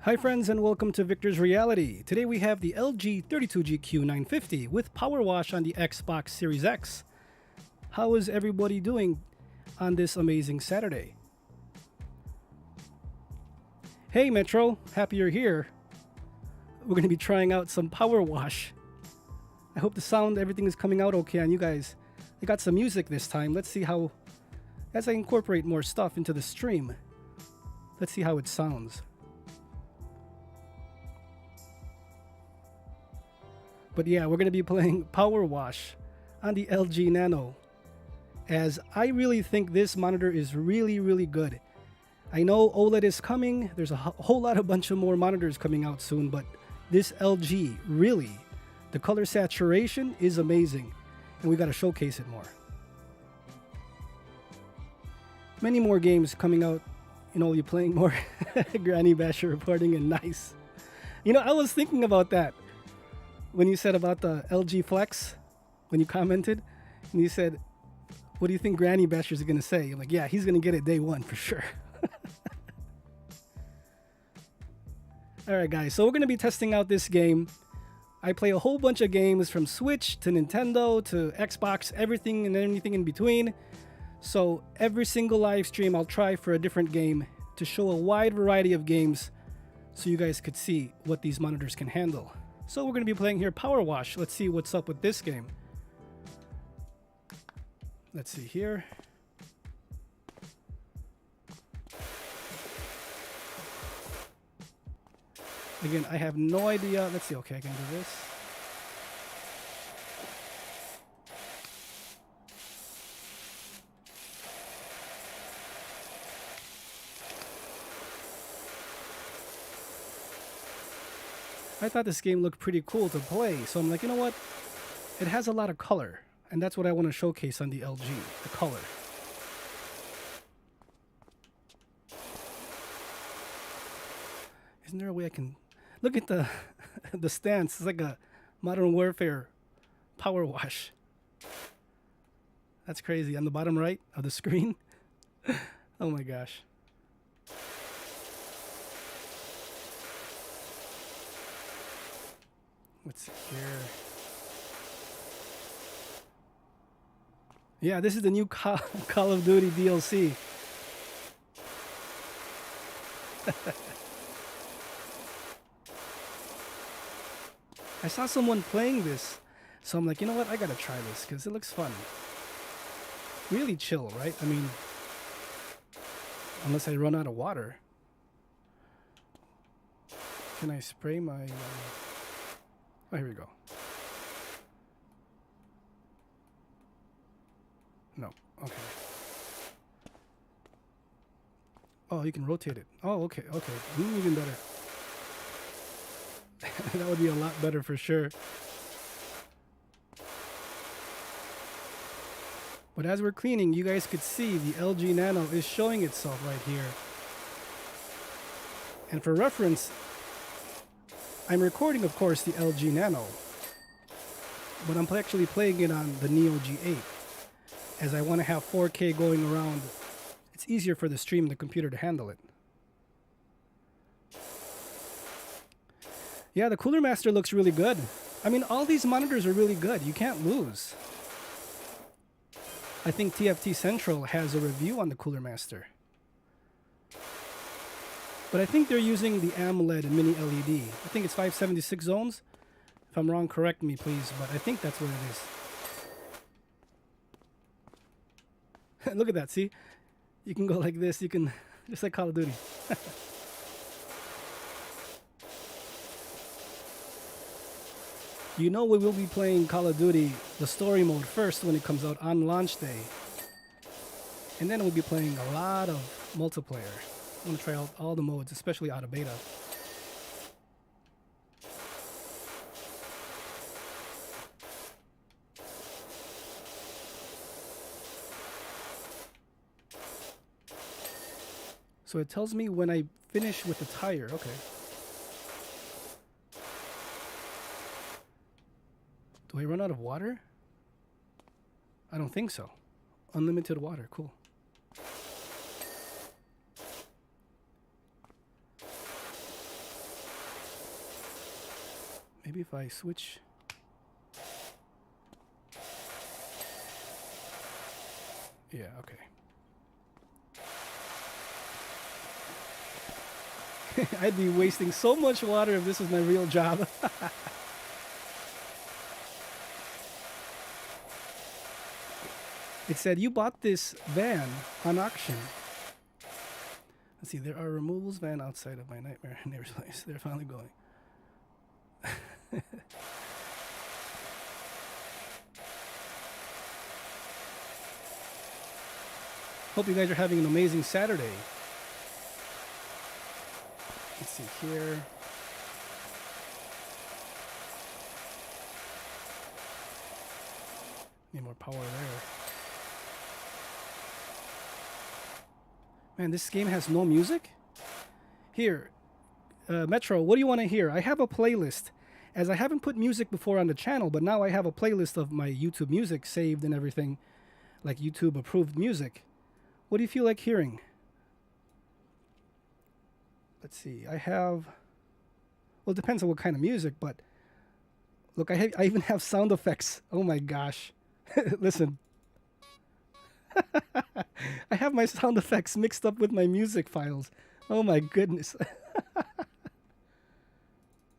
Hi friends and welcome to Viktors Reality. Today we have the LG 32GQ950 with Powerwash on the Xbox Series X. How is everybody doing on this amazing Saturday? Hey Metro, happy you're here. We're going to be trying out some Powerwash. I hope the sound, everything is coming out okay on you guys. I got some music this time. Let's see how, as I incorporate more stuff into the stream, let's see how it sounds. But yeah, we're going to be playing Powerwash on the LG Nano, as I really think this monitor is really good. I know OLED is coming, there's a whole lot of bunch of more monitors coming out soon, but this LG, really, the color saturation is amazing, and we got to showcase it more. Many more games coming out, you know, you're playing more. Granny Basher reporting, and nice. You know, I was thinking about that. When you said about the LG Flex, when you commented, and you said, what do you think Granny Basher is going to say? I'm like, yeah, he's going to get it day one for sure. Alright guys, so we're going to be testing out this game. I play a whole bunch of games from Switch to Nintendo to Xbox, everything and anything in between. So every single live stream I'll try for a different game to show a wide variety of games so you guys could see what these monitors can handle. So we're going to be playing here Powerwash. Let's see what's up with this game. Let's see here. Again, I have no idea. Let's see. Okay, I can do this. I thought this game looked pretty cool to play, so I'm like, you know what? It has a lot of color, and that's what I want to showcase on the LG, the color. Isn't there a way I can... Look at the the stance. It's like a Modern Warfare Powerwash. That's crazy. On the bottom right of the screen. Oh my gosh. Let's see here. Yeah, this is the new Call of Duty DLC. I saw someone playing this, so I'm like, you know what? I gotta try this because it looks fun. Really chill, right? I mean, unless I run out of water. Can I spray my... Oh, here we go. No. Okay. Oh, you can rotate it. Oh, okay. Okay. Even better. That would be a lot better for sure. But as we're cleaning, you guys could see the LG Nano is showing itself right here. And for reference, I'm recording, of course, the LG Nano, but I'm actually playing it on the Neo G8, as I want to have 4K going around. It's easier for the stream, the computer, to handle it. Yeah, the Cooler Master looks really good. I mean, all these monitors are really good. You can't lose. I think TFT Central has a review on the Cooler Master. But I think they're using the AMOLED Mini LED. I think it's 576 zones. If I'm wrong, correct me, please. But I think that's what it is. Look at that, see? You can go like this. You can, just like Call of Duty. You know we will be playing Call of Duty, the story mode, first when it comes out on launch day. And then we'll be playing a lot of multiplayer. I want to try out all the modes, especially out of beta. So it tells me when I finish with the tire. Okay. Do I run out of water? I don't think so. Unlimited water. Cool. Maybe if I switch. Yeah, okay. I'd be wasting so much water if this was my real job. It said, you bought this van on auction. Let's see, there are removals van outside of my nightmare neighbor's place. They're finally going. Hope you guys are having an amazing Saturday. Let's see here. Need more power there. Man, this game has no music? Here, Metro, what do you want to hear? I have a playlist. As I haven't put music before on the channel, but now I have a playlist of my YouTube music saved and everything, like YouTube approved music. What do you feel like hearing? Let's see, I have, well, it depends on what kind of music, but look, I even have sound effects. Oh my gosh. Listen. I have my sound effects mixed up with my music files. Oh my goodness.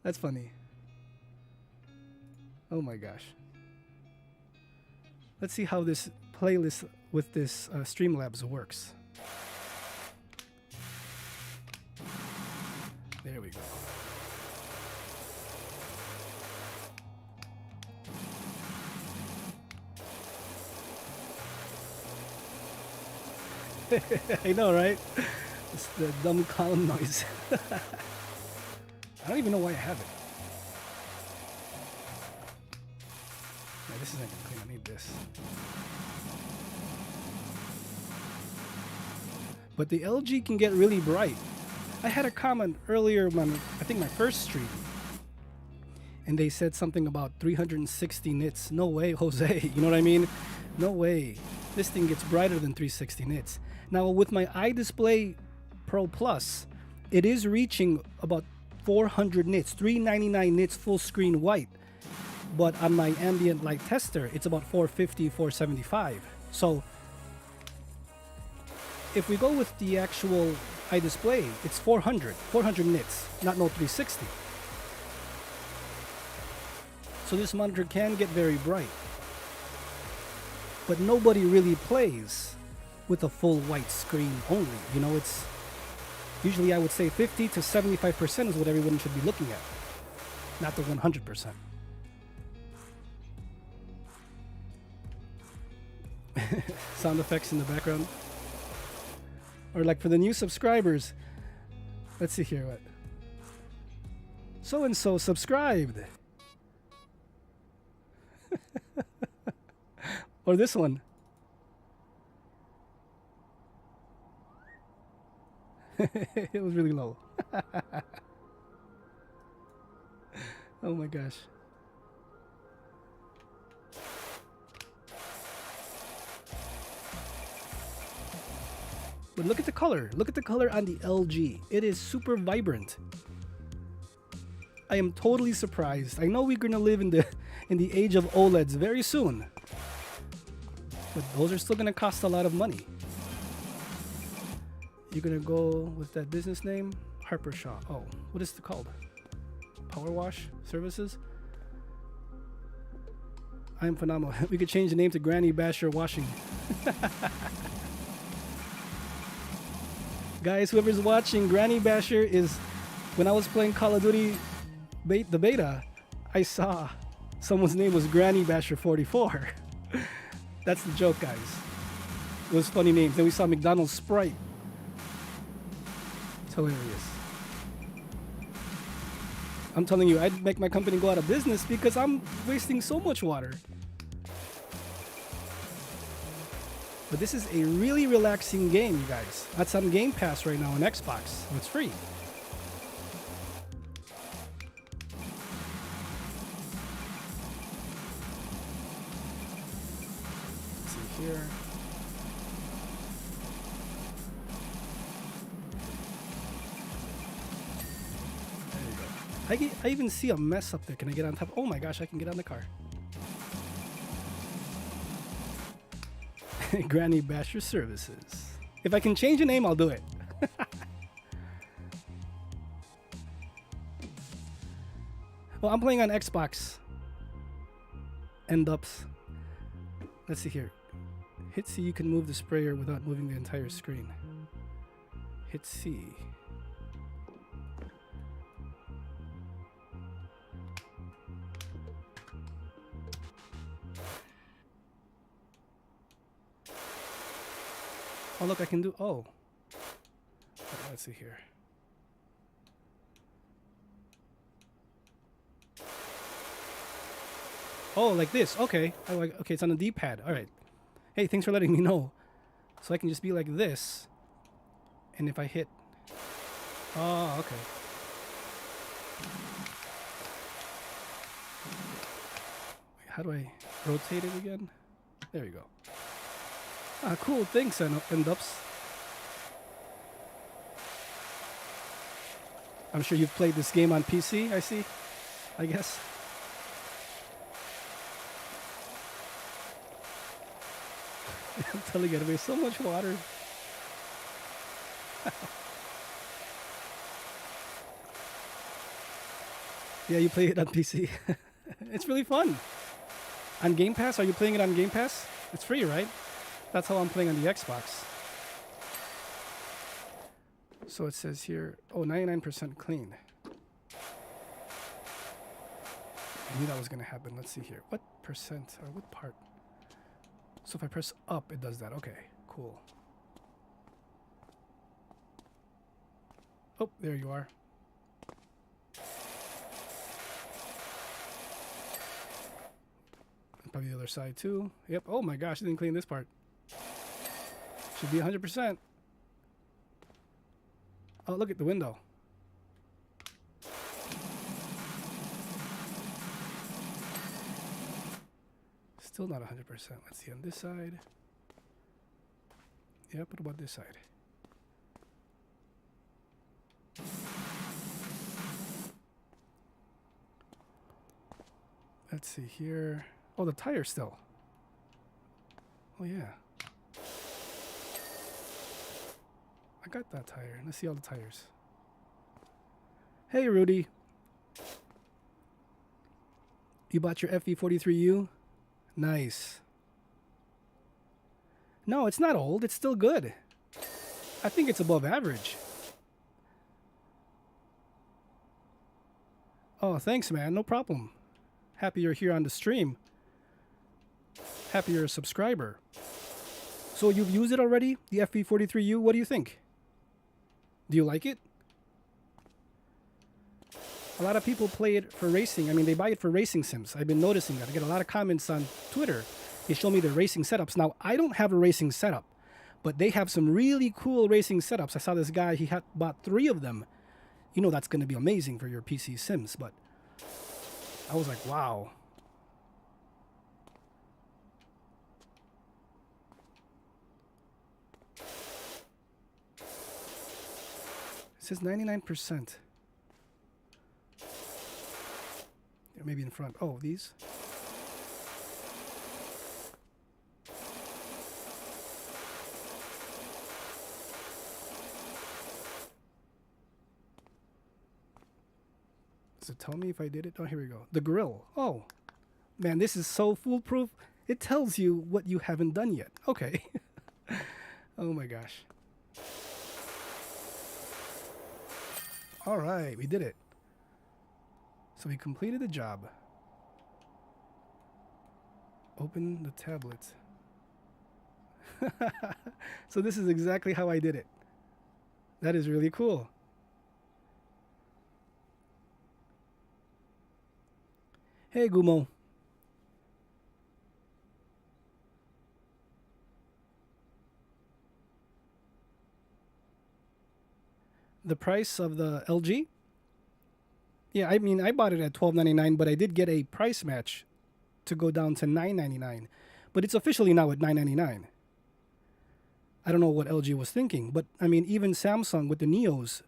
That's funny. Oh my gosh. Let's see how this playlist with this Streamlabs works. There we go. I know, right? It's the dumb column noise. I don't even know why I have it. Yeah, this isn't gonna clean. I need this. But the LG can get really bright. I had a comment earlier when I think my first stream, and they said something about 360 nits. No way, Jose. You know what I mean? No way. This thing gets brighter than 360 nits. Now with my iDisplay Pro Plus, it is reaching about 400 nits, 399 nits full screen white. But on my ambient light tester, it's about 450, 475. So if we go with the actual iDisplay, it's 400 nits, not no 360. So this monitor can get very bright. But nobody really plays with a full white screen only. You know, it's usually, I would say 50 to 75% is what everyone should be looking at, not the 100%. Sound effects in the background. Or like for the new subscribers, let's see here what. So and so subscribed. Or this one. It was really low. Oh my gosh. But look at the color. Look at the color on the LG. It is super vibrant. I am totally surprised. I know we're gonna live in the age of OLEDs very soon. But those are still gonna cost a lot of money. You're gonna go with that business name? Harper Shaw. Oh, what is it called? Powerwash Services? I'm phenomenal. We could change the name to Granny Basher Washing. Guys, whoever's watching, Granny Basher is, when I was playing Call of Duty the beta, I saw someone's name was Granny Basher 44. That's the joke, guys. It was funny names. Then we saw McDonald's Sprite. It's hilarious. I'm telling you, I'd make my company go out of business because I'm wasting so much water. But this is a really relaxing game, you guys. That's on Game Pass right now on Xbox. So it's free. Let's see here. There you go. I even see a mess up there. Can I get on top? Oh my gosh, I can get on the car. Granny Basher Services. If I can change the name, I'll do it. Well, I'm playing on Xbox. End ups. Let's see here. Hit C, you can move the sprayer without moving the entire screen. Hit C. Oh, look, I can do... Oh. Let's see here. Oh, like this. Okay. Okay, it's on the D-pad. All right. Hey, thanks for letting me know. So I can just be like this. And if I hit... Oh, okay. How do I rotate it again? There you go. Ah, cool. Thanks, End-Ups. I'm sure you've played this game on PC, I see. I guess. I'm telling you, there's so much water. Yeah, you play it on PC. It's really fun. On Game Pass? Are you playing it on Game Pass? It's free, right? That's how I'm playing on the Xbox. So it says here, oh, 99% clean. I knew that was going to happen. Let's see here. What percent or what part? So if I press up, it does that. Okay, cool. Oh, there you are. Probably the other side too. Yep. Oh my gosh, I didn't clean this part. Should be 100%. Oh, look at the window. Still not 100%. Let's see on this side. Yep, what about this side? Let's see here. Oh, the tire still. Oh, yeah. I got that tire. Let's see all the tires. Hey, Rudy. You bought your FE43U? Nice. No, it's not old. It's still good. I think it's above average. Oh, thanks, man. No problem. Happy you're here on the stream. Happy you're a subscriber. So you've used it already? The FE43U? What do you think? Do you like it? A lot of people play it for racing. I mean, they buy it for racing sims. I've been noticing that. I get a lot of comments on Twitter. They show me their racing setups. Now, I don't have a racing setup, but they have some really cool racing setups. I saw this guy, he had bought 3 of them. You know that's going to be amazing for your PC sims, but I was like, wow. It says 99%. Maybe in front. Oh, these? Does it tell me if I did it? Oh, here we go. The grill. Oh, man, this is so foolproof. It tells you what you haven't done yet. Okay. Oh, my gosh. All right, we did it. So we completed the job. Open the tablet. So this is exactly how I did it. That is really cool. Hey, Gumo. The price of the LG? Yeah, I mean, I bought it at $12.99, but I did get a price match to go down to $9.99. But it's officially now at $9.99. I don't know what LG was thinking, but I mean, even Samsung with the Neos,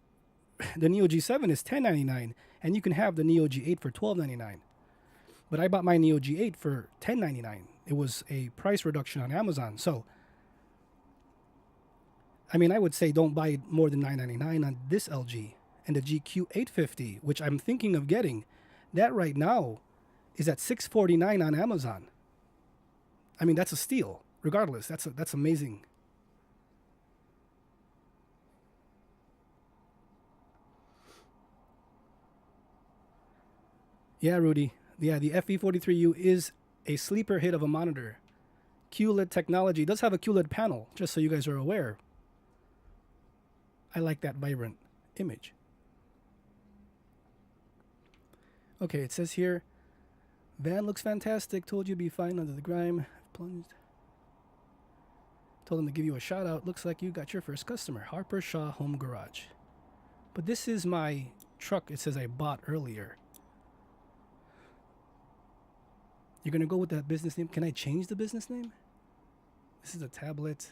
the Neo G7 is $10.99, and you can have the Neo G8 for $12.99. But I bought my Neo G8 for $10.99. It was a price reduction on Amazon. So, I mean, I would say don't buy more than $9.99 on this LG. And the GQ850, which I'm thinking of getting, that right now is at $649 on Amazon. I mean, that's a steal. Regardless, that's amazing. Yeah, Rudy. Yeah, the FE43U is a sleeper hit of a monitor. QLED technology does have a QLED panel, just so you guys are aware. I like that vibrant image. Okay, it says here, van looks fantastic. Told you to be fine under the grime. Plunged. Told him to give you a shout out. Looks like you got your first customer. Harper Shaw Home Garage. But this is my truck. It says I bought earlier. You're going to go with that business name. Can I change the business name? This is a tablet.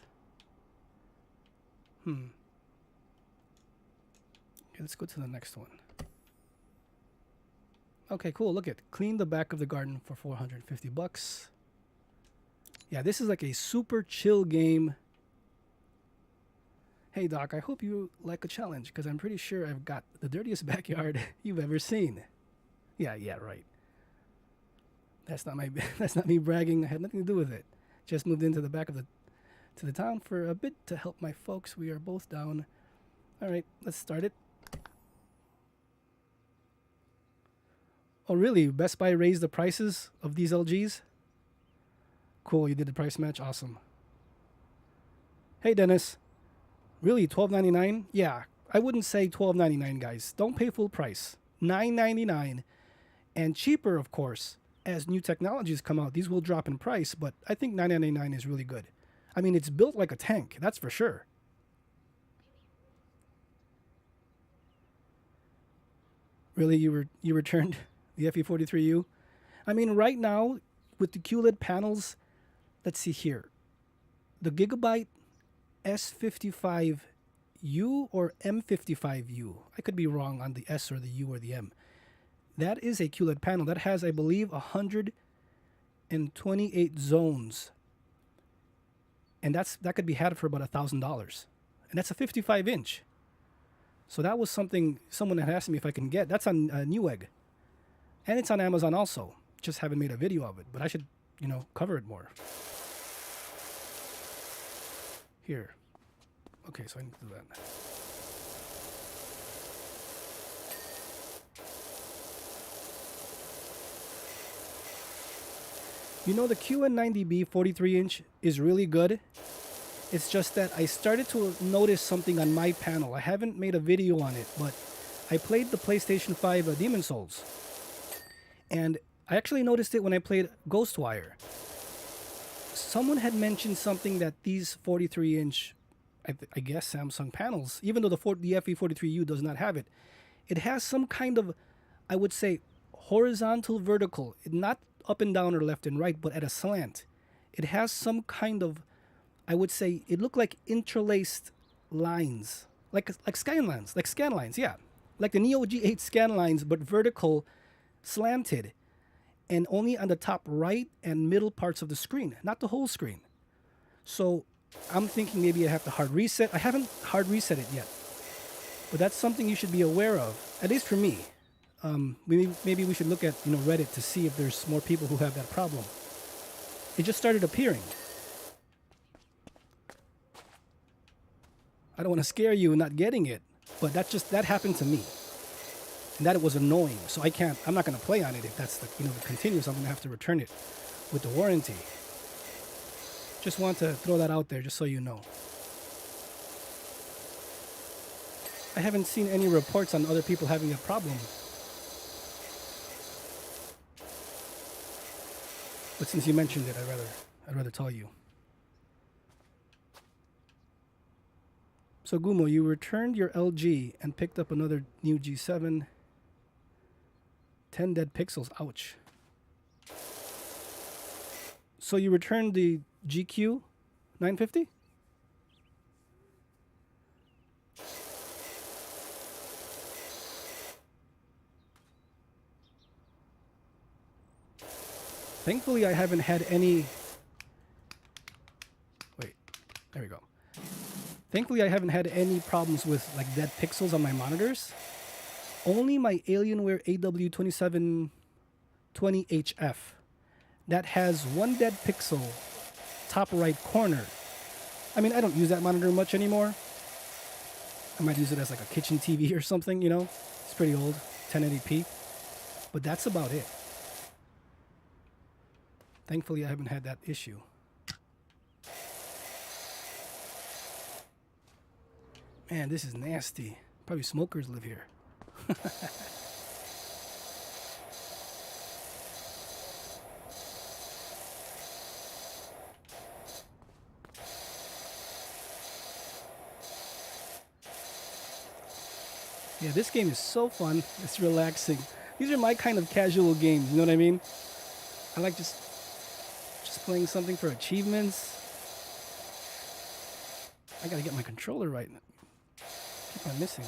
Okay, let's go to the next one. Okay, cool. Look at clean the back of the garden for $450. Yeah, this is like a super chill game. Hey, Doc, I hope you like a challenge because I'm pretty sure I've got the dirtiest backyard you've ever seen. Yeah, right. That's not me bragging. I had nothing to do with it. Just moved into the back of the town for a bit to help my folks. We are both down. All right, let's start it. Oh, really? Best Buy raised the prices of these LGs? Cool, you did the price match. Awesome. Hey, Dennis. Really, $12.99? Yeah, I wouldn't say $12.99, guys. Don't pay full price. $9.99. And cheaper, of course. As new technologies come out, these will drop in price, but I think $9.99 is really good. I mean, it's built like a tank, that's for sure. Really, you returned the FE43U? I mean, right now, with the QLED panels, let's see here. The Gigabyte S55U or M55U. I could be wrong on the S or the U or the M. That is a QLED panel that has, I believe, 128 zones. And that could be had for about $1,000. And that's a 55-inch. So that was something someone had asked me if I can get. That's on Newegg. And it's on Amazon also. Just haven't made a video of it. But I should, cover it more. Here. Okay, so I need to do that. The QN90B 43-inch is really good. It's just that I started to notice something on my panel. I haven't made a video on it, but I played the PlayStation 5 Demon's Souls. And I actually noticed it when I played Ghostwire. Someone had mentioned something that these 43-inch, I guess, Samsung panels, even though the FE43U does not have it, it has some kind of, I would say, horizontal vertical, not up and down or left and right, but at a slant. It has some kind of, I would say, it looked like interlaced lines, like scan lines, yeah. Like the Neo G8 scan lines, but vertical, slanted, and only on the top right and middle parts of the screen, not the whole screen. So I'm thinking maybe I have to hard reset. I haven't hard reset it yet, but that's something you should be aware of, at least for me. Maybe we should look at Reddit to see if there's more people who have that problem. It just started appearing. I don't want to scare you not getting it, but that happened to me, and that it was annoying. So I'm not gonna play on it if that's the continuous. I'm gonna have to return it with the warranty. Just want to throw that out there, just so you know. I haven't seen any reports on other people having a problem. But since you mentioned it, I'd rather tell you. So Gumo, you returned your LG and picked up another new G7. 10 dead pixels. Ouch. So you returned the GQ950? Thankfully, I haven't had any... Wait, there we go. Thankfully, I haven't had any problems with like dead pixels on my monitors. Only my Alienware AW2720HF that has one dead pixel top right corner. I mean, I don't use that monitor much anymore. I might use it as like a kitchen TV or something, you know. It's pretty old, 1080p. But that's about it. Thankfully, I haven't had that issue. Man, this is nasty. Probably smokers live here. Yeah, this game is so fun. It's relaxing. These are my kind of casual games, you know what I mean? I like just playing something for achievements. I gotta get my controller right. Keep on missing.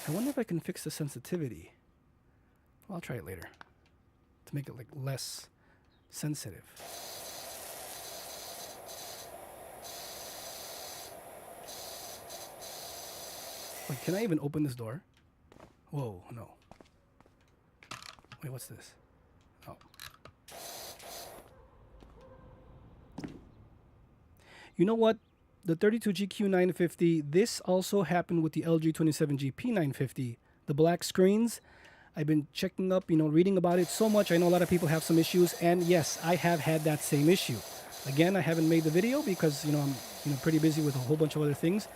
I wonder if I can fix the sensitivity. Well, I'll try it later to make it like less sensitive. Wait, can I even open this door? Whoa, no. Wait, what's this? Oh. You know what? The 32GQ950, this also happened with the LG 27GP950. The black screens, I've been checking up, you know, reading about it so much. I know a lot of people have some issues, and yes, I have had that same issue. Again, I haven't made the video because, you know, I'm pretty busy with a whole bunch of other things.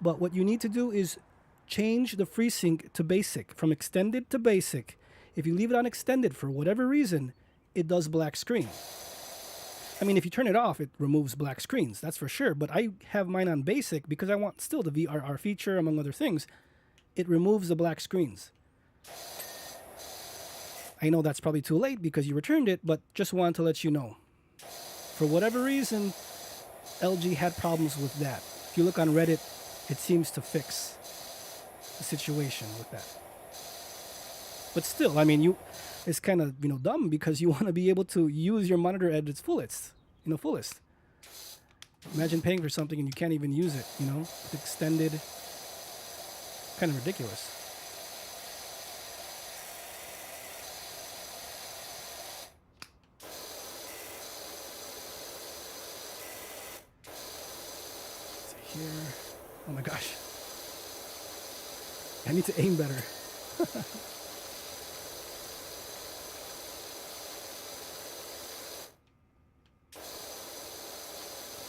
But what you need to do is change the FreeSync to basic, from extended to basic. If you leave it on extended for whatever reason, it does black screen. I mean, if you turn it off, it removes black screens, that's for sure. But I have mine on basic because I want still the VRR feature, among other things. It removes the black screens. I know that's probably too late because you returned it, but just wanted to let you know. For whatever reason, LG had problems with that. If you look on Reddit, it seems to fix the situation with that. But still, I mean, it's kind of, you know, dumb because you want to be able to use your monitor at its fullest, fullest. Imagine paying for something and you can't even use it, you know, with extended. Kind of ridiculous. Let's see here. Oh my gosh. I need to aim better.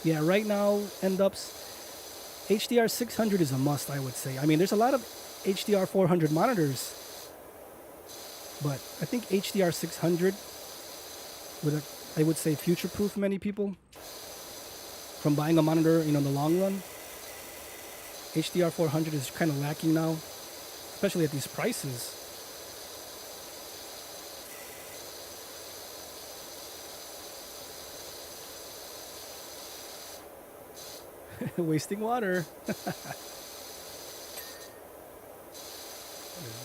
Yeah, right now, end-ups, HDR 600 is a must, I would say. I mean, there's a lot of HDR 400 monitors, but I think HDR 600 would, I would say, future-proof many people from buying a monitor, in the long run. HDR 400 is kind of lacking now, especially at these prices. Wasting water. What is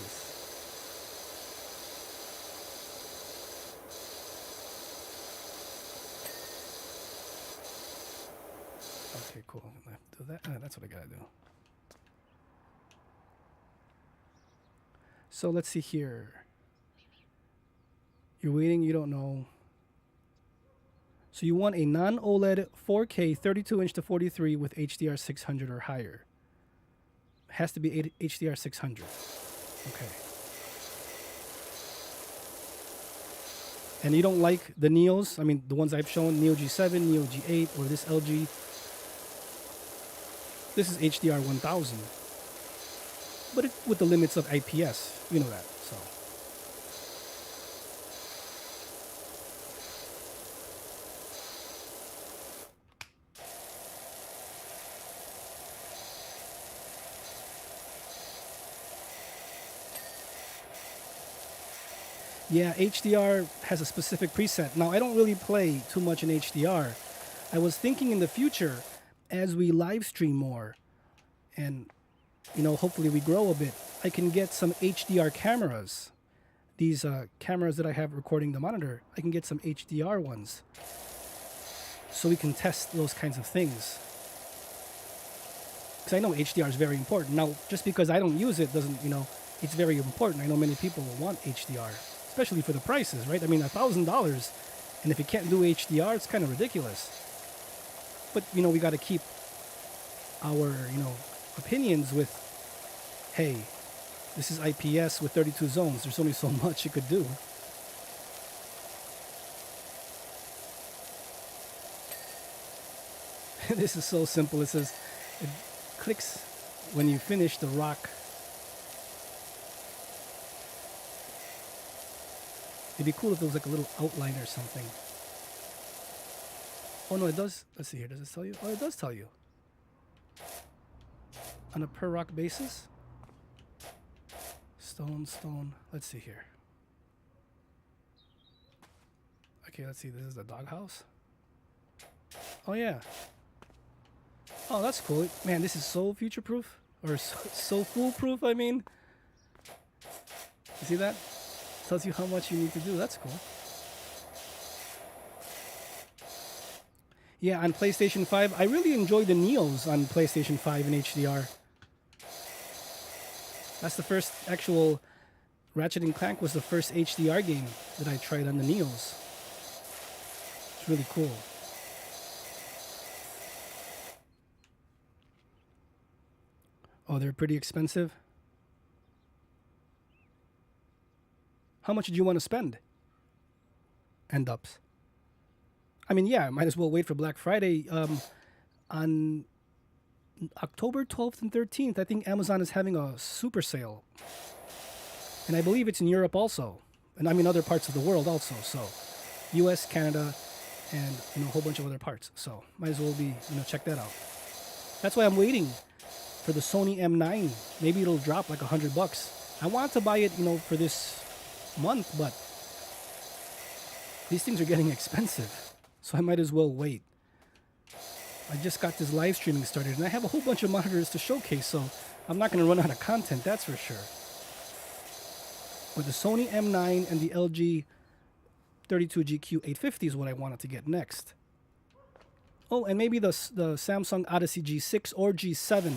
this? Okay, cool. Do that. That's what I gotta do. So let's see here. You're waiting, you don't know. So you want a non-OLED 4K 32-inch to 43 with HDR 600 or higher. It has to be HDR 600. Okay. And you don't like the Neos? I mean, the ones I've shown, Neo G7, Neo G8, or this LG. This is HDR 1000. But with the limits of IPS, you know that, so. Yeah, HDR has a specific preset. Now, I don't really play too much in HDR. I was thinking in the future, as we live stream more, and you know, hopefully we grow a bit, I can get some HDR cameras. These cameras that I have recording the monitor, I can get some HDR ones, so we can test those kinds of things. Because I know HDR is very important. Now, just because I don't use it doesn't, you know, it's very important. I know many people will want HDR, especially for the prices, right? I mean, $1,000, and if you can't do HDR, it's kind of ridiculous. But, you know, we got to keep our, you know, opinions with, hey, this is IPS with 32 zones. There's only so much you could do. This is so simple. It says it clicks when you finish the rock. It'd be cool if there was like a little outline or something. Oh no, it does. Let's see here. Does it tell you? Oh, it does tell you. On a per rock basis. Stone. Let's see here. Okay, let's see. This is the doghouse. Oh yeah. Oh, that's cool. Man, this is so future-proof. Or so foolproof, I mean. You see that? Tells you how much you need to do. That's cool. Yeah, on PlayStation 5, I really enjoy the Neos on PlayStation 5 in HDR. That's the first actual... Ratchet & Clank was the first HDR game that I tried on the Neos. It's really cool. Oh, they're pretty expensive. How much did you want to spend? End ups. I mean, yeah, might as well wait for Black Friday. On October 12th and 13th, I think Amazon is having a super sale. And I believe it's in Europe also. And I mean other parts of the world also. So US, Canada, and you know, a whole bunch of other parts. So might as well be, you know, check that out. That's why I'm waiting for the Sony M9. Maybe it'll drop like $100. I want to buy it, you know, for this month, but these things are getting expensive. So I might as well wait. I just got this live streaming started, and I have a whole bunch of monitors to showcase, so I'm not going to run out of content, that's for sure. But the Sony M9 and the LG 32GQ950 is what I wanted to get next. Oh, and maybe the Samsung Odyssey G6 or G7.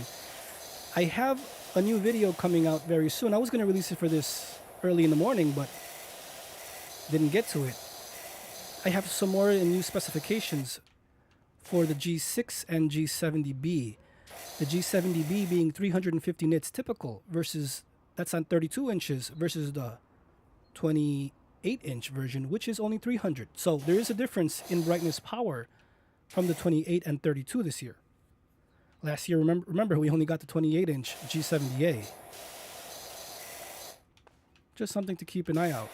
I have a new video coming out very soon. I was going to release it for this early in the morning, but didn't get to it. I have some more new specifications for the G6 and G70B. The G70B being 350 nits typical versus, that's on 32 inches versus the 28-inch version, which is only 300. So there is a difference in brightness power from the 28 and 32 this year. Last year, remember we only got the 28-inch G70A. Just something to keep an eye out,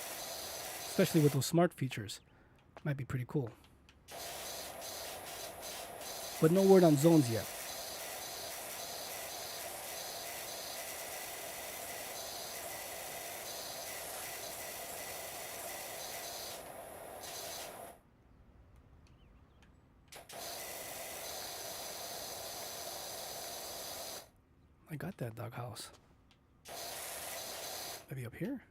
especially with those smart features. Might be pretty cool. But no word on zones yet. I got that doghouse. Maybe up here?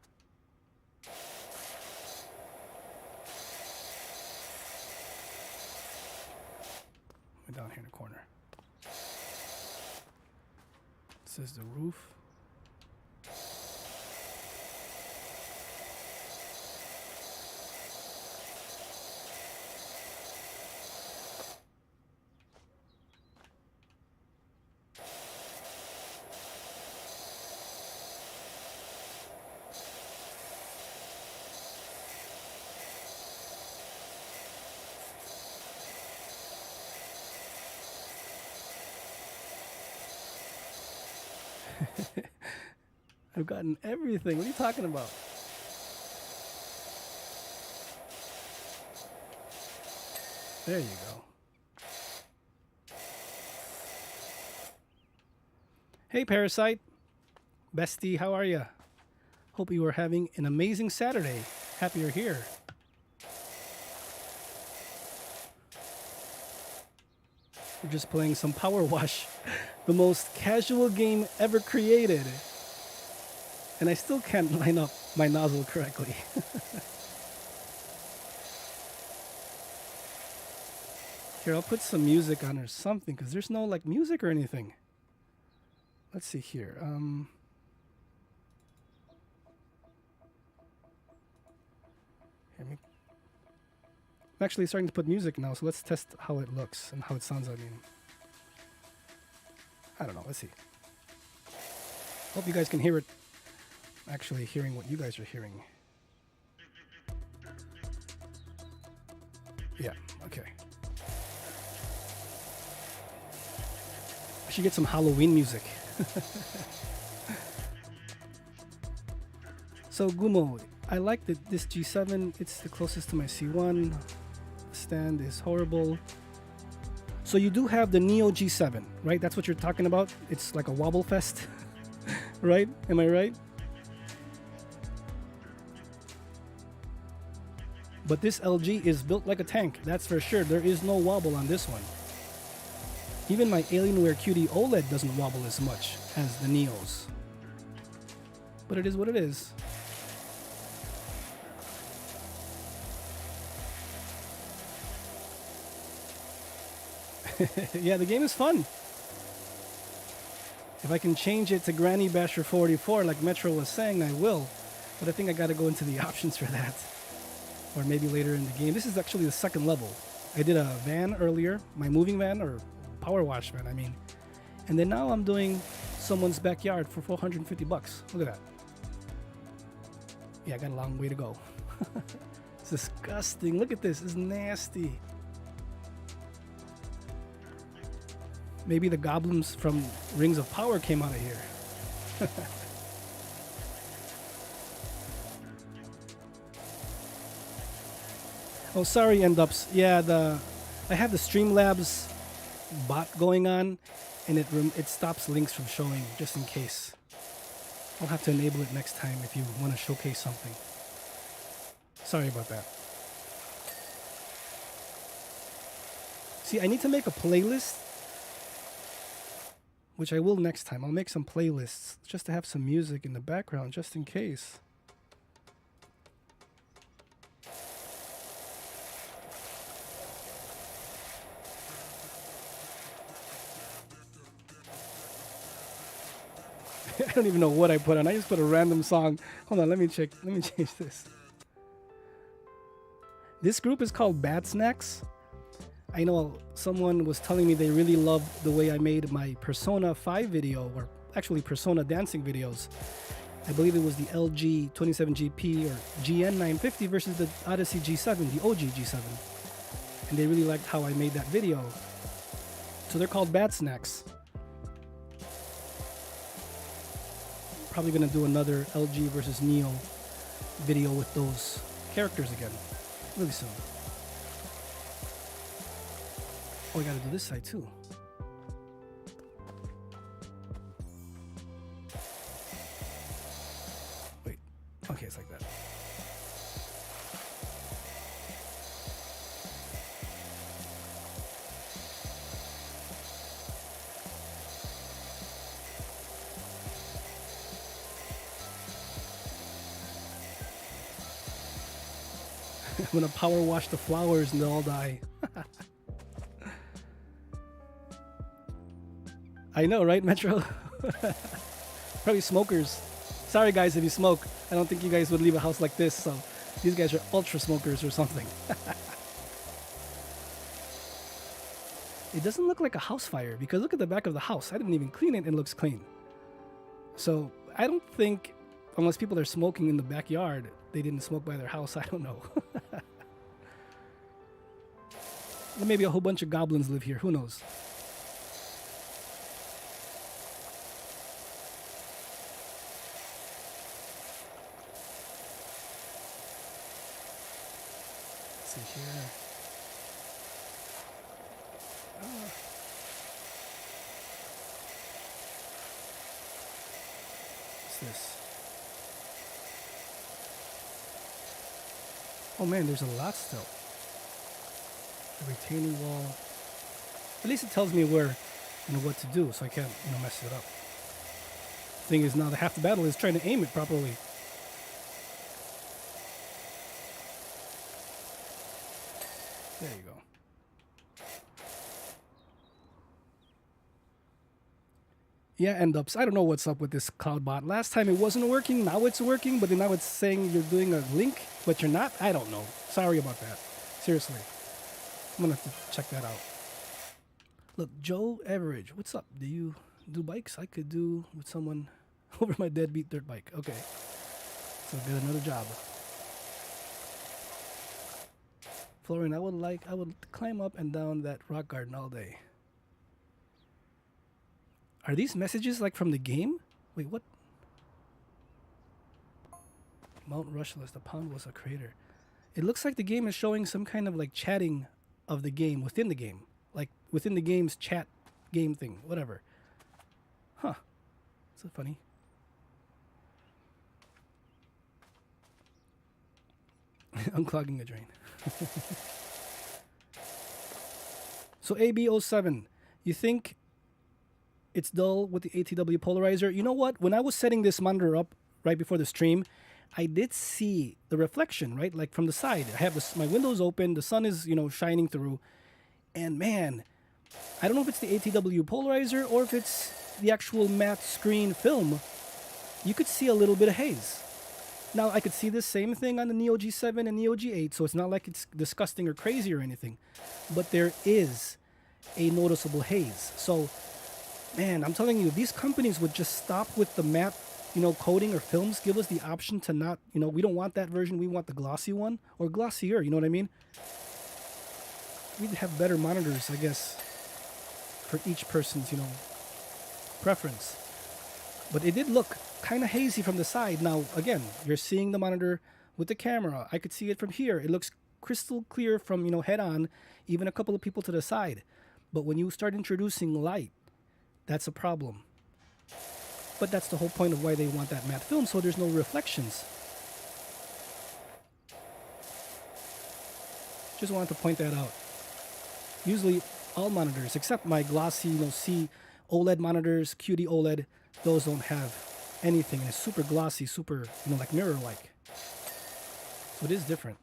Down here in the corner. This is the roof. I've gotten everything. What are you talking about? There you go. Hey, Parasite. Bestie, how are you? Hope you are having an amazing Saturday. Happy you're here. We're just playing some Powerwash, the most casual game ever created. And I still can't line up my nozzle correctly. Here, I'll put some music on or something, because there's no like music or anything. Let's see here. I'm actually starting to put music now, so let's test how it looks and how it sounds. I mean, I don't know. Let's see. Hope you guys can hear it. Actually hearing what you guys are hearing. Yeah, okay. I should get some Halloween music. So Gumo, I like that this G7, it's the closest to my C1. Stand is horrible. So you do have the Neo G7, right? That's what you're talking about? It's like a wobble fest, right? Am I right? But this LG is built like a tank, that's for sure. There is no wobble on this one. Even my Alienware QD-OLED doesn't wobble as much as the Neos. But it is what it is. Yeah, the game is fun. If I can change it to Granny Basher 44 like Metro was saying, I will. But I think I gotta go into the options for that. Or maybe later in the game. This is actually the second level. I did a van earlier, my moving van, or power wash van, I mean. And then now I'm doing someone's backyard for 450 bucks. Look at that. Yeah, I got a long way to go. It's disgusting. Look at this. It's nasty. Maybe the goblins from Rings of Power came out of here. Oh, sorry, End-Ups. Yeah, I have the Streamlabs bot going on, and it stops links from showing, just in case. I'll have to enable it next time if you want to showcase something. Sorry about that. See, I need to make a playlist, which I will next time. I'll make some playlists just to have some music in the background, just in case. I don't even know what I put on. I just put a random song. Hold on, let me check. Let me change this. This group is called Bad Snacks. I know someone was telling me they really loved the way I made my Persona 5 video, or actually Persona dancing videos. I believe it was the LG 27GP or GN950 versus the Odyssey G7, the OG G7. And they really liked how I made that video. So they're called Bad Snacks. Probably gonna do another LG versus Neo video with those characters again, really soon. Oh, I gotta do this side too. Wait, okay, it's like that. I'm gonna power wash the flowers and they'll all die. I know, right, Metro? Probably smokers. Sorry, guys, if you smoke. I don't think you guys would leave a house like this, so these guys are ultra smokers or something. It doesn't look like a house fire because look at the back of the house. I didn't even clean it and it looks clean. So I don't think, unless people are smoking in the backyard, they didn't smoke by their house. I don't know. Or maybe a whole bunch of goblins live here. Who knows? Let's see here. What's this? Oh man, there's a lot still. The retaining wall. At least it tells me where, what to do, so I can't, mess it up. Thing is, now the half the battle is trying to aim it properly. There you go. Yeah, end-ups. I don't know what's up with this CloudBot. Last time it wasn't working, now it's working, but then now it's saying you're doing a link, but you're not? I don't know. Sorry about that. Seriously. I'm going to have to check that out. Look, Joe Average, what's up? Do you do bikes? I could do with someone over my deadbeat dirt bike. Okay. So get another job. Florian, I would climb up and down that rock garden all day. Are these messages like from the game? Wait, what? Mount Rushless, the pond was a crater. It looks like the game is showing some kind of like chatting of the game within the game. Like within the game's chat game thing, whatever. Huh. So funny. Unclogging a drain. So AB07, you think it's dull with the ATW polarizer? You know what? When I was setting this monitor up right before the stream, I did see the reflection, right? Like from the side. I have my windows open, the sun is, shining through. And man, I don't know if it's the ATW polarizer or if it's the actual matte screen film. You could see a little bit of haze. Now, I could see the same thing on the Neo G7 and Neo G8, so it's not like it's disgusting or crazy or anything. But there is a noticeable haze. So, man, I'm telling you, these companies would just stop with the matte, coating or films. Give us the option to not, we don't want that version. We want the glossy one or glossier, you know what I mean? We'd have better monitors, I guess, for each person's, preference. But it did look kind of hazy from the side. Now, again, you're seeing the monitor with the camera. I could see it from here. It looks crystal clear from, head on, even a couple of people to the side. But when you start introducing light, that's a problem. But that's the whole point of why they want that matte film, so there's no reflections. Just wanted to point that out. Usually all monitors, except my glossy, C OLED monitors, QD-OLED, those don't have anything. It's super glossy, super, like mirror-like. So it is different.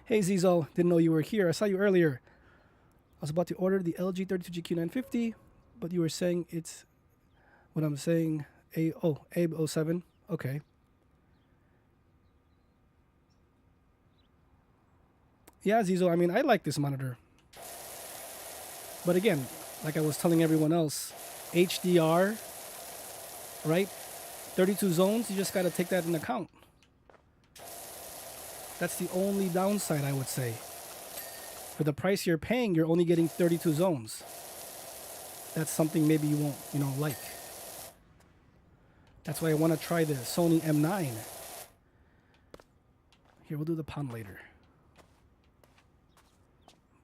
Hey Zizo, didn't know you were here. I saw you earlier. I was about to order the LG 32GQ950, but you were saying it's what I'm saying. Abe07. Okay. Yeah, Zizo, I mean, I like this monitor. But again, like I was telling everyone else, HDR, right? 32 zones, you just got to take that into account. That's the only downside, I would say. For the price you're paying, you're only getting 32 zones. That's something maybe you won't, like. That's why I want to try the Sony M9. Here, we'll do the pond later.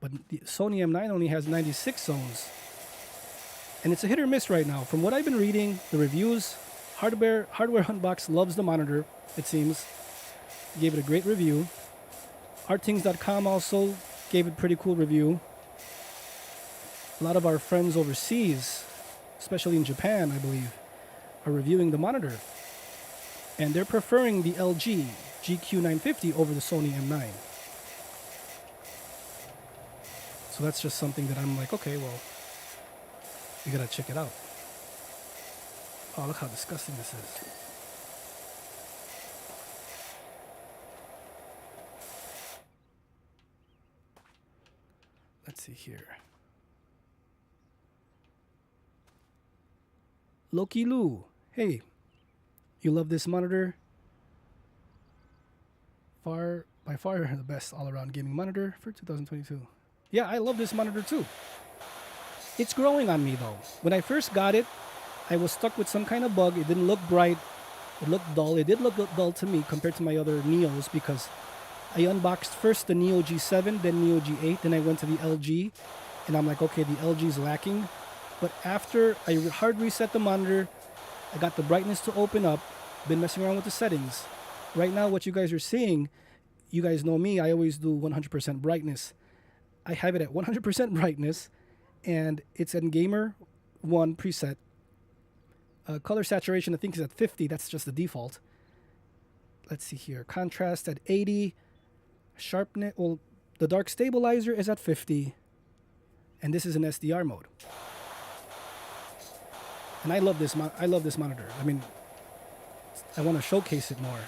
But the Sony M9 only has 96 zones. And it's a hit or miss right now. From what I've been reading, the reviews, Hardware Huntbox loves the monitor, it seems. Gave it a great review. Artthings.com also gave it a pretty cool review. A lot of our friends overseas, especially in Japan, I believe, are reviewing the monitor. And they're preferring the LG GQ950 over the Sony M9. So that's just something that I'm like, okay, well, you gotta check it out. Oh, look how disgusting this is. Let's see here. Loki Lou, hey, you love this monitor? By far the best all-around gaming monitor for 2022. Yeah, I love this monitor too. It's growing on me though. When I first got it, I was stuck with some kind of bug. It didn't look bright. It looked dull. It did look dull to me compared to my other Neos because I unboxed first the Neo G7, then Neo G8, then I went to the LG, and I'm like, okay, the LG is lacking. But after I hard reset the monitor, I got the brightness to open up, been messing around with the settings. Right now, what you guys are seeing, you guys know me, I always do 100% brightness. I have it at 100% brightness, and it's in Gamer 1 preset. Color saturation, I think, is at 50. That's just the default. Let's see here. Contrast at 80. Sharpness, well, the dark stabilizer is at 50. And this is in SDR mode. And I love this monitor. I mean, I want to showcase it more.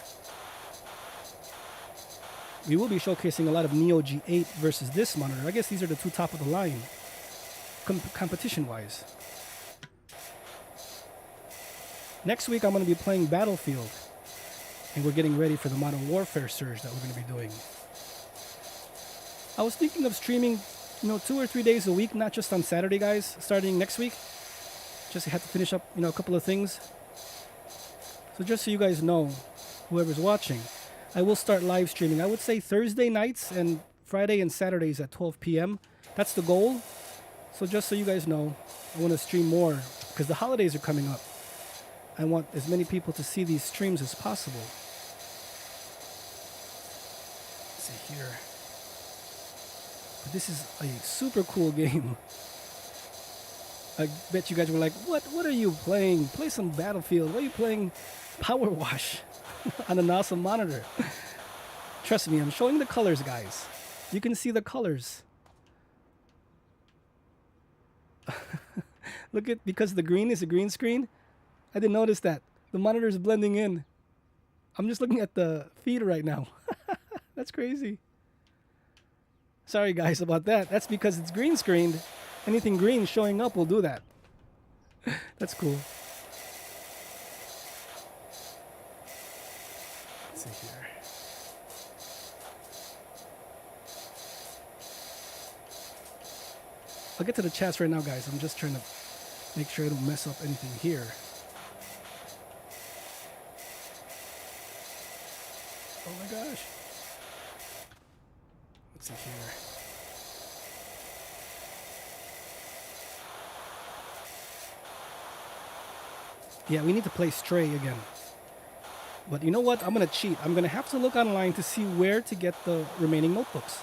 We will be showcasing a lot of Neo G8 versus this monitor. I guess these are the two top of the line, competition-wise. Next week, I'm going to be playing Battlefield. And we're getting ready for the Modern Warfare surge that we're going to be doing. I was thinking of streaming, 2 or 3 days a week, not just on Saturday, guys, starting next week. Just have to finish up, a couple of things. So just so you guys know, whoever's watching, I will start live streaming. I would say Thursday nights and Friday and Saturdays at 12 p.m. That's the goal. So just so you guys know, I want to stream more because the holidays are coming up. I want as many people to see these streams as possible. Let's see here. But this is a super cool game. I bet you guys were like, what are you playing? Play some Battlefield. Why are you playing Powerwash on an awesome monitor? Trust me, I'm showing the colors, guys. You can see the colors. Look at, because the green is a green screen, I didn't notice that. The monitor is blending in. I'm just looking at the feed right now. That's crazy. Sorry guys about that. That's because it's green screened. Anything green showing up will do that. That's cool. Let's see here. I'll get to the chats right now, guys. I'm just trying to make sure I don't mess up anything here. Oh my gosh. Let's see here. Yeah, we need to play Stray again. But you know what? I'm going to cheat. I'm going to have to look online to see where to get the remaining notebooks.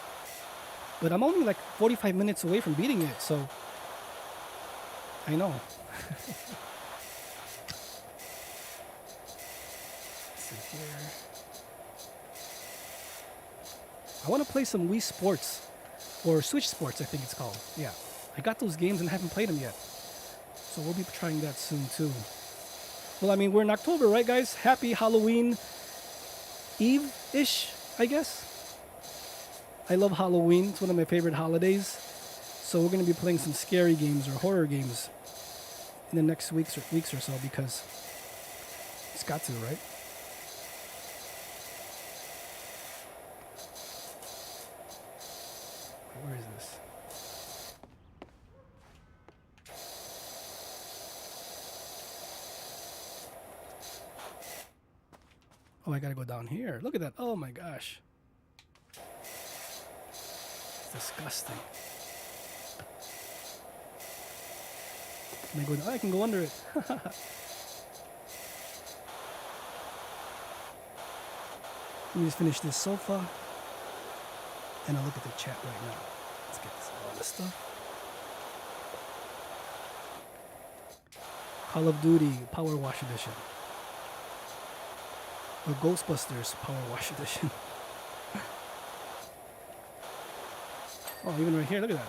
But I'm only like 45 minutes away from beating it, so I know. Let's see here. I want to play some Wii Sports, or Switch Sports, I think it's called. Yeah, I got those games and haven't played them yet. So we'll be trying that soon too. Well, I mean, we're in October, right, guys? Happy Halloween Eve-ish, I guess. I love Halloween. It's one of my favorite holidays. So we're going to be playing some scary games or horror games in the next weeks or so because it's got to, right? Where is this? Oh, I gotta go down here. Look at that. Oh my gosh. It's disgusting. Can I go? Oh, I can go under it. Let me just finish this sofa. And I'll look at the chat right now. Let's get all this stuff. Call of Duty Powerwash Edition. Or Ghostbusters Powerwash Edition. Oh, even right here, look at that.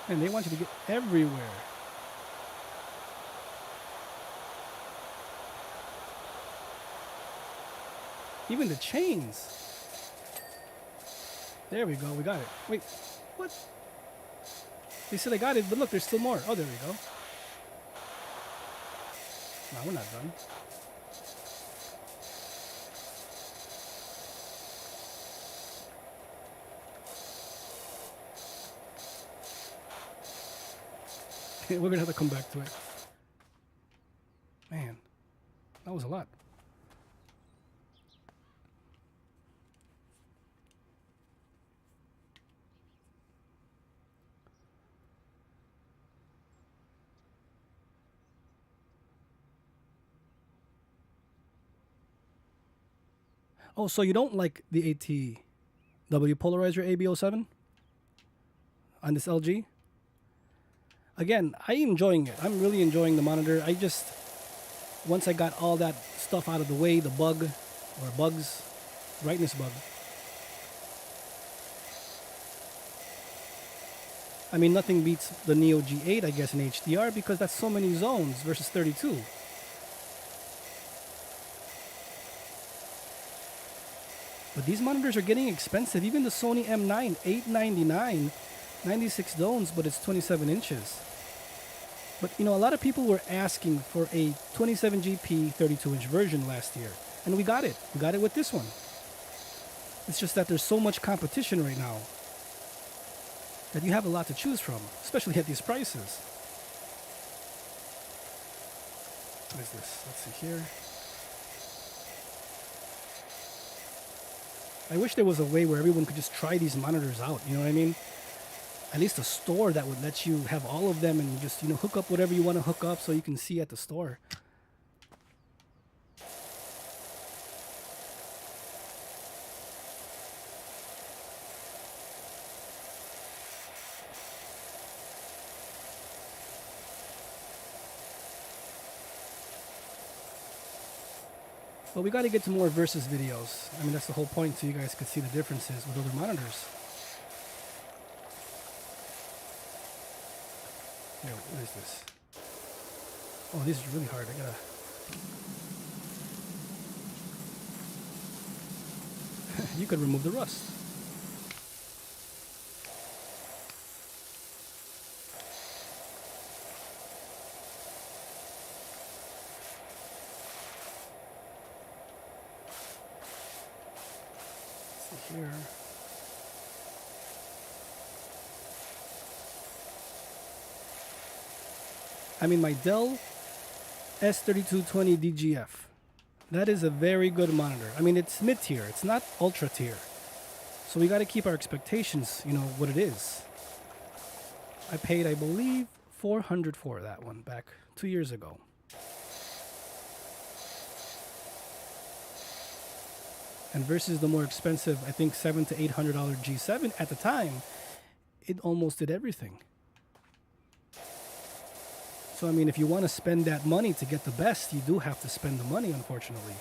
And they want you to get everywhere. Even the chains. There we go, we got it. Wait, what? They said I got it, but look, there's still more. Oh, there we go. No, we're not done. We're gonna have to come back to it. Man, that was a lot. Oh, so you don't like the ATW Polarizer AB07 on this LG? Again, I'm enjoying it. I'm really enjoying the monitor. I just, once I got all that stuff out of the way, the bug, or bugs, brightness bug. I mean, nothing beats the Neo G8, I guess, in HDR because that's so many zones versus 32. But these monitors are getting expensive. Even the Sony M9, $899, 96 zones, but it's 27 inches. But, you know, a lot of people were asking for a 27GP 32-inch version last year. And we got it. We got it with this one. It's just that there's so much competition right now that you have a lot to choose from, especially at these prices. What is this? Let's see here. I wish there was a way where everyone could just try these monitors out, you know what I mean? At least a store that would let you have all of them and just, you know, hook up whatever you want to hook up so you can see at the store. But we got to get to more versus videos. I mean, that's the whole point, so you guys could see the differences with other monitors. Yo, what is this? Oh, this is really hard. I gotta... You could remove the rust. Let's see here. I mean, my Dell S3220 DGF. That is a very good monitor. I mean, it's mid-tier. It's not ultra-tier. So we got to keep our expectations, you know, what it is. I paid, I believe, $400 for that one back 2 years ago. And versus the more expensive, I think $700 to $800 G7 at the time, it almost did everything. So, I mean, if you want to spend that money to get the best, you do have to spend the money, unfortunately.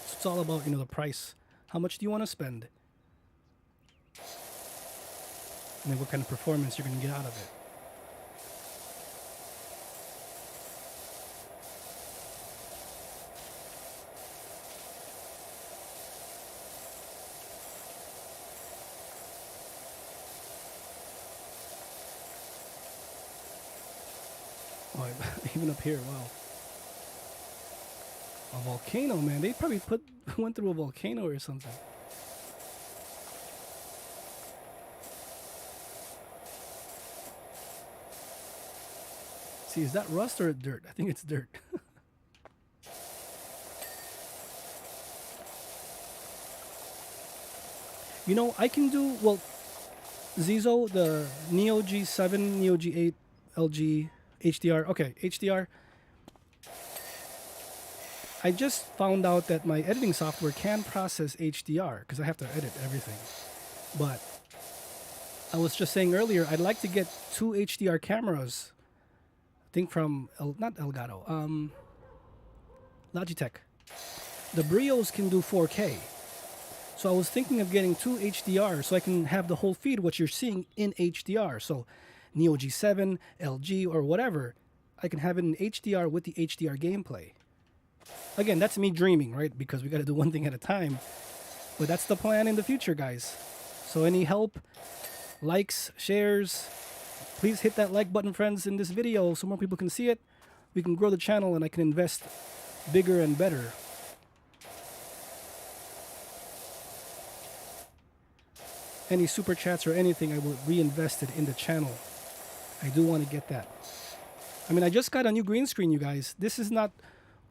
So it's all about, you know, the price. How much do you want to spend? And then what kind of performance you're going to get out of it. Oh, even up here, wow. A volcano, man. They probably went through a volcano or something. See, is that rust or dirt? I think it's dirt. You know, I can do, well, Zizo, the Neo G7, Neo G8, LG, HDR. Okay, HDR. I just found out that my editing software can process HDR because I have to edit everything. But I was just saying earlier, I'd like to get 2 HDR cameras. I think from, not Elgato, Logitech. The Brios can do 4K. So I was thinking of getting 2 HDR so I can have the whole feed, what you're seeing in HDR. So Neo G7, LG, or whatever, I can have it in HDR with the HDR gameplay. Again, that's me dreaming, right? Because we got to do one thing at a time. But that's the plan in the future, guys. So any help, likes, shares, please hit that like button, friends, in this video so more people can see it. We can grow the channel and I can invest bigger and better. Any super chats or anything, I will reinvest it in the channel. I do want to get that. I mean, I just got a new green screen, you guys. This is not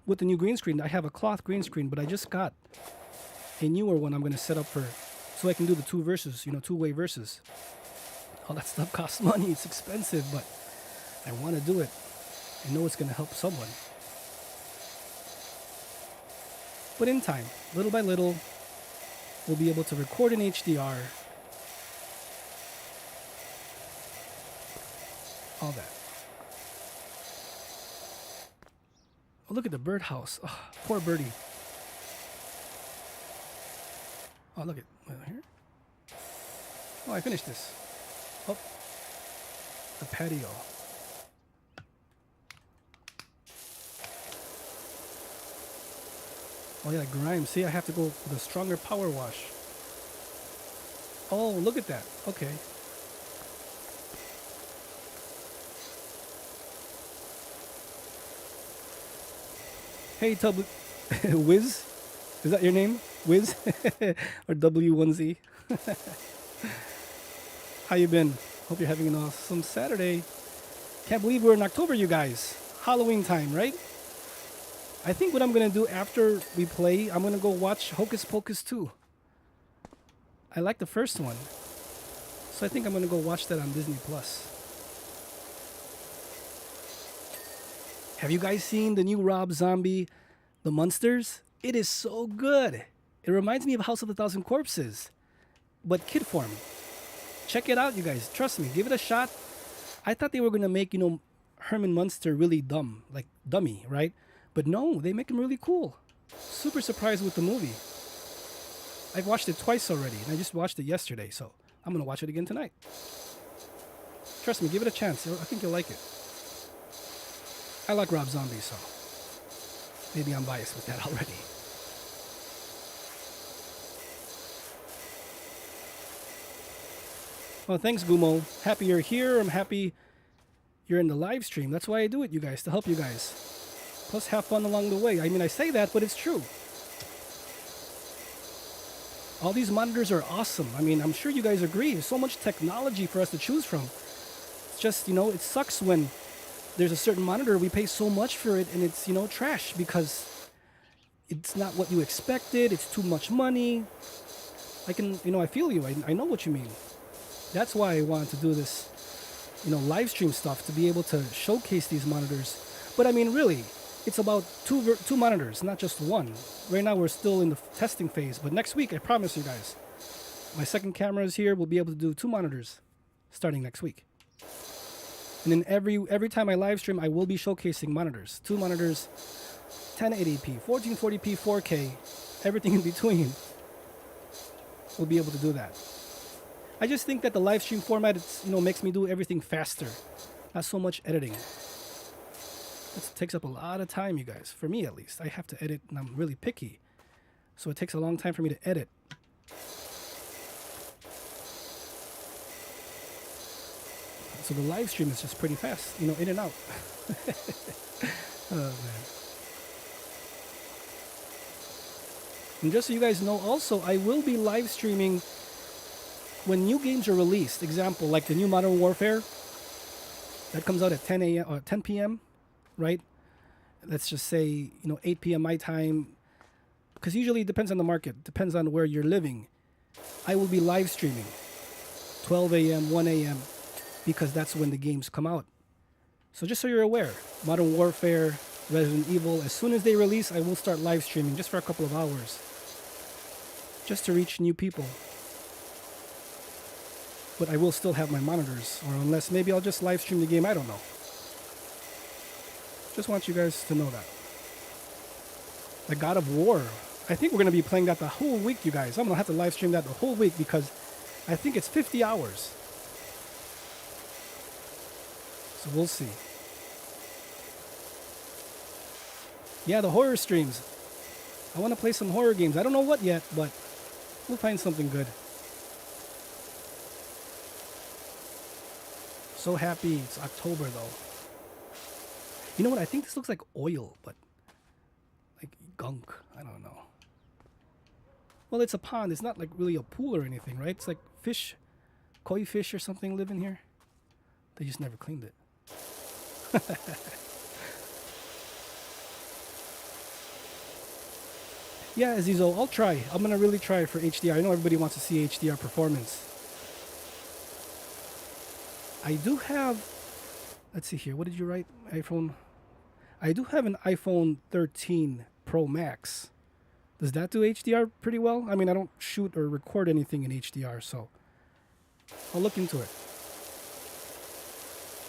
with the new green screen. I have a cloth green screen, but I just got a newer one I'm going to set up for, so I can do the two-way verses. All that stuff costs money. It's expensive, but I want to do it. I know it's going to help someone. But in time, little by little, we'll be able to record in HDR. All that. Oh, look at the birdhouse. Oh, poor birdie. Oh, look at here. Oh, I finished this. Oh, the patio. Oh yeah, grime. See, I have to go with a stronger power wash. Oh, look at that. Okay. Hey, Wiz? Is that your name? Wiz? Or W1Z? How you been? Hope you're having an awesome Saturday. Can't believe we're in October, you guys. Halloween time, right? I think what I'm going to do after we play, I'm going to go watch Hocus Pocus 2. I like the first one. So I think I'm going to go watch that on Disney+. Have you guys seen the new Rob Zombie, The Monsters? It is so good. It reminds me of House of a Thousand Corpses, but kid form. Check it out, you guys. Trust me. Give it a shot. I thought they were going to make, you know, Herman Munster really dumb, like dummy, right? But no, they make him really cool. Super surprised with the movie. I've watched it twice already, and I just watched it yesterday, so I'm going to watch it again tonight. Trust me, give it a chance. I think you'll like it. I like Rob Zombie, so maybe I'm biased with that already. Well, thanks, Gumo. Happy you're here. I'm happy you're in the live stream. That's why I do it, you guys, to help you guys. Plus, have fun along the way. I mean, I say that, but it's true. All these monitors are awesome. I mean, I'm sure you guys agree. There's so much technology for us to choose from. It's just, you know, it sucks when there's a certain monitor, we pay so much for it, and it's, you know, trash because it's not what you expected. It's too much money. I can, you know, I feel you. I know what you mean. That's why I wanted to do this, you know, live stream stuff, to be able to showcase these monitors. But I mean, really, it's about two monitors, not just one. Right now, we're still in the testing phase, but next week, I promise you guys, my second camera is here. We'll be able to do 2 monitors starting next week. And then every time I live stream, I will be showcasing monitors. 2 monitors, 1080p, 1440p, 4K, everything in between. We'll be able to do that. I just think that the live stream format, it's, you know, makes me do everything faster. Not so much editing. It takes up a lot of time, you guys. For me, at least. I have to edit, and I'm really picky. So it takes a long time for me to edit. So the live stream is just pretty fast, you know, in and out. Oh, man. And just so you guys know, also, I will be live streaming when new games are released. Example, like the new Modern Warfare. That comes out at 10 a.m. or 10 p.m., right? Let's just say, you know, 8 p.m. my time. Because usually it depends on the market. Depends on where you're living. I will be live streaming 12 a.m., 1 a.m., because that's when the games come out. So just so you're aware, Modern Warfare, Resident Evil, as soon as they release, I will start live streaming just for a couple of hours. Just to reach new people. But I will still have my monitors, or unless maybe I'll just live stream the game, I don't know. Just want you guys to know that. The God of War. I think we're going to be playing that the whole week, you guys. I'm going to have to live stream that the whole week because I think it's 50 hours. So we'll see. Yeah, the horror streams. I want to play some horror games. I don't know what yet, but we'll find something good. So happy it's October, though. You know what? I think this looks like oil, but like gunk. I don't know. Well, it's a pond. It's not like really a pool or anything, right? It's like fish, koi fish or something live in here. They just never cleaned it. Yeah, Azizo, I'll try. I'm going to really try for HDR. I know everybody wants to see HDR performance. I do have, let's see here. What did you write? iPhone. I do have an iPhone 13 Pro Max. Does that do HDR pretty well? I mean, I don't shoot or record anything in HDR, so I'll look into it.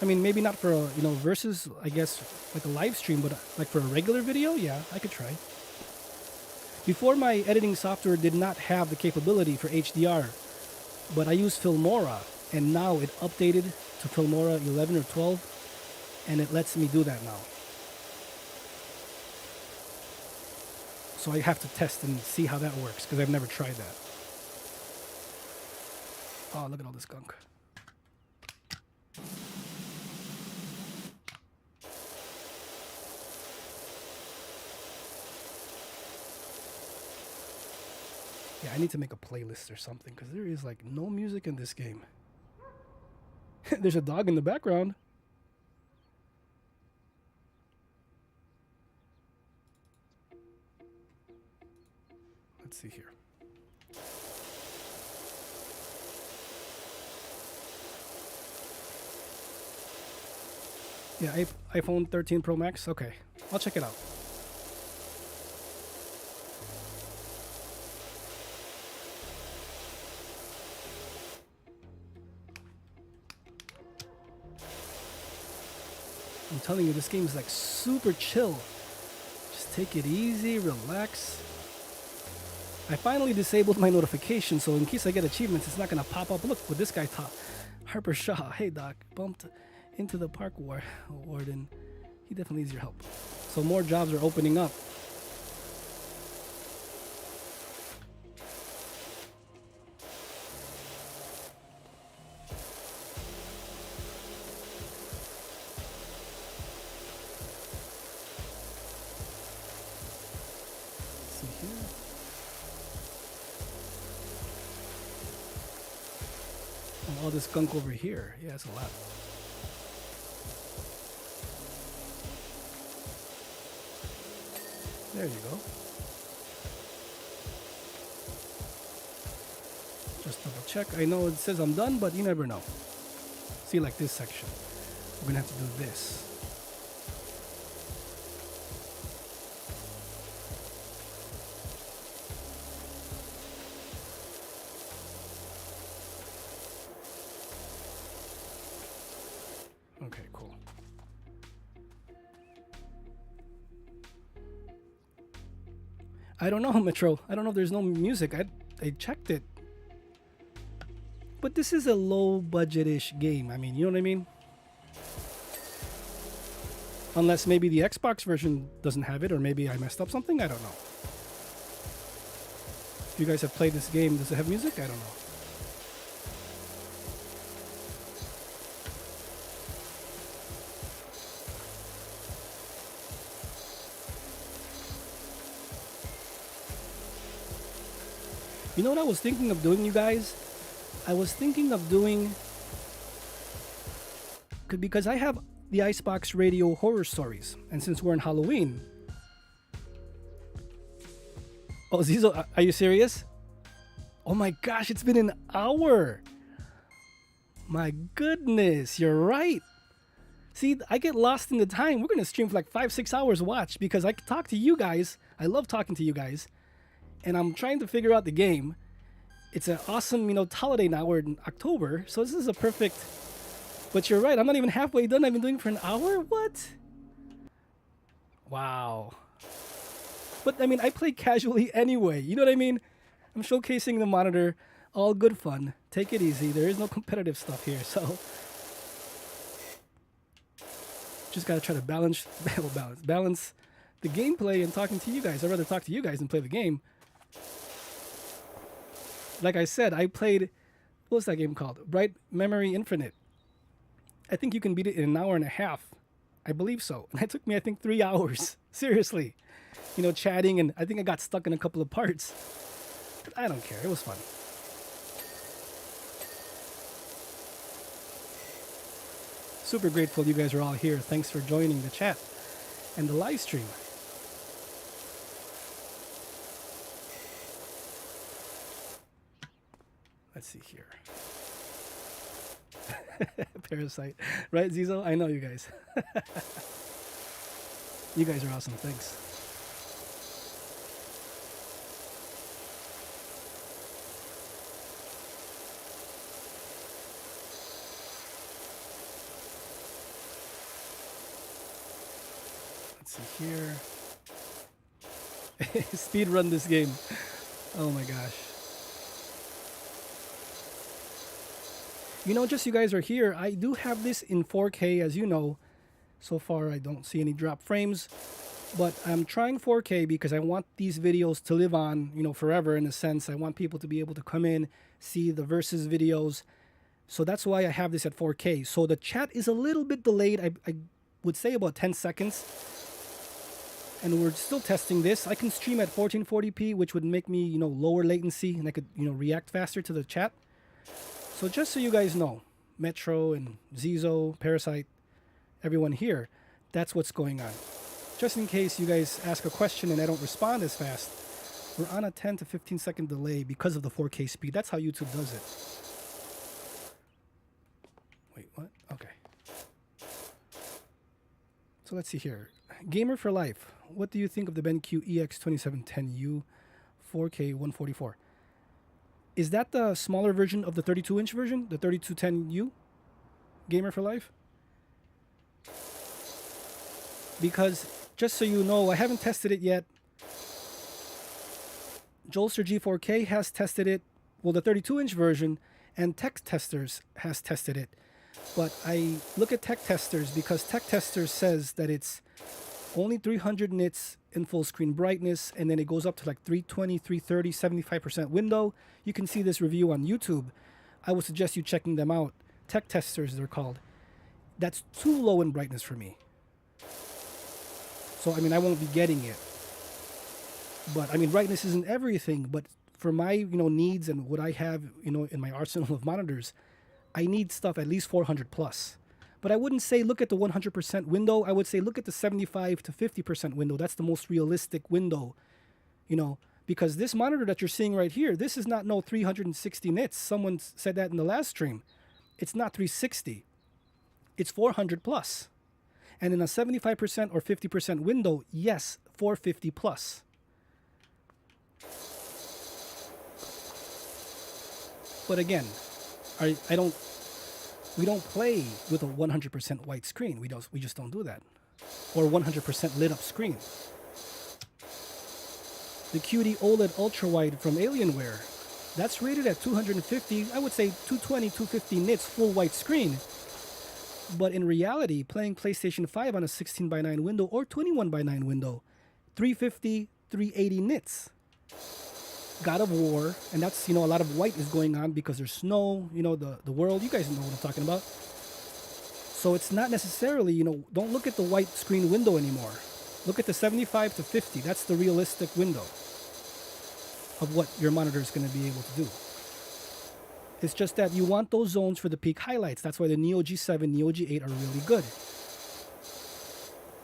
I mean, maybe not for a, you know, versus, I guess, like a live stream, but like for a regular video, yeah, I could try. Before, my editing software did not have the capability for HDR, but I used Filmora, and now it updated to Filmora 11 or 12, and it lets me do that now. So I have to test and see how that works, because I've never tried that. Oh, look at all this gunk. Yeah, I need to make a playlist or something, because there is like no music in this game. There's a dog in the background. Let's see here. Yeah, iPhone 13 Pro Max. Okay, I'll check it out. I'm telling you, this game is like super chill. Just take it easy, relax. I finally disabled my notifications, so in case I get achievements, it's not gonna pop up. Look what this guy taught. Harper Shaw. Hey doc, bumped into the park warden. He definitely needs your help. So more jobs are opening up. All this gunk over here. Yeah, it's a lot. There you go. Just double check. I know it says I'm done, but you never know. See, like this section. We're gonna have to do this. Okay, cool. I don't know, Metro. I don't know if there's no music. I checked it. But this is a low budget-ish game. I mean, you know what I mean? Unless maybe the Xbox version doesn't have it, or maybe I messed up something. I don't know. If you guys have played this game, does it have music? I don't know. You know what I was thinking of doing, you guys? I was thinking of doing... because I have the Icebox Radio horror stories. And since we're in Halloween... Oh, Zizo, are you serious? Oh my gosh, it's been an hour! My goodness, you're right! See, I get lost in the time. We're going to stream for like 5-6 hours watch, because I can talk to you guys. I love talking to you guys. And I'm trying to figure out the game. It's an awesome, you know, holiday now. We're in October, so this is a perfect... But you're right, I'm not even halfway done. I've been doing it for an hour? What? Wow. But, I mean, I play casually anyway. You know what I mean? I'm showcasing the monitor. All good fun. Take it easy. There is no competitive stuff here, so... Just gotta try to balance the gameplay and talking to you guys. I'd rather talk to you guys than play the game. Like I said, I played, what was that game called? Bright Memory Infinite. I think you can beat it in an hour and a half. I believe so. And it took me, I think, 3 hours. Seriously. You know, chatting, and I think I got stuck in a couple of parts. But I don't care. It was fun. Super grateful you guys are all here. Thanks for joining the chat and the live stream. Let's see here. Parasite. Right, Zizo? I know you guys. You guys are awesome. Thanks. see here. Speed run this game. Oh my gosh. You know, just you guys are here, I do have this in 4K, as you know. So far, I don't see any drop frames. But I'm trying 4K because I want these videos to live on, you know, forever in a sense. I want people to be able to come in, see the versus videos. So that's why I have this at 4K. So the chat is a little bit delayed. I would say about 10 seconds. And we're still testing this. I can stream at 1440p, which would make me, you know, lower latency, and I could, you know, react faster to the chat. So just so you guys know, Metro and Zizo, Parasite, everyone here, that's what's going on. Just in case you guys ask a question and I don't respond as fast, we're on a 10 to 15 second delay because of the 4K speed. That's how YouTube does it. Wait, what? Okay. So let's see here. Gamer for Life. What do you think of the BenQ EX2710U 4K 144? Is that the smaller version of the 32-inch version? The 3210U? Gamer for Life? Because, just so you know, I haven't tested it yet. Jolster G4K has tested it. Well, the 32-inch version, and Tech Testers has tested it. But I look at Tech Testers because Tech Testers says that it's only 300 nits in full screen brightness, and then it goes up to like 320, 330, 75% window. You can see this review on YouTube. I would suggest you checking them out. Tech Testers, they're called. That's too low in brightness for me. So, I mean, I won't be getting it. But, I mean, brightness isn't everything. But for my, you know, needs and what I have, you know, in my arsenal of monitors, I need stuff at least 400 plus. But I wouldn't say look at the 100% window. I would say look at the 75 to 50% window. That's the most realistic window, you know, because this monitor that you're seeing right here, this is not no 360 nits. Someone said that in the last stream. It's not 360. It's 400 plus. And in a 75% or 50% window, yes, 450 plus. But again, we don't play with a 100% white screen. We just don't do that. Or 100% lit up screen. The QD-OLED ultra wide from Alienware, that's rated at 250, I would say 220, 250 nits full white screen. But in reality, playing PlayStation 5 on a 16:9 window or 21:9 window, 350, 380 nits. God of War, and that's, you know, a lot of white is going on because there's snow, you know, the world, you guys know what I'm talking about. So it's not necessarily, you know, don't look at the white screen window anymore. Look at the 75 to 50. That's the realistic window of what your monitor is going to be able to do. It's just that you want those zones for the peak highlights. That's why the Neo G7, Neo G8 are really good.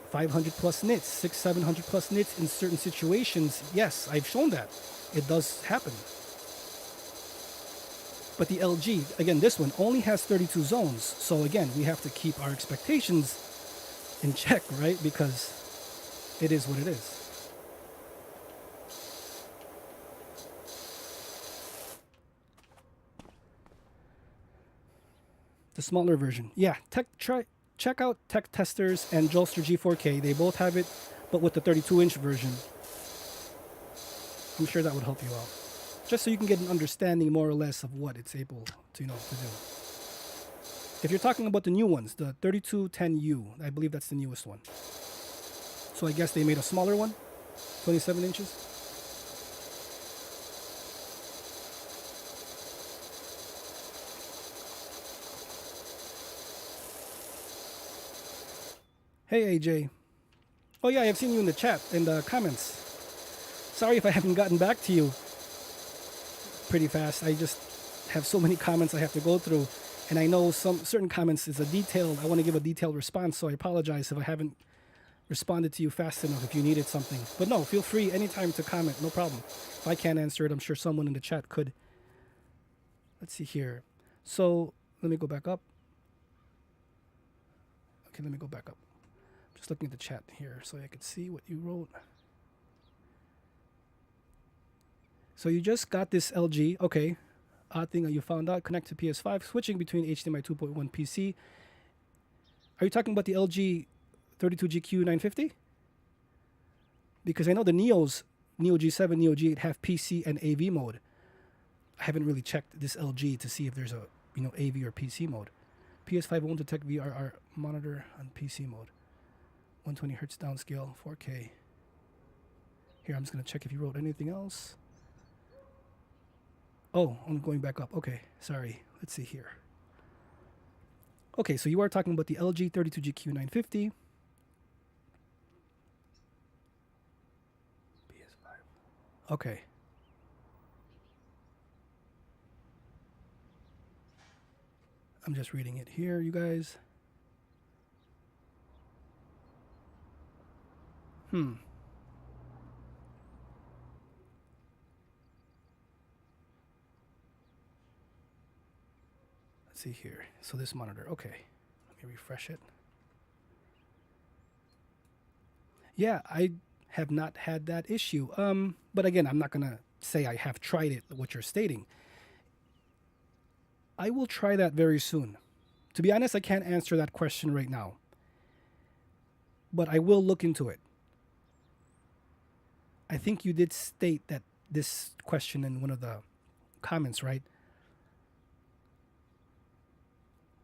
500 plus nits, 700 plus nits in certain situations. Yes, I've shown that. It does happen. But the LG, again, this one only has 32 zones. So again, we have to keep our expectations in check, right? Because it is what it is. The smaller version. Yeah, check out Tech Testers and Jolster G4K. They both have it, but with the 32-inch version. I'm sure that would help you out. Just so you can get an understanding more or less of what it's able to, you know, to do. If you're talking about the new ones, the 3210U, I believe that's the newest one. So I guess they made a smaller one, 27 inches. Hey AJ. Oh yeah, I've seen you in the chat, in the comments. Sorry if I haven't gotten back to you pretty fast. I just have so many comments I have to go through. And I know certain comments is I want to give a detailed response, so I apologize if I haven't responded to you fast enough if you needed something. But no, feel free anytime to comment, no problem. If I can't answer it, I'm sure someone in the chat could. Let's see here. So let me go back up. Okay, let me go back up. Just looking at the chat here so I could see what you wrote. So you just got this LG, okay. Odd thing that you found out, connect to PS5, switching between HDMI 2.1 PC. Are you talking about the LG 32GQ950? Because I know the Neos, Neo G7, Neo G8 have PC and AV mode. I haven't really checked this LG to see if there's a AV or PC mode. PS5 won't detect VRR monitor on PC mode. 120 hertz downscale, 4K. Here, I'm just gonna check if you wrote anything else. Oh, I'm going back up. Okay, sorry. Let's see here. Okay, so you are talking about the LG 32GQ950. PS5. Okay. I'm just reading it here, you guys. Let's see here. So this monitor, okay. Let me refresh it. Yeah, I have not had that issue. But again, I'm not gonna say I have tried it, what you're stating. I will try that very soon. To be honest, I can't answer that question right now. But I will look into it. I think you did state that this question in one of the comments, right?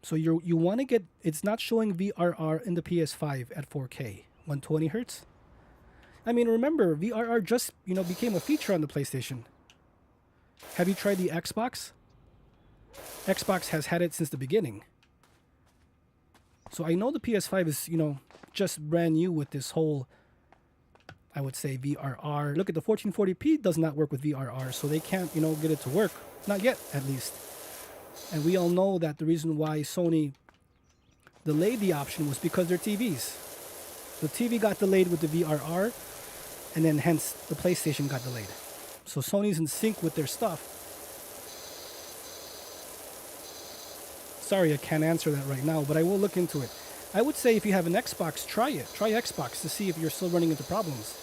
So you want to get, it's not showing VRR in the PS5 at 4K, 120 hertz. I mean, remember, VRR just, became a feature on the PlayStation. Have you tried the Xbox? Xbox has had it since the beginning. So I know the PS5 is, just brand new with this whole, I would say, VRR. Look at the 1440p does not work with VRR, so they can't, get it to work. Not yet, at least. And we all know that the reason why Sony delayed the option was because their TVs. The TV got delayed with the VRR, and then hence the PlayStation got delayed. So Sony's in sync with their stuff. Sorry, I can't answer that right now, but I will look into it. I would say if you have an Xbox, try it. Try Xbox to see if you're still running into problems.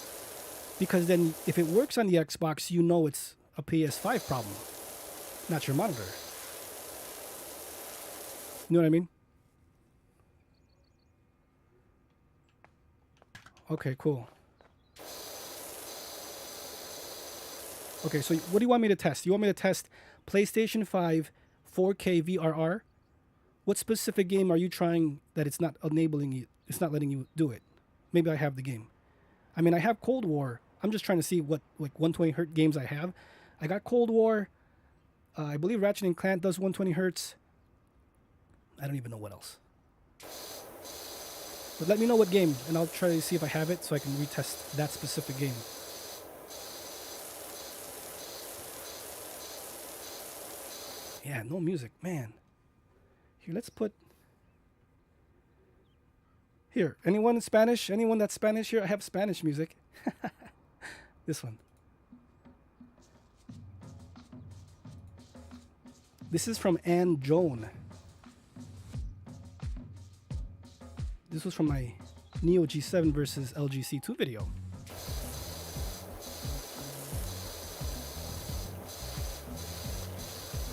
Because then if it works on the Xbox, you know it's a PS5 problem, not your monitor. You know what I mean? Okay, cool. Okay, so what do you want me to test? You want me to test PlayStation 5 4K VRR? What specific game are you trying that it's not enabling you, it's not letting you do it? Maybe I have the game. I mean, I have Cold War. I'm just trying to see what 120 hertz games I have. I got Cold War. I believe Ratchet and Clank does 120 hertz. I don't even know what else. But let me know what game, and I'll try to see if I have it so I can retest that specific game. Yeah, no music, man. Here, let's put... Here, anyone in Spanish? Anyone that's Spanish here? I have Spanish music. This one. This is from Ann Joan. This was from my Neo G7 versus LG C2 video.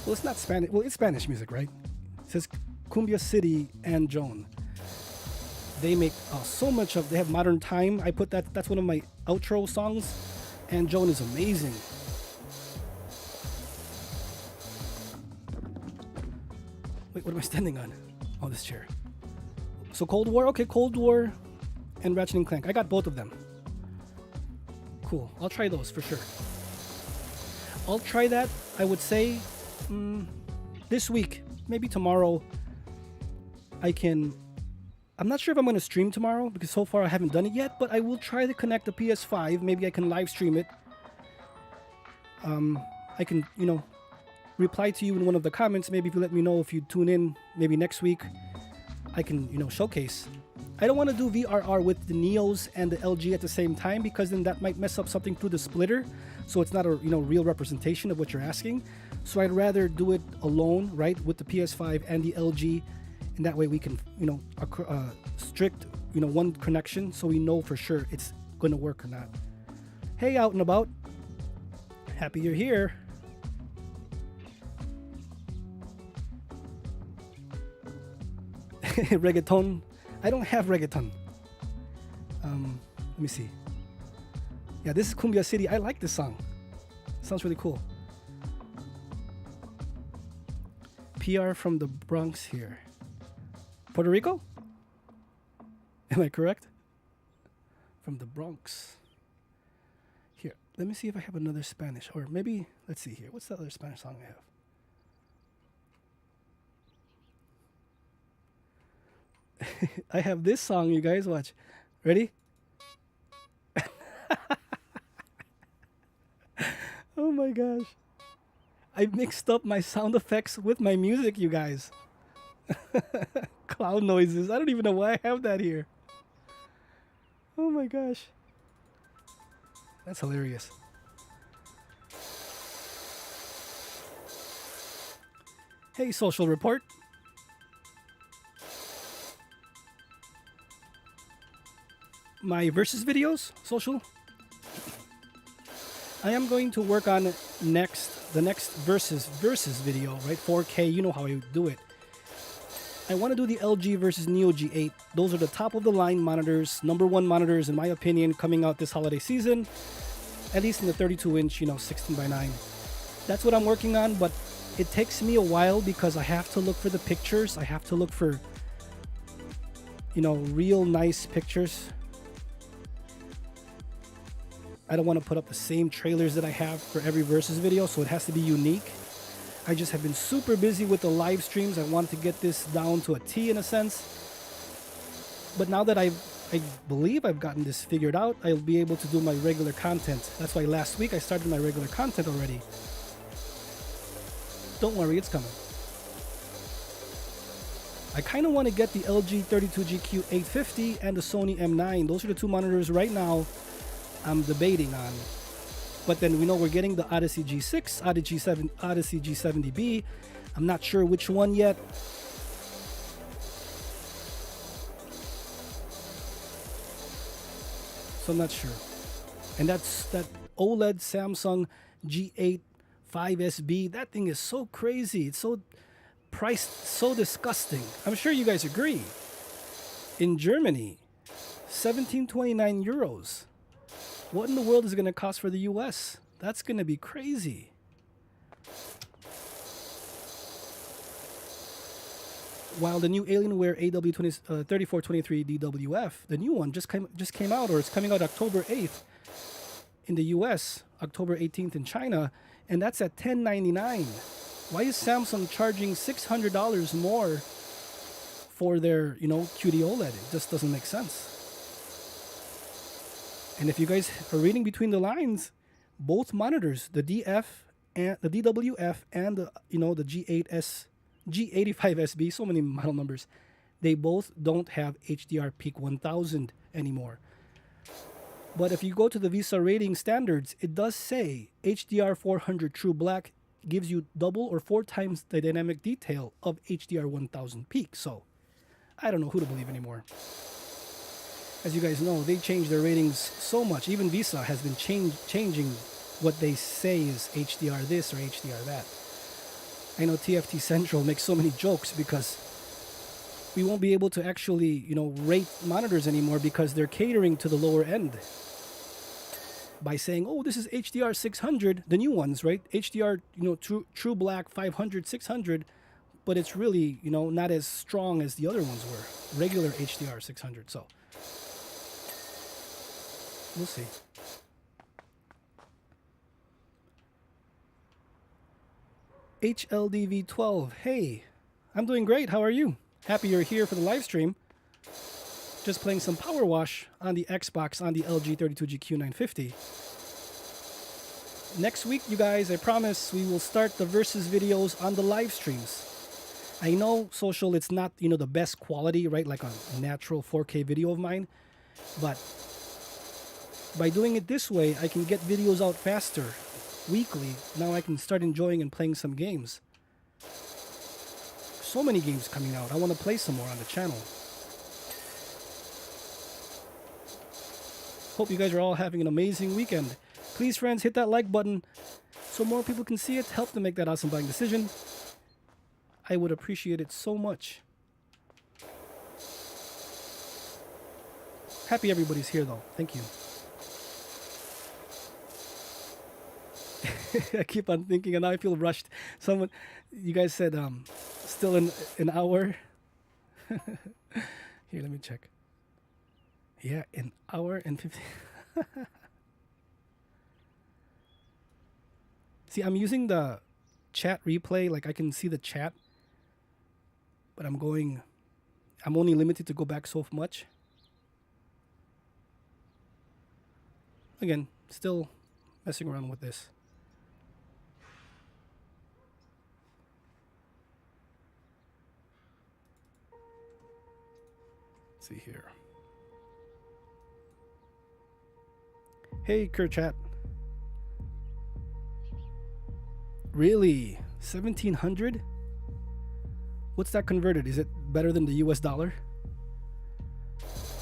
Well, it's not Spanish. Well, it's Spanish music, right? It says Cumbia City and Joan. They make so much of. They have Modern Time. I put that. That's one of my outro songs. And Joan is amazing. Wait, what am I standing on? Oh, this chair. So Cold War, okay, Cold War and Ratchet and Clank. I got both of them. Cool. I'll try those for sure. I'll try that. I would say this week, maybe tomorrow. I'm not sure if I'm going to stream tomorrow because so far I haven't done it yet, but I will try to connect the PS5. Maybe I can live stream it. I can, reply to you in one of the comments. Maybe if you let me know if you tune in, maybe next week, I can, showcase. I don't want to do VRR with the Neos and the LG at the same time because then that might mess up something through the splitter. So it's not a, real representation of what you're asking. So I'd rather do it alone, right, with the PS5 and the LG. And that way we can, strict, one connection so we know for sure it's going to work or not. Hey, out and about. Happy you're here. Reggaeton. I don't have reggaeton. Let me see. Yeah, this is Cumbia City. I like this song. Sounds really cool. PR from the Bronx here. Puerto Rico? Am I correct? From the Bronx. Here, let me see if I have another Spanish. Or maybe, let's see here. What's the other Spanish song I have? I have this song, you guys. Watch. Ready? Oh my gosh. I mixed up my sound effects with my music, you guys. Cloud noises. I don't even know why I have that here. Oh my gosh. That's hilarious. Hey, Social Report. My versus videos, Social. I am going to work on the next versus video, right? 4K, you know how I do it. I want to do the LG versus Neo G8. Those are the top of the line monitors, #1 monitors in my opinion, coming out this holiday season. At least in the 32-inch, 16:9. That's what I'm working on, but it takes me a while because I have to look for the pictures. I have to look for, real nice pictures. I don't want to put up the same trailers that I have for every versus video, so it has to be unique. I just have been super busy with the live streams. I wanted to get this down to a T in a sense. But now that I believe I've gotten this figured out, I'll be able to do my regular content. That's why last week I started my regular content already. Don't worry, it's coming. I kind of want to get the LG 32GQ950 and the Sony M9. Those are the two monitors right now I'm debating on. But then we know we're getting the Odyssey G6, Odyssey G7DB. I'm not sure which one yet. So I'm not sure. And that's that OLED Samsung G8 5SB. That thing is so crazy. It's so priced, so disgusting. I'm sure you guys agree. In Germany, 1729 euros. What in the world is it going to cost for the US? That's going to be crazy. While the new Alienware AW3423 DWF, the new one just came out, or it's coming out October 8th in the US, October 18th in China, and that's at $1099. Why is Samsung charging $600 more for their, QD-OLED? It just doesn't make sense. And if you guys are reading between the lines, both monitors, the DF and the DWF and the G8S, G85SB, so many model numbers, they both don't have HDR Peak 1000 anymore. But if you go to the VISA rating standards, it does say HDR 400 True Black gives you double or 4 times the dynamic detail of HDR 1000 Peak. So I don't know who to believe anymore. As you guys know, they changed their ratings so much. Even VISA has been changing what they say is HDR this or HDR that. I know TFT Central makes so many jokes because we won't be able to actually, rate monitors anymore because they're catering to the lower end. By saying, oh, this is HDR 600, the new ones, right? HDR, True Black 500, 600, but it's really, not as strong as the other ones were. Regular HDR 600, so we'll see. HLDV12, hey, I'm doing great. How are you? Happy you're here for the live stream. Just playing some Powerwash on the Xbox on the LG 32GQ950. Next week, you guys, I promise we will start the versus videos on the live streams. I know, Social, it's not, the best quality, right? Like a natural 4K video of mine. But by doing it this way, I can get videos out faster, weekly. Now I can start enjoying and playing some games. So many games coming out. I want to play some more on the channel. Hope you guys are all having an amazing weekend. Please, friends, hit that like button so more people can see it. Help them make that awesome buying decision. I would appreciate it so much. Happy everybody's here, though. Thank you. I keep on thinking, and now I feel rushed. Someone, you guys said still in an hour. Here, let me check. Yeah, an hour and 50. See, I'm using the chat replay. Like I can see the chat, but I'm only limited to go back so much. Again, still messing around with this. Let's see here. Hey, Kerchat. Really? 1700? What's that converted? Is it better than the US dollar?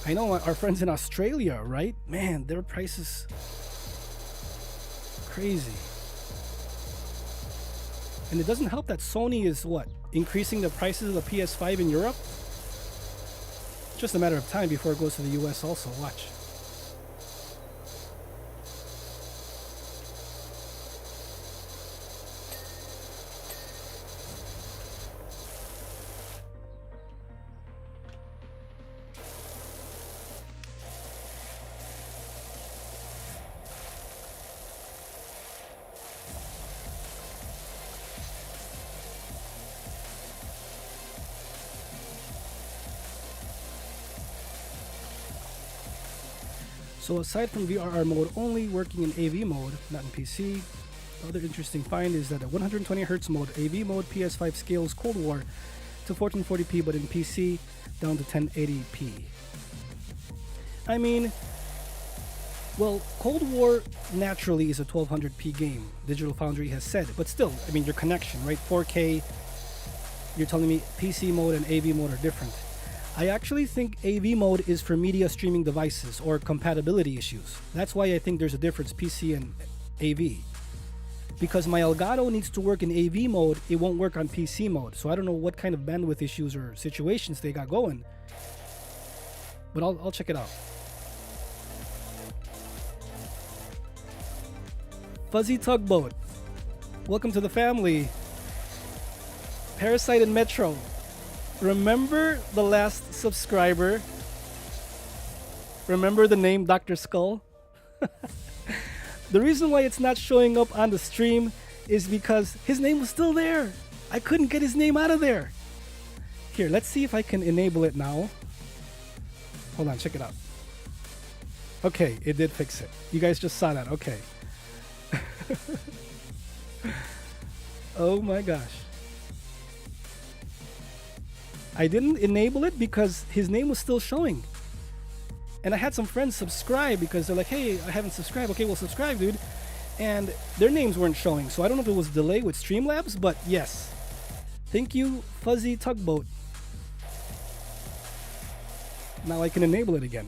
I know our friends in Australia, right? Man, their prices crazy. And it doesn't help that Sony is what? Increasing the prices of the PS5 in Europe? Just a matter of time before it goes to the US also. Watch. So aside from VRR mode only working in AV mode, not in PC, the other interesting find is that at 120Hz mode, AV mode PS5 scales Cold War to 1440p, but in PC down to 1080p. I mean, well, Cold War naturally is a 1200p game, Digital Foundry has said, but still, I mean, your connection, right? 4K, you're telling me PC mode and AV mode are different. I actually think AV mode is for media streaming devices or compatibility issues. That's why I think there's a difference PC and AV. Because my Elgato needs to work in AV mode, it won't work on PC mode. So I don't know what kind of bandwidth issues or situations they got going. But I'll check it out. Fuzzy Tugboat, welcome to the family. Parasite and Metro. Remember the last subscriber? Remember the name Dr. Skull? The reason why it's not showing up on the stream is because his name was still there. I couldn't get his name out of there. Here, let's see if I can enable it now. Hold on, check it out. Okay, it did fix it. You guys just saw that. Okay. Oh my gosh. I didn't enable it because his name was still showing. And I had some friends subscribe because they're like, hey, I haven't subscribed. Okay, well, subscribe, dude. And their names weren't showing. So I don't know if it was a delay with Streamlabs, but yes. Thank you, Fuzzy Tugboat. Now I can enable it again.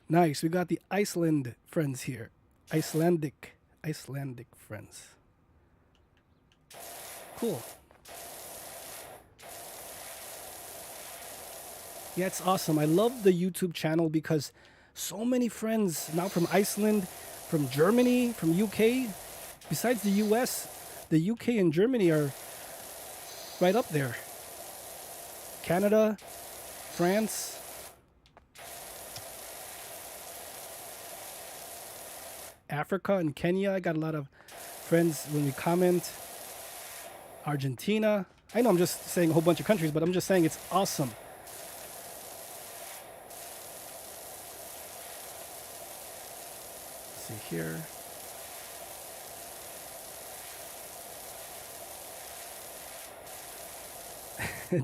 Nice, we got the Iceland friends here. Icelandic friends. Cool. Yeah, it's awesome. I love the YouTube channel because so many friends now from Iceland, from Germany, from UK. Besides the US, the UK and Germany are right up there. Canada, France. Africa and Kenya. I got a lot of friends when we comment. Argentina. I know I'm just saying a whole bunch of countries, but I'm just saying it's awesome. Let's see here.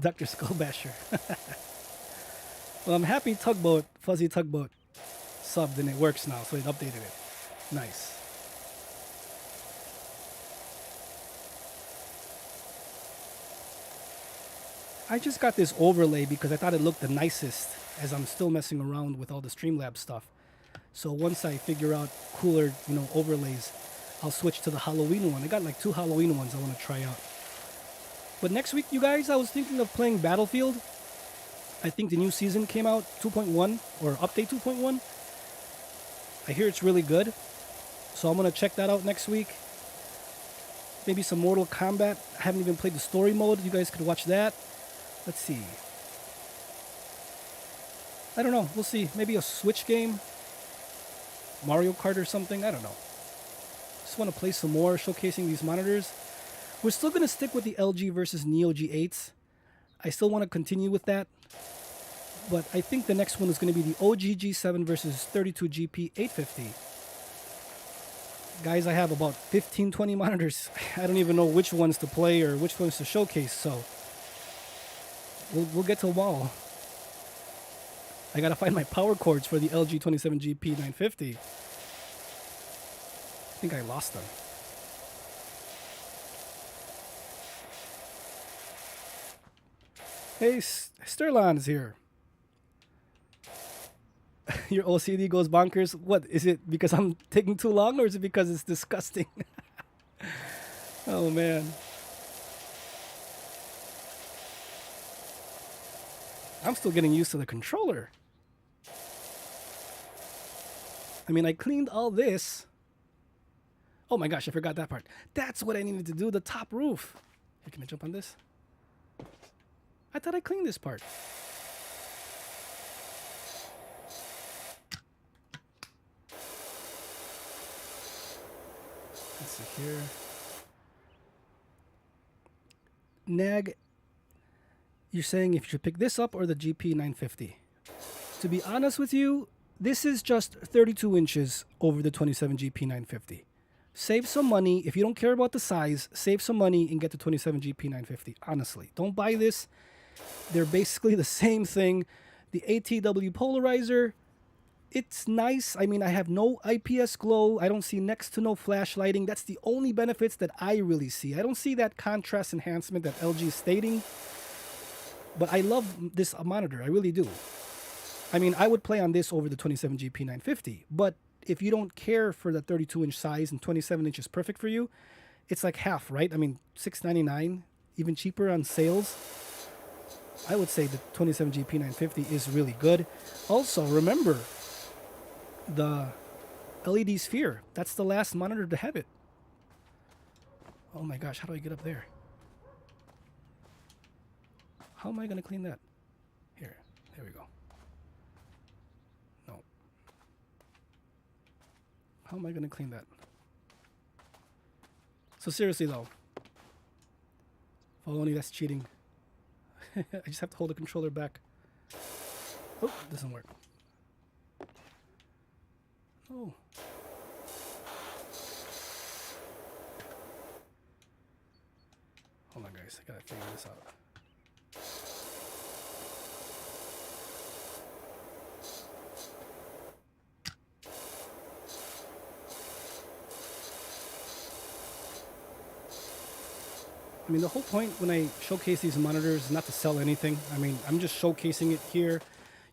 Dr. Skullbasher. Well, I'm happy Tugboat, Fuzzy Tugboat subbed and it works now, so it updated it. Nice. I just got this overlay because I thought it looked the nicest as I'm still messing around with all the Streamlabs stuff. So once I figure out cooler, overlays, I'll switch to the Halloween one. I got like 2 Halloween ones I want to try out. But next week, you guys, I was thinking of playing Battlefield. I think the new season came out, 2.1 or update 2.1. I hear it's really good, so I'm gonna check that out next week. Maybe some Mortal Kombat. I haven't even played the story mode. You guys could watch that. Let's see. I don't know. We'll see. Maybe a Switch game. Mario Kart or something. I don't know. Just want to play some more, showcasing these monitors. We're still going to stick with the LG versus Neo G8s. I still want to continue with that. But I think the next one is going to be the OG G7 versus 32GP950. Guys, I have about 15, 20 monitors. I don't even know which ones to play or which ones to showcase, so we'll get to them all. I gotta find my power cords for the LG 27GP950. I think I lost them. Hey, Sterlon's here. Your OCD goes bonkers. What is it? Because I'm taking too long, or is it because it's disgusting? Oh man. I'm still getting used to the controller. I mean, I cleaned all this. Oh my gosh, I forgot that part. That's what I needed to do, the top roof. Here, can I jump on this? I thought I cleaned this part. Let's see here. Nag, you're saying if you should pick this up or the GP950. To be honest with you, this is just 32 inches over the 27GP950. Save some money. If you don't care about the size, save some money and get the 27GP950. Honestly, don't buy this. They're basically the same thing. The ATW Polarizer, it's nice. I mean, I have no IPS glow. I don't see next to no flash lighting. That's the only benefits that I really see. I don't see that contrast enhancement that LG is stating. But I love this monitor. I really do. I mean, I would play on this over the 27GP950. But if you don't care for the 32-inch size and 27 inches perfect for you, it's like half, right? I mean, $699, even cheaper on sales. I would say the 27GP950 is really good. Also, remember the LED sphere. That's the last monitor to have it. Oh my gosh, how do I get up there? How am I going to clean that? Here, there we go. No. How am I going to clean that? So seriously though, well, only that's cheating. I just have to hold the controller back. Oh, doesn't work. Oh. Hold on guys, I gotta figure this out. I mean, the whole point when I showcase these monitors is not to sell anything. I mean, I'm just showcasing it here.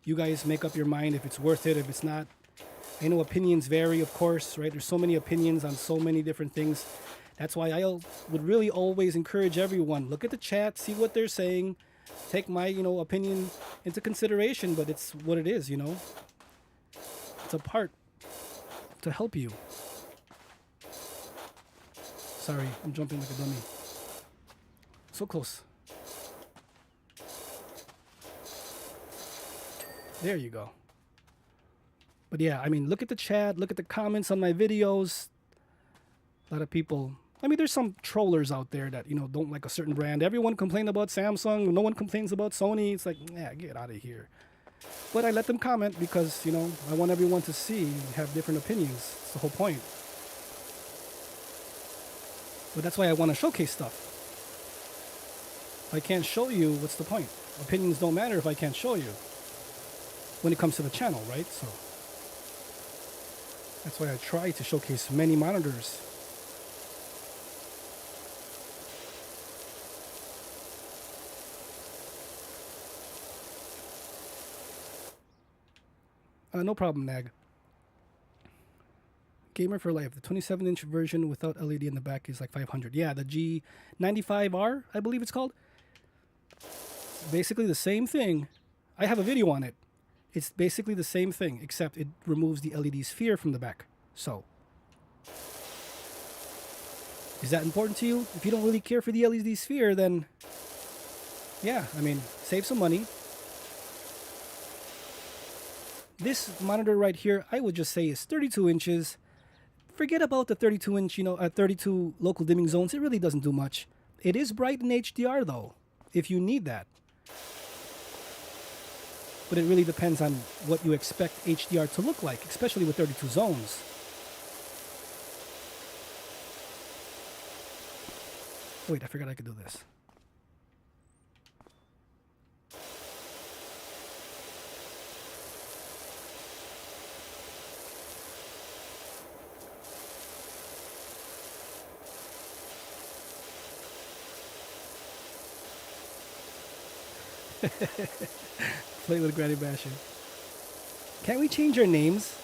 You guys make up your mind if it's worth it, if it's not. I know opinions vary, of course, right? There's so many opinions on so many different things. That's why I would really always encourage everyone. Look at the chat, see what they're saying. Take my, opinion into consideration, but it's what it is, It's a part to help you. Sorry, I'm jumping like a dummy. So close. There you go. But yeah, I mean, look at the chat, look at the comments on my videos. A lot of people, I mean, there's some trollers out there that, don't like a certain brand. Everyone complained about Samsung. No one complains about Sony. It's like, yeah, get out of here. But I let them comment because, I want everyone to see and have different opinions. That's the whole point. But that's why I want to showcase stuff. If I can't show you, what's the point? Opinions don't matter if I can't show you. When it comes to the channel, right? So that's why I try to showcase many monitors. No problem, Nag. Gamer for life. The 27-inch version without LED in the back is like 500. Yeah, the G95R, I believe it's called. Basically the same thing. I have a video on it. It's basically the same thing, except it removes the LED sphere from the back. So, is that important to you? If you don't really care for the LED sphere, then yeah, I mean, save some money. This monitor right here, I would just say is 32 inches. Forget about the 32 inch, 32 local dimming zones. It really doesn't do much. It is bright in HDR though, if you need that. But it really depends on what you expect HDR to look like, especially with 32 zones. Wait, I forgot I could do this. Play with Granny Basher. Can't we change our names?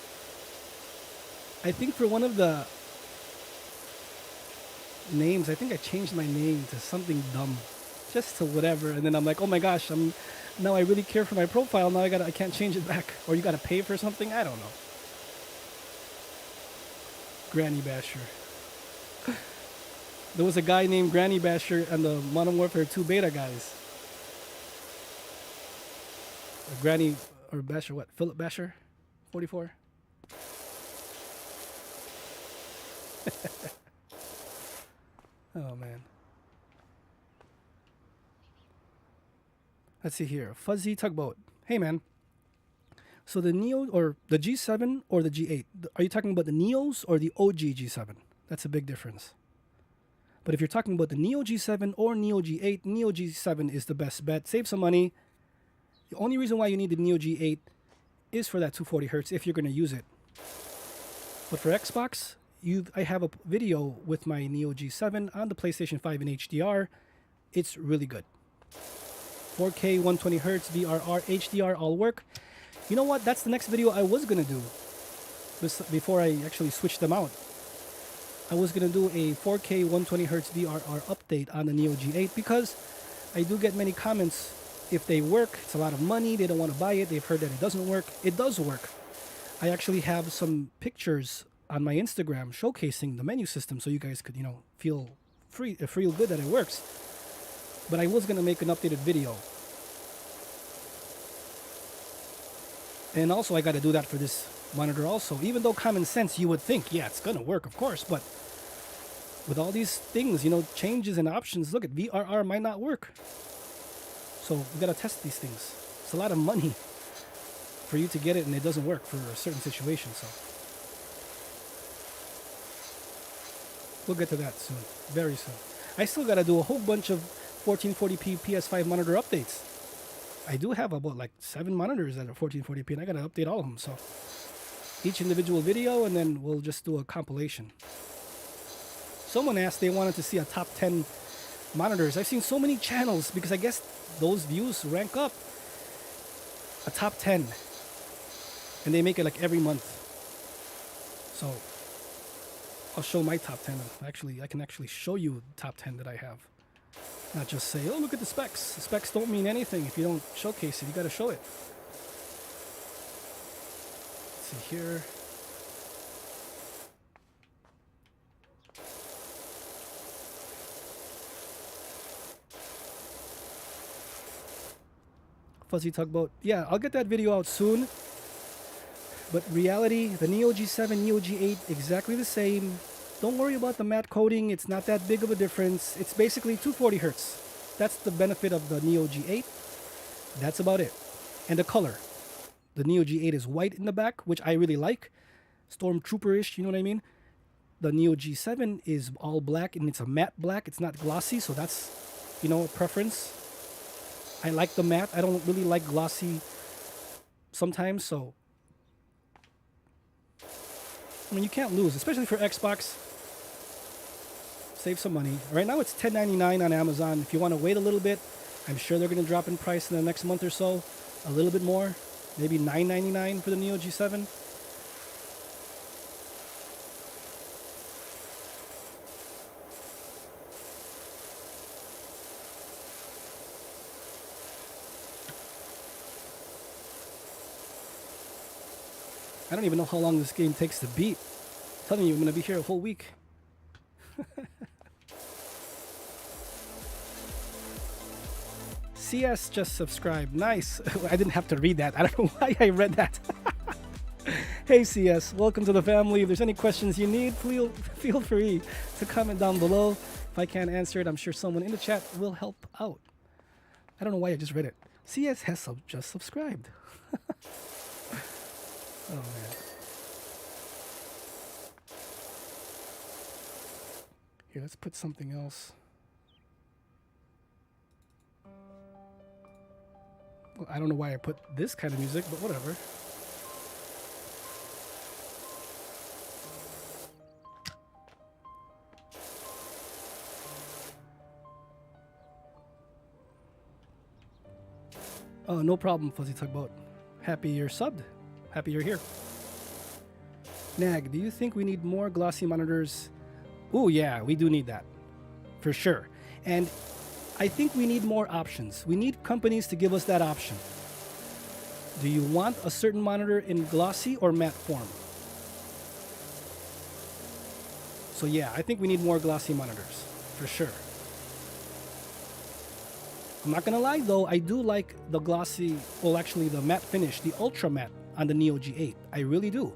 I think for one of the names, I think I changed my name to something dumb, just to whatever, and then I'm like, oh my gosh, now I really care for my profile. Now I can't change it back, or you gotta pay for something. I don't know. Granny Basher. There was a guy named Granny Basher and the Modern Warfare 2 beta guys. Granny or Basher, what? Philip Basher, 44. Oh man. Let's see here. Fuzzy Tugboat. Hey man. So the Neo or the G7 or the G8? Are you talking about the Neos or the OG G7? That's a big difference. But if you're talking about the Neo G7 or Neo G8, Neo G7 is the best bet. Save some money. The only reason why you need the Neo G8 is for that 240 Hz if you're going to use it. But for Xbox, I have a video with my Neo G7 on the PlayStation 5 in HDR. It's really good. 4K, 120 Hz, VRR, HDR all work. You know what? That's the next video I was going to do before I actually switched them out. I was going to do a 4K 120 Hz VRR update on the Neo G8 because I do get many comments. If they work, it's a lot of money, they don't want to buy it, they've heard that it doesn't work. It does work. I actually have some pictures on my Instagram showcasing the menu system so you guys could, feel good that it works. But I was going to make an updated video. And also I got to do that for this monitor also. Even though common sense, you would think, yeah, it's going to work, of course. But with all these things, changes and options, look at VRR might not work. So we got to test these things. It's a lot of money for you to get it and it doesn't work for a certain situation. So we'll get to that soon, very soon. I still got to do a whole bunch of 1440p PS5 monitor updates. I do have about like 7 monitors that are 1440p and I got to update all of them. So each individual video and then we'll just do a compilation. Someone asked they wanted to see a top 10 monitors. I've seen so many channels because I guess those views rank up a top 10 and they make it like every month. So I'll show my top 10. Actually, I can actually show you the top 10 that I have, not just say, oh, look at the specs. The specs don't mean anything if you don't showcase it. You got to show it. Let's see here. Fuzzy Tugboat. Yeah, I'll get that video out soon. But reality, the Neo G7, Neo G8, exactly the same. Don't worry about the matte coating. It's not that big of a difference. It's basically 240 Hz. That's the benefit of the Neo G8. That's about it. And the color. The Neo G8 is white in the back, which I really like. Stormtrooper-ish, you know what I mean? The Neo G7 is all black, and it's a matte black. It's not glossy, so that's, a preference. I like the matte. I don't really like glossy sometimes, so you can't lose, especially for Xbox. Save some money. Right now it's $10.99 on Amazon. If you want to wait a little bit, I'm sure they're going to drop in price in the next month or so. A little bit more. Maybe $9.99 for the Neo G7. I don't even know how long this game takes to beat. I'm telling you, I'm gonna be here a whole week. CS just subscribed. Nice. I didn't have to read that. I don't know why I read that. Hey CS, welcome to the family. If there's any questions you need, feel free to comment down below. If I can't answer it, I'm sure someone in the chat will help out. I don't know why I just read it. CS has just subscribed. Oh man. Here, let's put something else. Well, I don't know why I put this kind of music, but whatever. Oh, no problem, Fuzzy Tugboat. Happy you're subbed. Happy you're here. Nag, do you think we need more glossy monitors? Oh yeah, we do need that. For sure. And I think we need more options. We need companies to give us that option. Do you want a certain monitor in glossy or matte form? So yeah, I think we need more glossy monitors. For sure. I'm not gonna lie though, I do like the glossy, well actually the matte finish, the ultra matte on the Neo G8. I really do.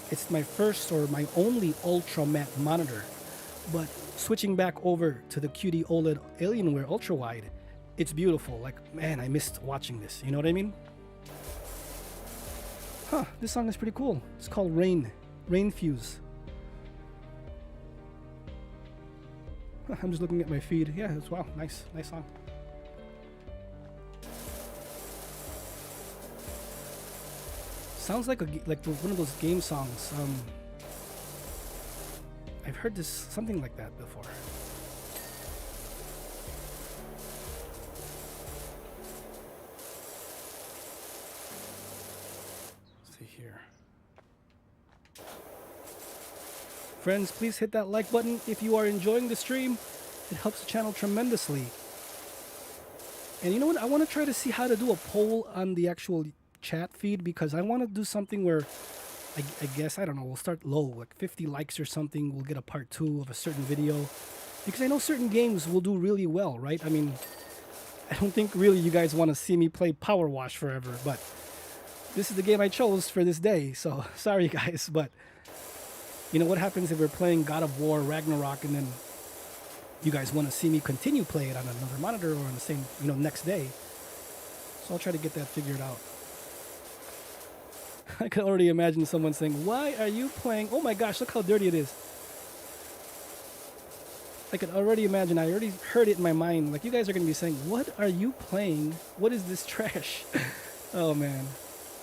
It's my first or my only ultra matte monitor, but switching back over to the QD-OLED Alienware ultra wide, it's beautiful. Like, man, I missed watching this. You know what I mean? Huh, this song is pretty cool. It's called Rain Fuse. I'm just looking at my feed. Yeah, it's wow, nice song. Sounds like one of those game songs. I've heard this something like that before. Let's see here. Friends, please hit that like button if you are enjoying the stream. It helps the channel tremendously. And you know what? I want to try to see how to do a poll on the actual chat feed, because I want to do something where I guess, I don't know, we'll start low, like 50 likes or something. We'll get a part 2 of a certain video. Because I know certain games will do really well, right? I mean, I don't think really you guys want to see me play Powerwash forever, but this is the game I chose for this day. So sorry guys, but you know what happens if we're playing God of War Ragnarok and then you guys want to see me continue play it on another monitor or on the same, next day. So I'll try to get that figured out. I can already imagine someone saying, why are you playing? Oh my gosh, look how dirty it is. I could already imagine, I already heard it in my mind. Like, you guys are going to be saying, what are you playing? What is this trash? Oh man.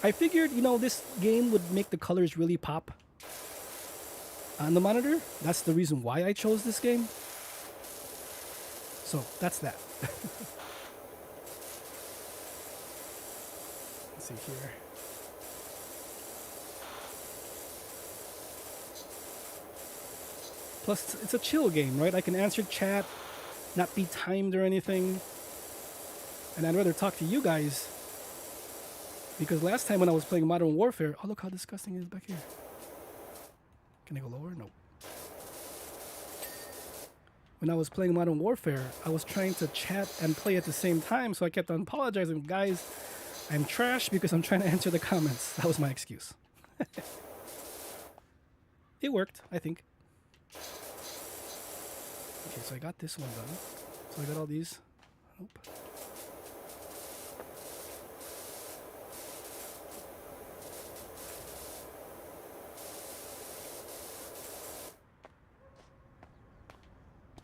I figured, this game would make the colors really pop on the monitor. That's the reason why I chose this game. So that's that. Let's see here. Plus, it's a chill game, right? I can answer chat, not be timed or anything. And I'd rather talk to you guys. Because last time when I was playing Modern Warfare, oh, look how disgusting it is back here. Can I go lower? No. When I was playing Modern Warfare, I was trying to chat and play at the same time, so I kept on apologizing. Guys, I'm trash because I'm trying to answer the comments. That was my excuse. It worked, I think. Okay, so I got this one done. So I got all these. Nope.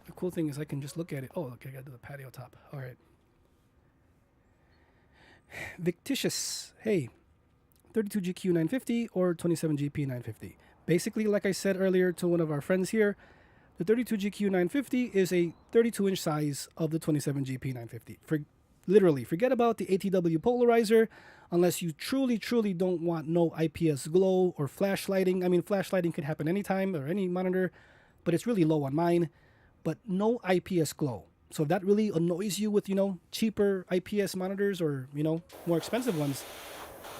The cool thing is I can just look at it. Oh, okay, I gotta do the patio top. All right. Viktors, hey, 32GQ950 or 27GP950. Basically, like I said earlier to one of our friends here, the 32GQ950 is a 32-inch size of the 27GP950. Literally, forget about the ATW polarizer unless you truly, truly don't want no IPS glow or flash lighting. I mean, flash lighting could happen anytime or any monitor, but it's really low on mine. But no IPS glow. So if that really annoys you with, cheaper IPS monitors or, more expensive ones,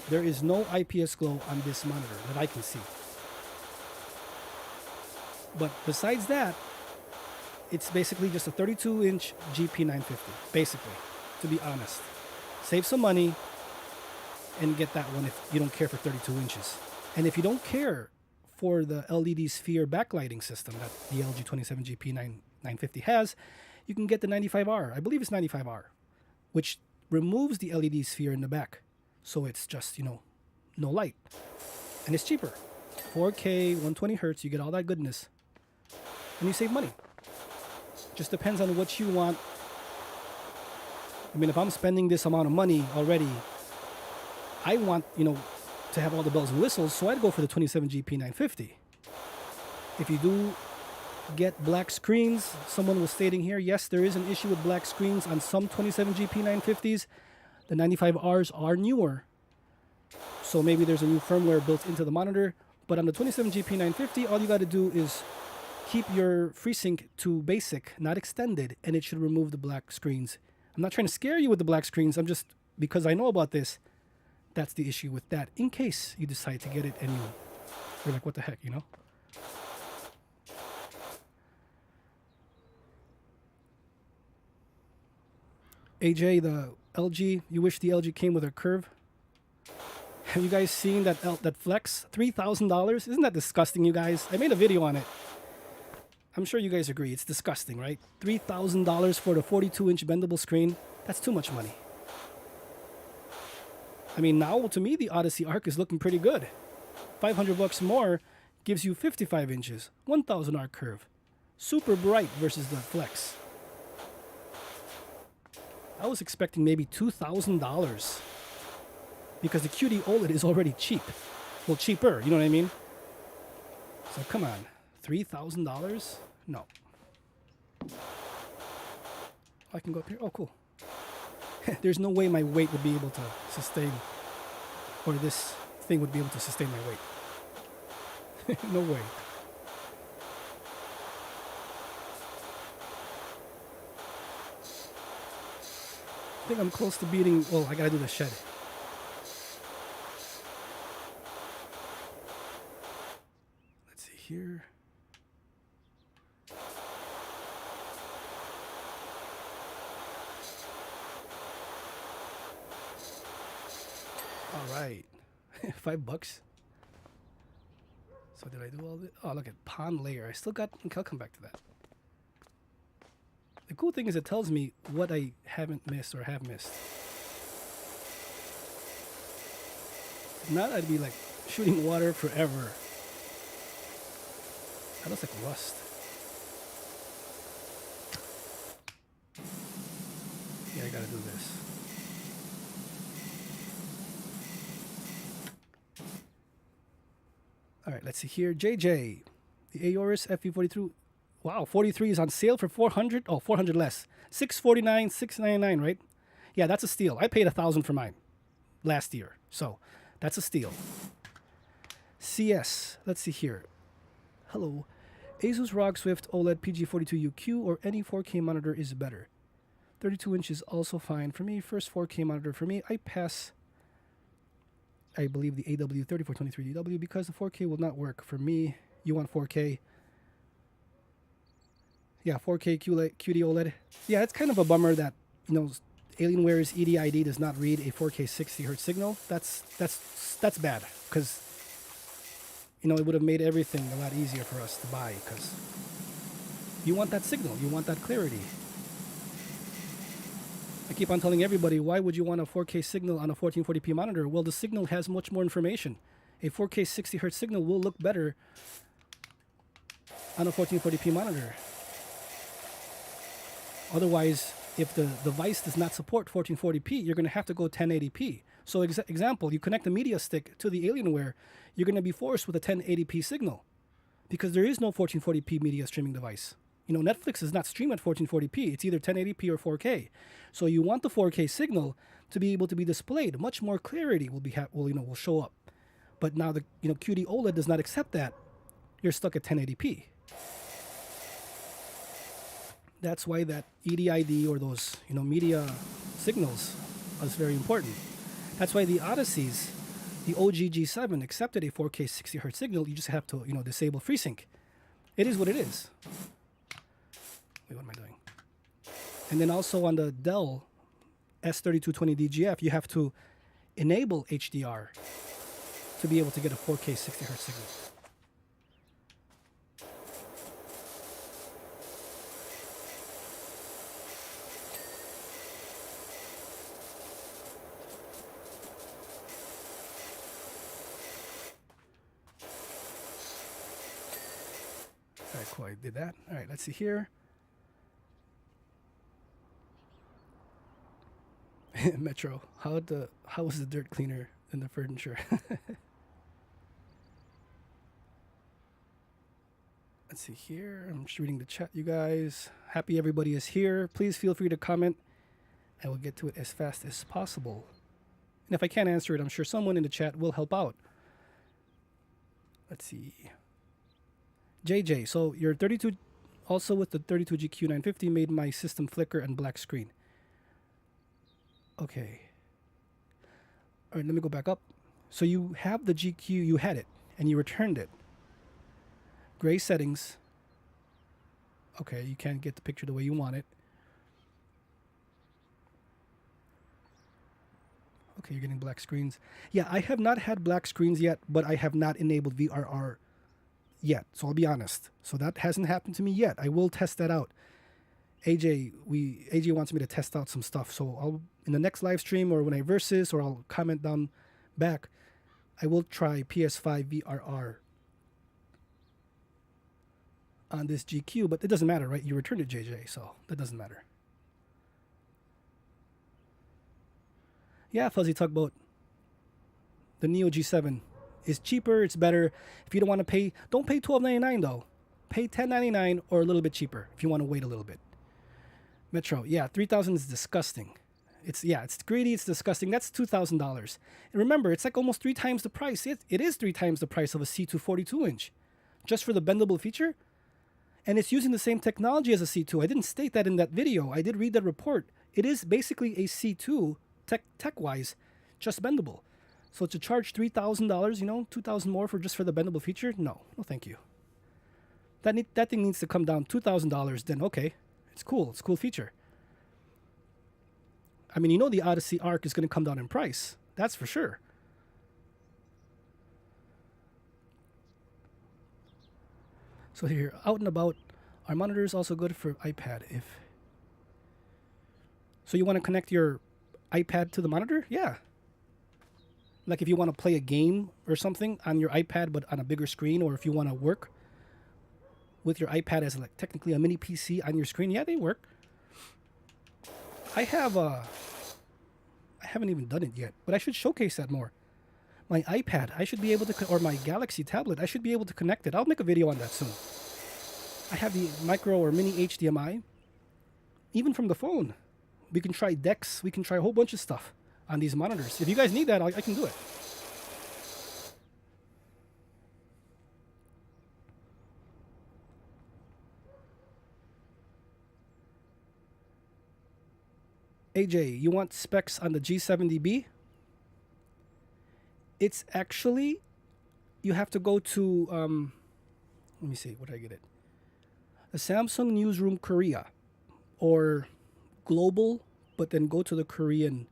there is no IPS glow on this monitor that I can see. But besides that, it's basically just a 32-inch GP950, basically, to be honest. Save some money and get that one if you don't care for 32 inches. And if you don't care for the LED sphere backlighting system that the LG 27GP950 has, you can get the 95R. I believe it's 95R, which removes the LED sphere in the back. So it's just, no light. And it's cheaper. 4K, 120 hertz, you get all that goodness. And you save money. Just depends on what you want. I mean, if I'm spending this amount of money already, I want, to have all the bells and whistles, so I'd go for the 27GP950. If you do get black screens, someone was stating here, yes, there is an issue with black screens on some 27GP950s. The 95Rs are newer, so maybe there's a new firmware built into the monitor. But on the 27GP950, all you got to do is keep your FreeSync to basic, not extended, and it should remove the black screens. I'm not trying to scare you with the black screens. I'm just, because I know about this, that's the issue with that. In case you decide to get it and you're like, what the heck, AJ, the LG, you wish the LG came with a curve? Have you guys seen that flex? $3,000? Isn't that disgusting, you guys? I made a video on it. I'm sure you guys agree. It's disgusting, right? $3,000 for the 42-inch bendable screen. That's too much money. I mean, now to me, the Odyssey Arc is looking pretty good. $500 more gives you 55 inches, 1,000 arc curve. Super bright versus the flex. I was expecting maybe $2,000 because the QD-OLED is already cheap. Well, cheaper, you know what I mean? So come on, $3,000? No. I can go up here. Oh, cool. There's no way my weight would be able to sustain, or this thing would be able to sustain my weight. No way. I think I'm close to beating, well, I gotta do the shed. Let's see here. All right. $5. So did I do all this? Oh, look at pond layer. I still got, I'll come back to that. The cool thing is it tells me what I haven't missed or have missed. If not, I'd be like shooting water forever. That looks like rust. Yeah, I gotta do this. All right, let's see here. JJ, the Aorus FV43. Wow, 43 is on sale for 400. Oh, 400 less. 649, 699, right? Yeah, that's a steal. I paid $1,000 for mine last year, so that's a steal. CS, let's see here. Hello. Asus ROG Swift OLED PG42UQ or any 4K monitor is better. 32 inches also fine for me. First 4K monitor for me. I pass, I believe, the AW3423DW because the 4K will not work for me. You want 4K? Yeah, 4K QD-OLED. Yeah, it's kind of a bummer that, Alienware's EDID does not read a 4K 60 Hz signal. That's bad because, it would have made everything a lot easier for us to buy because you want that signal. You want that clarity. I keep on telling everybody, why would you want a 4K signal on a 1440p monitor? Well, the signal has much more information. A 4K 60 Hz signal will look better on a 1440p monitor. Otherwise, if the device does not support 1440p, you're going to have to go 1080p. So example, you connect the media stick to the Alienware, you're going to be forced with a 1080p signal because there is no 1440p media streaming device. Netflix does not stream at 1440p. It's either 1080p or 4K. So you want the 4K signal to be able to be displayed. Much more clarity will show up. But now the QD-OLED does not accept that. You're stuck at 1080p. That's why that EDID or those media signals is very important. That's why the Odysseys, the OG G7 accepted a 4K 60 Hz signal. You just have to disable FreeSync. It is what it is. Wait, what am I doing? And then also on the Dell S3220 DGF, you have to enable HDR to be able to get a 4K 60 Hz signal. All right, cool. I did that. All right, let's see here. Metro, how was the dirt cleaner than the furniture? Let's see here. I'm just reading the chat, you guys. Happy everybody is here. Please feel free to comment. I will get to it as fast as possible. And if I can't answer it, I'm sure someone in the chat will help out. Let's see. JJ, so your 32, also with the 32GQ950, made my system flicker and black screen. Okay. All right, let me go back up. So you have the GQ, you had it, and you returned it. Gray settings. Okay, you can't get the picture the way you want it. Okay, you're getting black screens. Yeah, I have not had black screens yet, but I have not enabled VRR yet, so I'll be honest. So that hasn't happened to me yet. I will test that out. AJ wants me to test out some stuff, so I'll in the next live stream or when I versus or I'll comment down back, I will try PS5 VRR on this GQ, but it doesn't matter, right? You returned it, JJ, so that doesn't matter. Yeah, Fuzzy Tugboat. The Neo G7 is cheaper, it's better. If you don't want to pay, don't pay $12.99 though. Pay $10.99 or a little bit cheaper if you want to wait a little bit. Metro, yeah, $3,000 is disgusting. It's greedy, it's disgusting. That's $2,000. And remember, it's like almost 3 times the price. It is 3 times the price of a C2 42-inch just for the bendable feature. And it's using the same technology as a C2. I didn't state that in that video. I did read that report. It is basically a C2 tech-wise, just bendable. So to charge $3,000, $2,000 more for just for the bendable feature? No, thank you. That thing needs to come down $2,000. Then okay, it's cool. It's a cool feature. I mean, the Odyssey Arc is going to come down in price. That's for sure. So here, out and about, our monitor is also good for iPad. So you want to connect your iPad to the monitor? Yeah. Like if you want to play a game or something on your iPad but on a bigger screen, or if you want to work with your iPad as like technically a mini PC on your screen, yeah, they work. I haven't even done it yet, but I should showcase that more. My iPad, I should be able to, or my Galaxy tablet, I should be able to connect it. I'll make a video on that soon. I have the micro or mini HDMI. Even from the phone, we can try DeX. We can try a whole bunch of stuff on these monitors. If you guys need that, I can do it. AJ, you want specs on the G70B? It's actually, you have to go to, let me see, where did I get it? The Samsung Newsroom Korea, or global, but then go to the Korean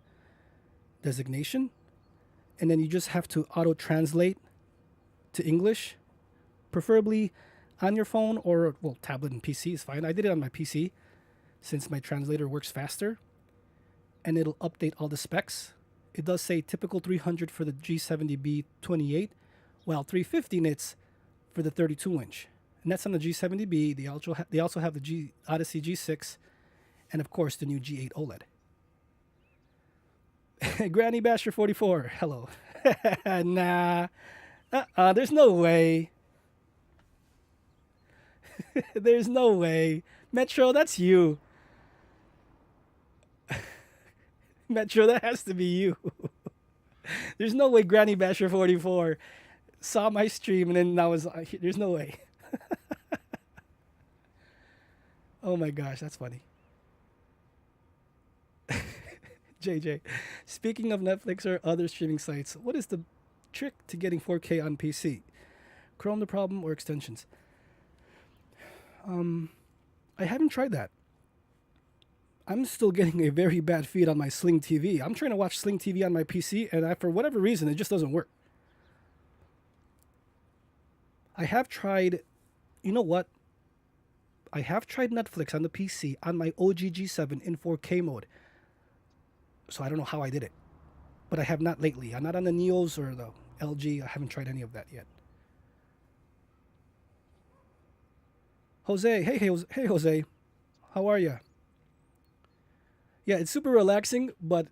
designation, and then you just have to auto-translate to English, preferably on your phone or, well, tablet and PC is fine. I did it on my PC since my translator works faster, and it'll update all the specs. It does say typical 300 for the G70B 28, while 350 nits for the 32-inch. And that's on the G70B. They also have the Odyssey G6, and of course the new G8 OLED. Granny Basher 44, hello. Nah, there's no way. There's no way. Metro, that's you. Metro, that has to be you. There's no way Granny Basher 44 saw my stream and then now there's no way. Oh my gosh, that's funny. JJ, speaking of Netflix or other streaming sites, what is the trick to getting 4K on PC? Chrome the problem or extensions? I haven't tried that. I'm still getting a very bad feed on my Sling TV. I'm trying to watch Sling TV on my PC, and for whatever reason, it just doesn't work. I have tried, you know what? I have tried Netflix on the PC on my OG G7 in 4K mode. So I don't know how I did it. But I have not lately. I'm not on the Neos or the LG. I haven't tried any of that yet. Jose, hey Jose. How are you? Yeah, it's super relaxing, but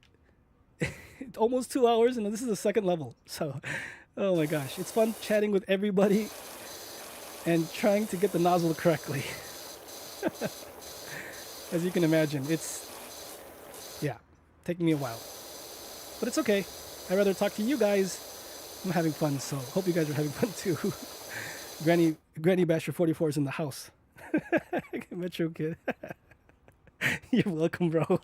it's almost 2 hours, and this is the second level. So, oh my gosh, it's fun chatting with everybody and trying to get the nozzle correctly. As you can imagine, it's, yeah, taking me a while. But it's okay. I'd rather talk to you guys. I'm having fun, so hope you guys are having fun too. Granny Basher 44 is in the house. Metro Kid. You're welcome, bro.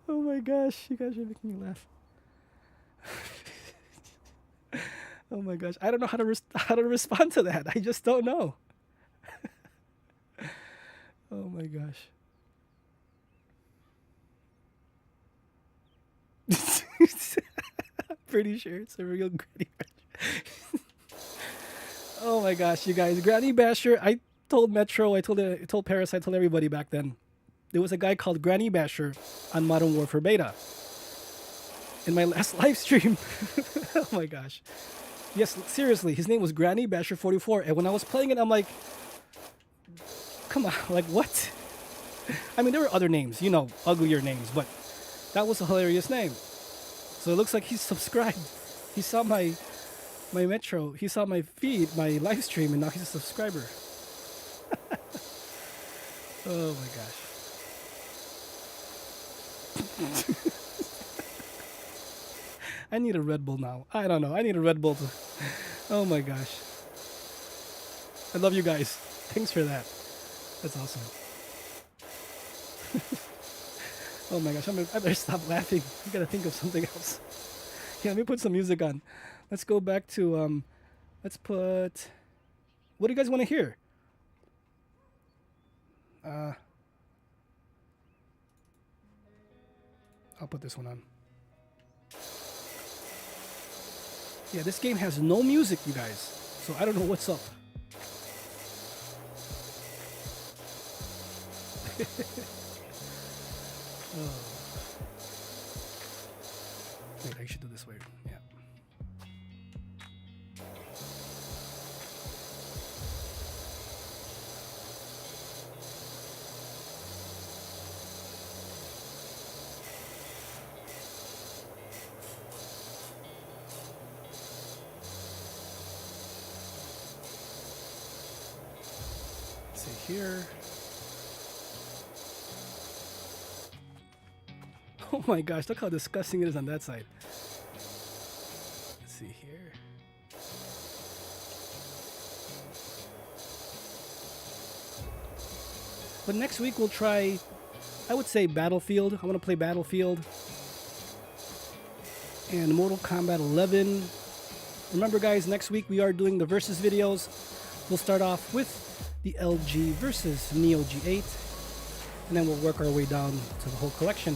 Oh my gosh, you guys are making me laugh. Oh my gosh, I don't know how to respond to that. I just don't know. Oh my gosh. Pretty sure it's a real Granny Basher. Oh my gosh, you guys, Granny Basher. I told Metro, I told Paris, I told everybody back then. There was a guy called Granny Basher on Modern Warfare Beta. In my last live stream. Oh my gosh. Yes, seriously, his name was Granny Basher 44, and when I was playing it, I'm like, come on, like what? I mean, there were other names, you know, uglier names, but that was a hilarious name. So it looks like he's subscribed. He saw my Metro, he saw my feed, my live stream, and now he's a subscriber. Oh my gosh. I need a Red Bull now. I don't know. I need a Red Bull to... Oh my gosh. I love you guys. Thanks for that. That's awesome. Oh my gosh. I better stop laughing. I gotta think of something else. Yeah, let me put some music on. Let's go back to... let's put... What do you guys want to hear? I'll put this one on. Yeah, this game has no music, you guys. So I don't know what's up. Oh. Wait, I should do this way. Yeah. Here. Oh my gosh, look how disgusting it is on that side. Let's see here. But next week we'll try, I would say Battlefield. I want to play Battlefield. And Mortal Kombat 11. Remember guys, next week we are doing the versus videos. We'll start off with the LG versus Neo G8, and then we'll work our way down to the whole collection.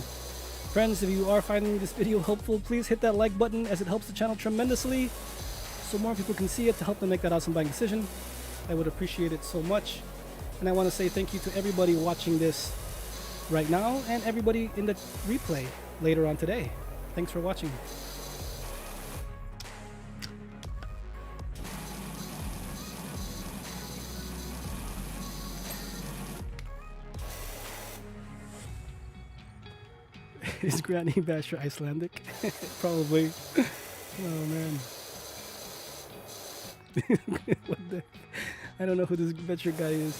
Friends, if you are finding this video helpful, please hit that like button as it helps the channel tremendously so more people can see it to help them make that awesome buying decision. I would appreciate it so much. And I want to say thank you to everybody watching this right now and everybody in the replay later on today. Thanks for watching. Is Granny Basher Icelandic? Probably. Oh man. What the? I don't know who this Betcher guy is.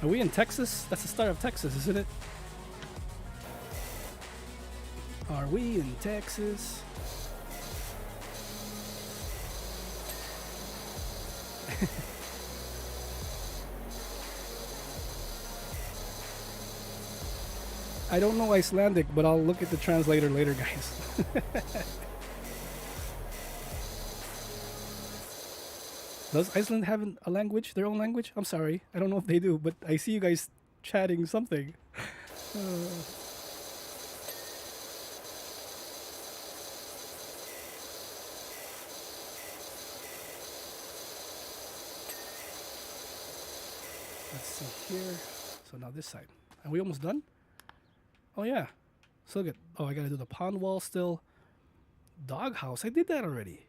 Are we in Texas? That's the start of Texas, isn't it? Are we in Texas? I don't know Icelandic, but I'll look at the translator later, guys. Does Iceland have a language, their own language? I'm sorry, I don't know if they do, but I see you guys chatting something. Let's see here. So now this side. Are we almost done? Oh yeah. So good. Oh, I gotta do the pond wall still. Doghouse. I did that already.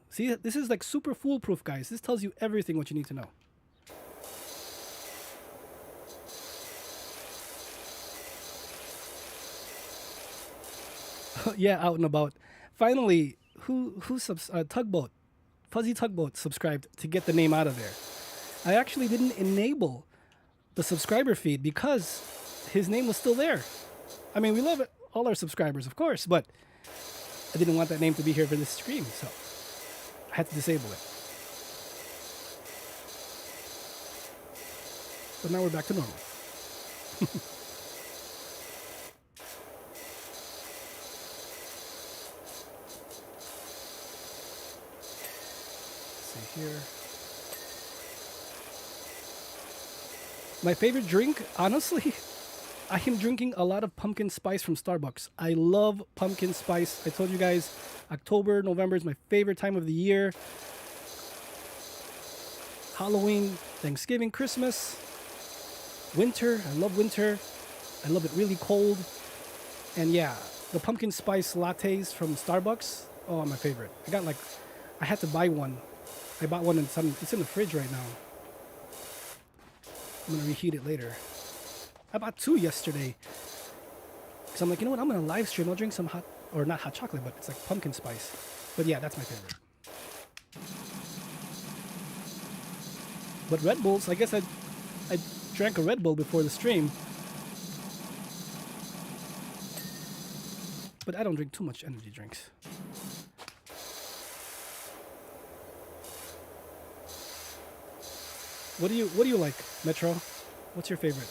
See, this is like super foolproof, guys. This tells you everything what you need to know. Yeah, out and about. Finally, Tugboat, Fuzzy Tugboat subscribed to get the name out of there. I actually didn't enable the subscriber feed because his name was still there. I mean, we love it, all our subscribers, of course, but I didn't want that name to be here for this stream, so I had to disable it. But now we're back to normal. Let's see here. My favorite drink, honestly, I am drinking a lot of pumpkin spice from Starbucks. I love pumpkin spice. I told you guys, October, November is my favorite time of the year. Halloween, Thanksgiving, Christmas, winter. I love winter. I love it really cold. And yeah, the pumpkin spice lattes from Starbucks, oh, my favorite. I had to buy one. I bought one it's in the fridge right now. I'm gonna reheat it later. I bought 2 yesterday. So I'm like, you know what? I'm gonna live stream. I'll drink some not hot chocolate, but it's like pumpkin spice. But yeah, that's my favorite. But Red Bulls, I guess I drank a Red Bull before the stream. But I don't drink too much energy drinks. What do you like, Metro? What's your favorite?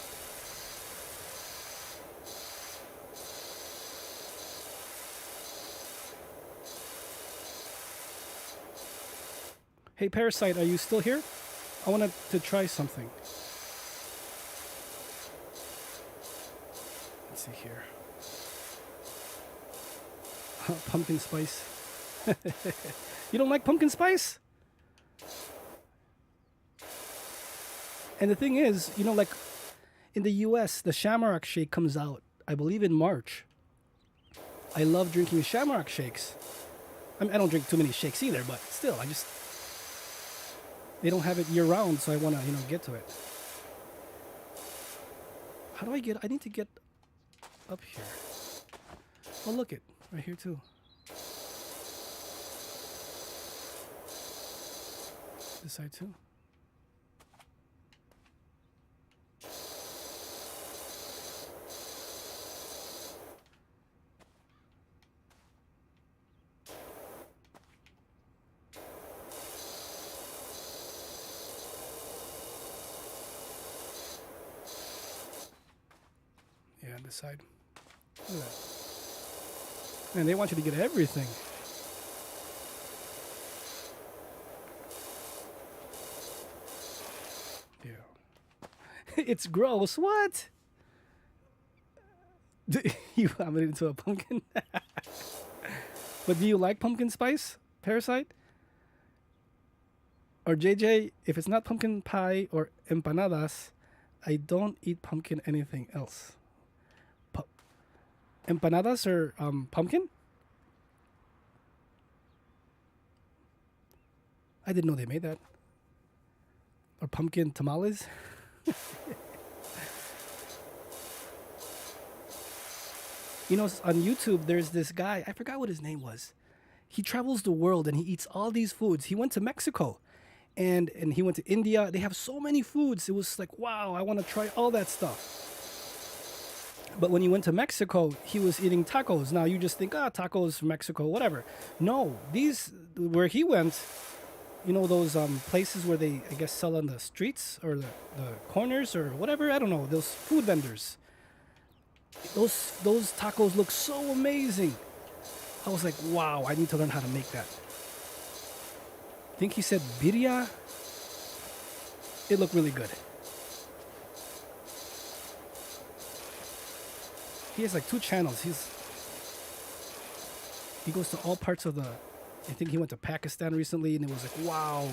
Hey Parasite, are you still here? I wanted to try something. Let's see here. Pumpkin spice. You don't like pumpkin spice? And the thing is, you know, like in the US, the Shamrock Shake comes out, I believe, in March. I love drinking Shamrock Shakes. I mean, I don't drink too many shakes either, but still, they don't have it year round, so I want to, get to it. How do I need to get up here. Oh, look it, right here too. This side too. This side. Look at that. Man, they want you to get everything. Yeah. It's gross. What? You have it into a pumpkin? But do you like pumpkin spice, Parasite? Or JJ, if it's not pumpkin pie or empanadas, I don't eat pumpkin anything else. Empanadas or pumpkin? I didn't know they made that. Or pumpkin tamales? You know, on YouTube, there's this guy, I forgot what his name was. He travels the world and he eats all these foods. He went to Mexico and he went to India. They have so many foods. It was like, wow, I want to try all that stuff. But when he went to Mexico, he was eating tacos. Now you just think, tacos from Mexico, whatever. No, these, where he went, you know, those places where they, I guess, sell on the streets or the corners or whatever. I don't know, those food vendors. Those tacos look so amazing. I was like, wow, I need to learn how to make that. I think he said birria. It looked really good. He has like 2 channels. He goes to all parts of the, I think he went to Pakistan recently, and it was like, wow.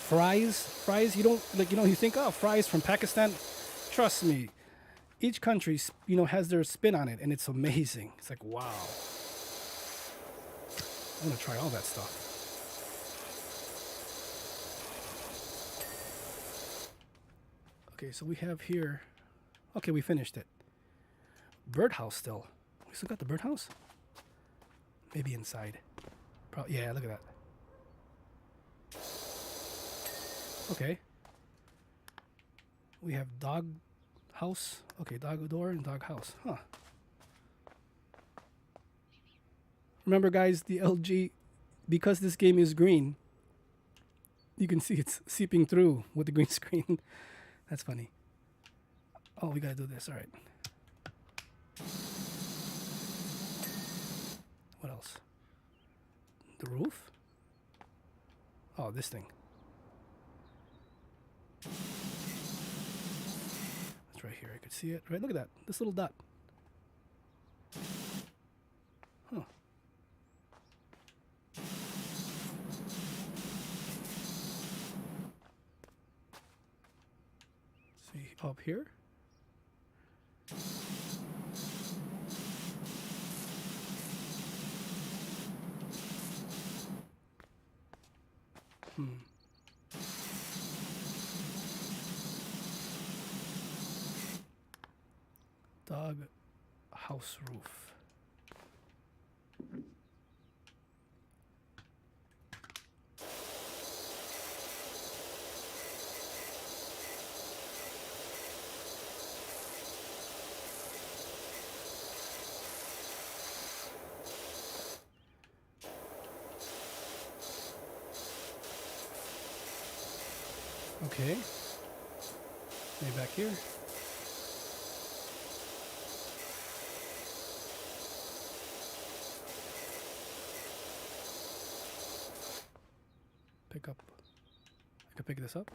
Fries, you don't, like, you know, you think, oh, fries from Pakistan. Trust me, each country, you know, has their spin on it, and it's amazing. It's like, wow. I want to try all that stuff. Okay, so we have here, okay, we finished it. Birdhouse still. We still got the birdhouse? Maybe inside. Yeah, look at that. Okay. We have dog house. Okay, dog door and dog house. Huh. Remember, guys, the LG, because this game is green, you can see it's seeping through with the green screen. That's funny. Oh, we gotta do this. All right. What else? The roof? Oh, this thing. It's right here. I could see it. Right, look at that. This little dot. Huh. See, up here. Dog house roof. Okay. Maybe back here. Pick up. I can pick this up.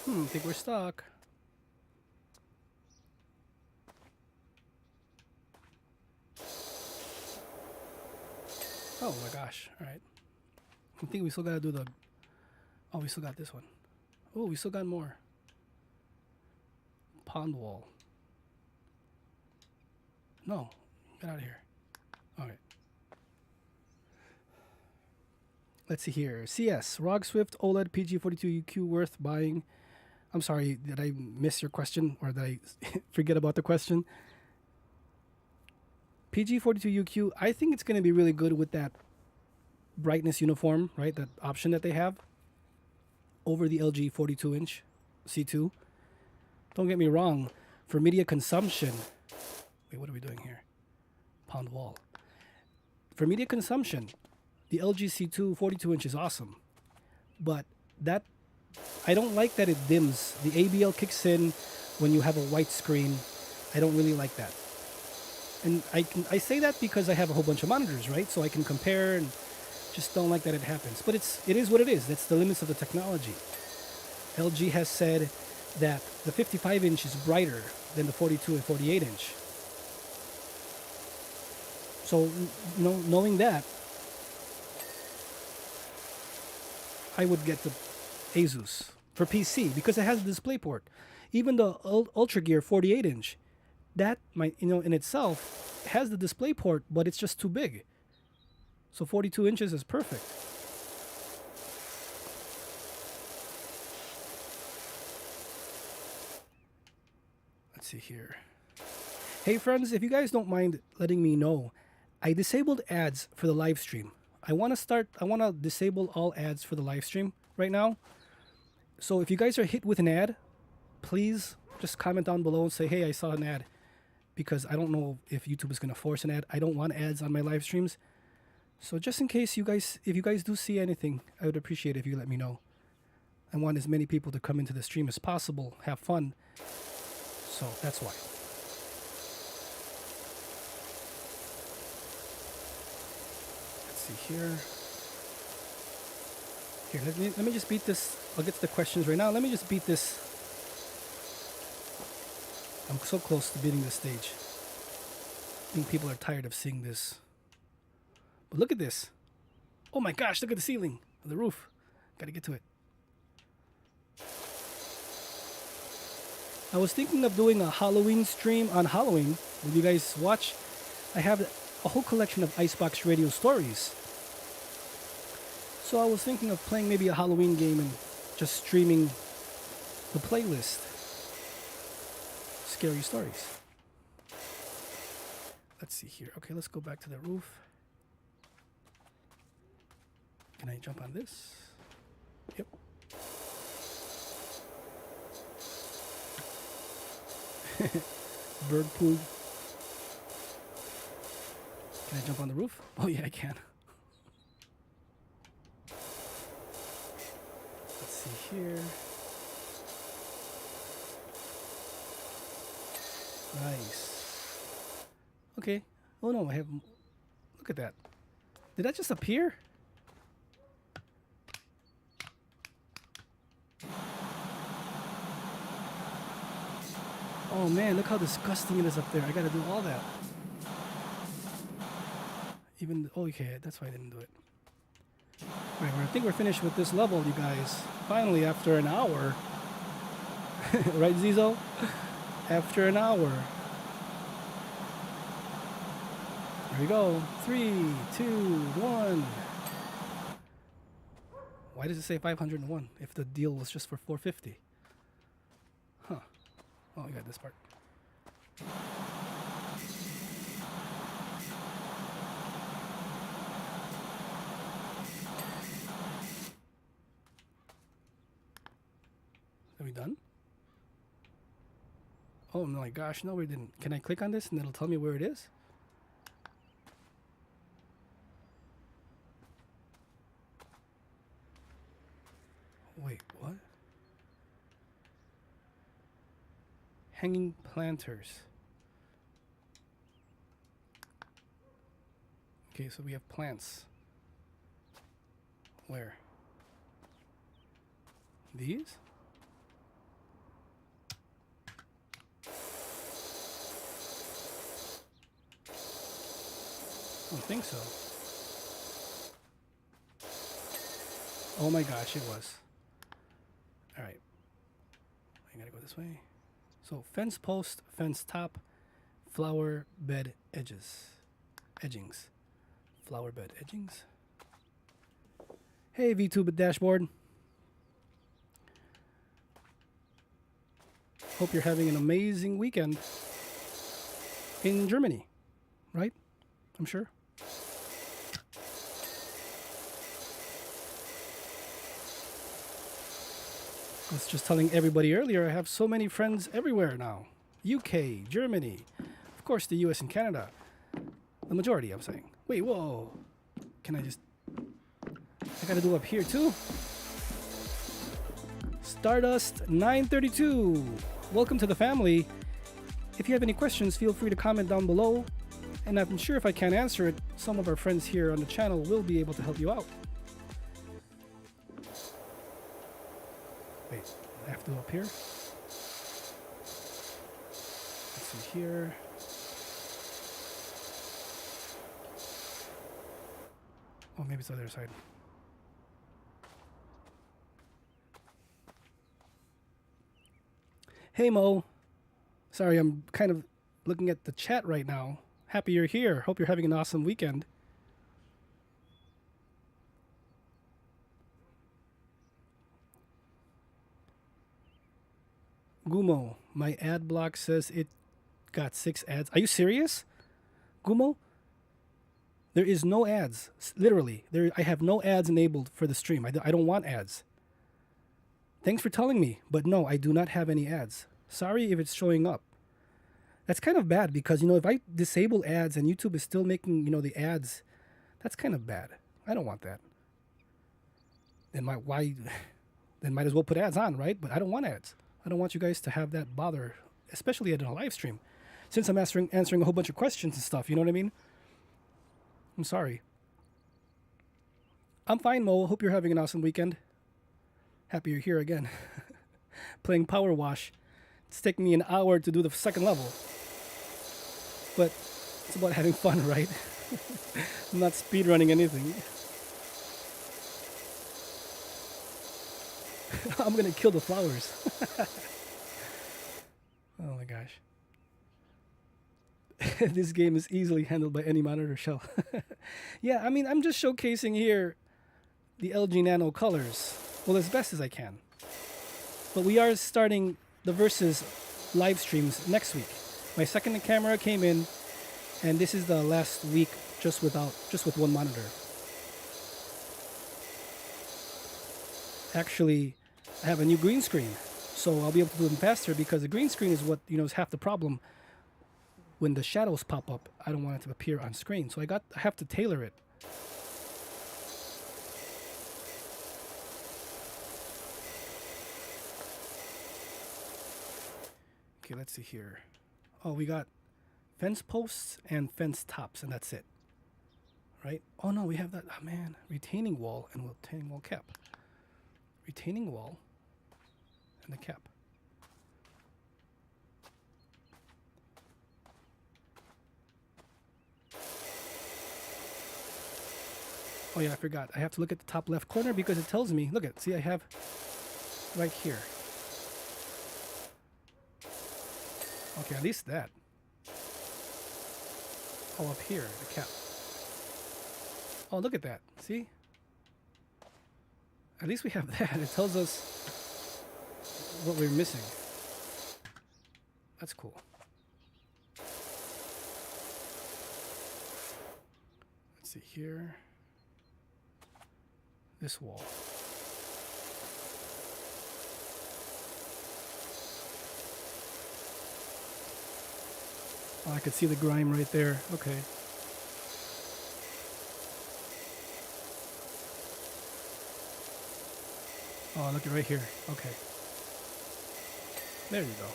I think we're stuck. Oh my gosh. All right. I think we still gotta do the... Oh, we still got this one. Oh, we still got more. Pond wall. No. Get out of here. All right. Let's see here. CS. ROG Swift OLED PG42UQ worth buying. I'm sorry, did I miss your question? Or did I forget about the question? PG42UQ, I think it's going to be really good with that brightness uniform, right? That option that they have over the LG 42-inch C2. Don't get me wrong. For media consumption... Wait, what are we doing here? Pound wall. For media consumption, the LG C2 42-inch is awesome. But that... I don't like that it dims. The ABL kicks in when you have a white screen. I don't really like that. And I say that because I have a whole bunch of monitors, right? So I can compare and just don't like that it happens. But it is what it is. That's the limits of the technology. LG has said that the 55-inch is brighter than the 42 and 48-inch. So, you know, knowing that, I would get the Asus for PC because it has a DisplayPort. Even the Ultragear 48-inch, that might, you know, in itself has the DisplayPort, but it's just too big. So 42 inches is perfect. Let's see here. Hey friends, if you guys don't mind letting me know, I disabled ads for the live stream. I want to disable all ads for the live stream right now. So if you guys are hit with an ad, please just comment down below and say, hey, I saw an ad. Because I don't know if YouTube is going to force an ad. I don't want ads on my live streams. So just in case if you guys do see anything, I would appreciate it if you let me know. I want as many people to come into the stream as possible, have fun. So that's why. Let's see here. Here, let me just beat this. I'll get to the questions right now. Let me just beat this. I'm so close to beating this stage. I think people are tired of seeing this. But look at this. Oh my gosh, look at the ceiling, the roof. Gotta get to it. I was thinking of doing a Halloween stream on Halloween. Will you guys watch? I have a whole collection of Icebox Radio stories. So I was thinking of playing maybe a Halloween game and just streaming the playlist. Scary stories. Let's see here. Okay, let's go back to the roof. Can I jump on this? Yep. Bird poo. Can I jump on the roof? Oh yeah, I can. Let's see here. Nice. Okay. Oh no, I have... Look at that. Did that just appear? Oh man, look how disgusting it is up there. I gotta do all that. Even... Oh, okay, that's why I didn't do it. Alright, I think we're finished with this level, you guys. Finally, after an hour. Right, Zizo? After an hour. Here we go. 3, 2, 1. Why does it say 501 if the deal was just for 450? Huh. Oh, we got this part. Are we done? Oh my gosh, no we didn't. Can I click on this and it'll tell me where it is? Wait, what? Hanging planters. Okay, so we have plants. Where? These? I don't think so. Oh my gosh, it was. Alright. I gotta go this way. So, fence post, fence top, flower bed edges. Edgings. Flower bed edgings. Hey, VTube dashboard. Hope you're having an amazing weekend in Germany, right? I'm sure. I was just telling everybody earlier, I have so many friends everywhere now. UK, Germany, of course the US and Canada. The majority, I'm saying. Wait, whoa. Can I just... I gotta do up here too? Stardust 932. Welcome to the family. If you have any questions, feel free to comment down below. And I'm sure if I can't answer it, some of our friends here on the channel will be able to help you out. Wait, I have to go up here? Let's see here. Oh, maybe it's the other side. Hey Mo. Sorry, I'm kind of looking at the chat right now. Happy you're here. Hope you're having an awesome weekend. Gumo, my ad block says it got 6 ads. Are you serious? Gumo? There is no ads. Literally, I have no ads enabled for the stream. I don't want ads. Thanks for telling me, but no, I do not have any ads. Sorry if it's showing up. That's kind of bad because, if I disable ads and YouTube is still making, the ads, that's kind of bad. I don't want that. Then then might as well put ads on, right? But I don't want ads. I don't want you guys to have that bother, especially in a live stream. Since I'm answering a whole bunch of questions and stuff, you know what I mean? I'm sorry. I'm fine, Mo. Hope you're having an awesome weekend. Happy you're here again. Playing Powerwash. It's taking me an hour to do the second level. But it's about having fun, right? I'm not speedrunning anything. I'm gonna kill the flowers. Oh my gosh. This game is easily handled by any monitor shell. Yeah, I mean, I'm just showcasing here the LG Nano colors. Well, as best as I can. But we are starting the Versus live streams next week. My second camera came in, and this is the last week just with one monitor. Actually, I have a new green screen, so I'll be able to do them faster because the green screen is what is half the problem. When the shadows pop up, I don't want it to appear on screen, so I have to tailor it. Okay, let's see here. Oh, we got fence posts and fence tops, and that's it. Right? Oh no, we have that. Oh man, retaining wall and retaining wall cap. Retaining wall and the cap. Oh yeah, I forgot. I have to look at the top left corner because it tells me. Look at, see, I have right here. Okay, at least that. Oh, up here, the cap. Oh, look at that. See? At least we have that. It tells us what we're missing. That's cool. Let's see here. This wall. Oh, I could see the grime right there. Okay. Oh, look at right here. Okay. There you go.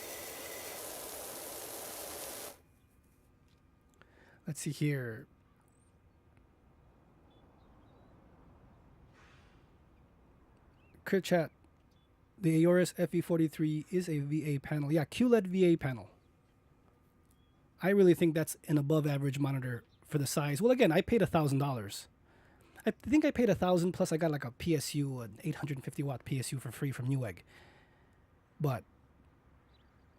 Let's see here. Crit chat. The Aorus FE43 is a VA panel. Yeah, QLED VA panel. I really think that's an above average monitor for the size. Well, again, I paid $1,000. I think I paid $1,000 plus I got like a PSU, an 850 watt PSU for free from Newegg. But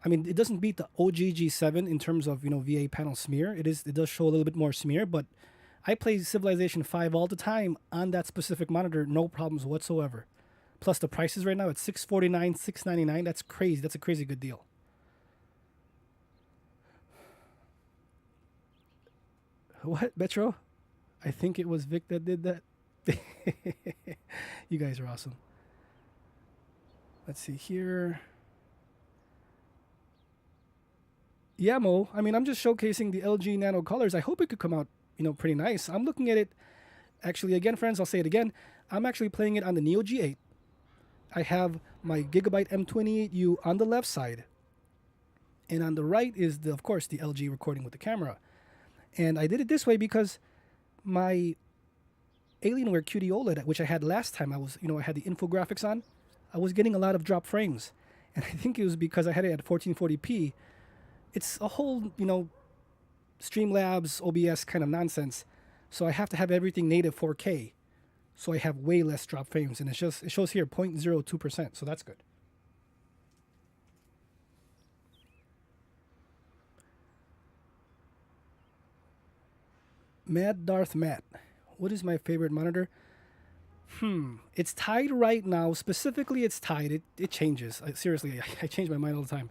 I mean, it doesn't beat the OG G7 in terms of VA panel smear. It does show a little bit more smear, but I play Civilization 5 all the time on that specific monitor, no problems whatsoever. Plus the prices right now at $649, $699. That's crazy. That's a crazy good deal. What, Metro? I think it was Vic that did that. You guys are awesome. Let's see here. Yeah, Mo. I mean, I'm just showcasing the LG Nano colors. I hope it could come out, pretty nice. I'm looking at it. Actually, again, friends, I'll say it again. I'm actually playing it on the Neo G8. I have my Gigabyte M28U on the left side. And on the right is, of course, the LG recording with the camera. And I did it this way because my Alienware QD-OLED, which I had last time, I had the infographics on, I was getting a lot of drop frames. And I think it was because I had it at 1440p. It's a whole, Streamlabs, OBS kind of nonsense. So I have to have everything native 4K. So I have way less drop frames. And it shows here 0.02%. So that's good. Mad Darth Matt. What is my favorite monitor? It's tied right now. Specifically, it's tied. It changes. Seriously, I change my mind all the time.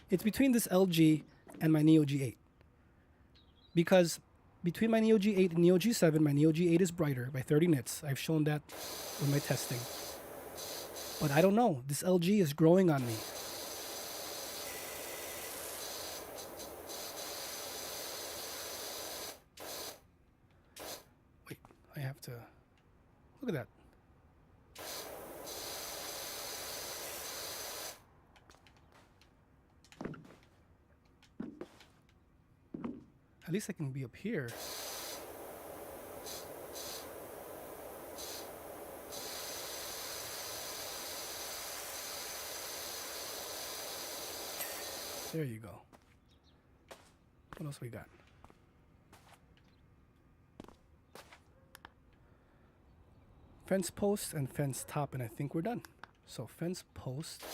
It's between this LG and my Neo G8. Because between my Neo G8 and Neo G7, my Neo G8 is brighter by 30 nits. I've shown that with my testing. But I don't know. This LG is growing on me. Wait, I have to... Look at that. At least I can be up here. There you go. What else we got? Fence post and fence top, and I think we're done. So fence post.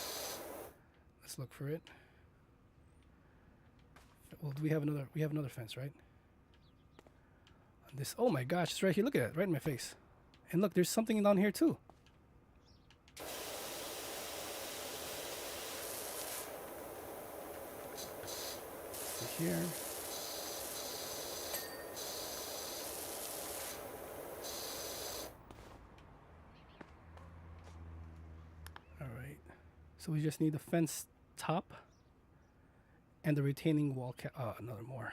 Let's look for it. Well, do we have another? We have another fence, right? This. Oh my gosh, it's right here. Look at it, right in my face. And look, there's something down here too. Here. All right. So we just need the fence top and the retaining wall cap. Another more.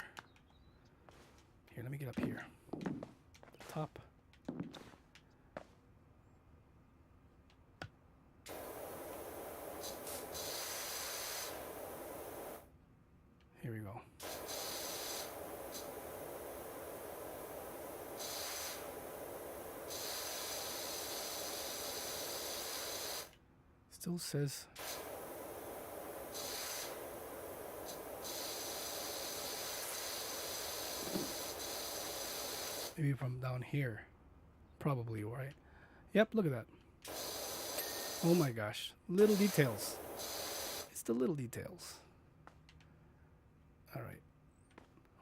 Here, let me get up here. The top. Here we go. Still says maybe from down here. Probably, right? Yep, look at that. Oh my gosh. Little details. It's the little details. All right.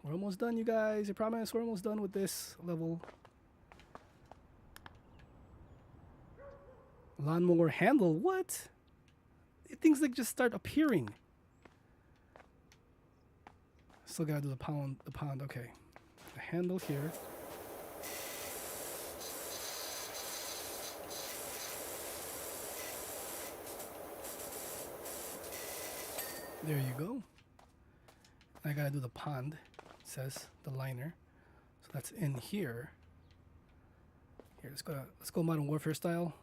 We're almost done, you guys. I promise we're almost done with this level. Lawnmower handle. What? Things like just start appearing. Still gotta do the pond. Okay. The handle here. There you go. I gotta do the pond. It says the liner. So that's in here. Here, let's go Modern Warfare style.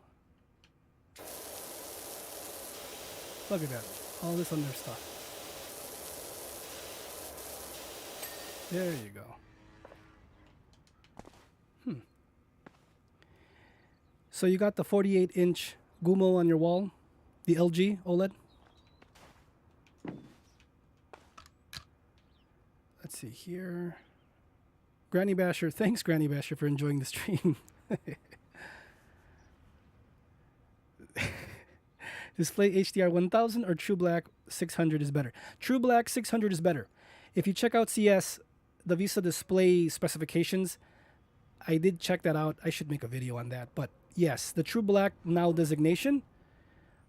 Look at that. All this under stuff. There you go. So you got the 48-inch Gumo on your wall, the LG OLED. Let's see here. Granny Basher, thanks Granny Basher for enjoying the stream. Display HDR 1000 or True Black 600 is better. True Black 600 is better. If you check out CS, the VISA display specifications, I did check that out. I should make a video on that. But yes, the True Black now designation,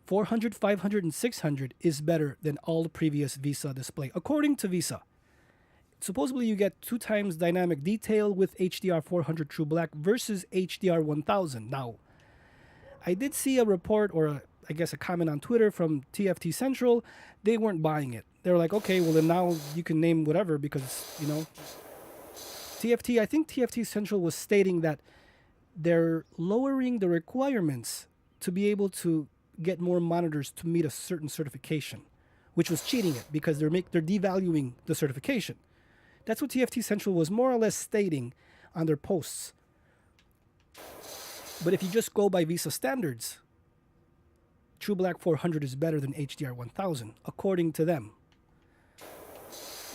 400, 500, and 600 is better than all the previous VISA display, according to VISA. Supposedly you get 2 times dynamic detail with HDR 400 True Black versus HDR 1000. Now, I did see a report or I guess a comment on Twitter from TFT Central. They weren't buying it. They were like, okay, well then now you can name whatever because, you know, I think TFT Central was stating that they're lowering the requirements to be able to get more monitors to meet a certain certification, which was cheating it because they're devaluing the certification. That's what TFT Central was more or less stating on their posts. But if you just go by VISA standards, True Black 400 is better than HDR 1000, according to them.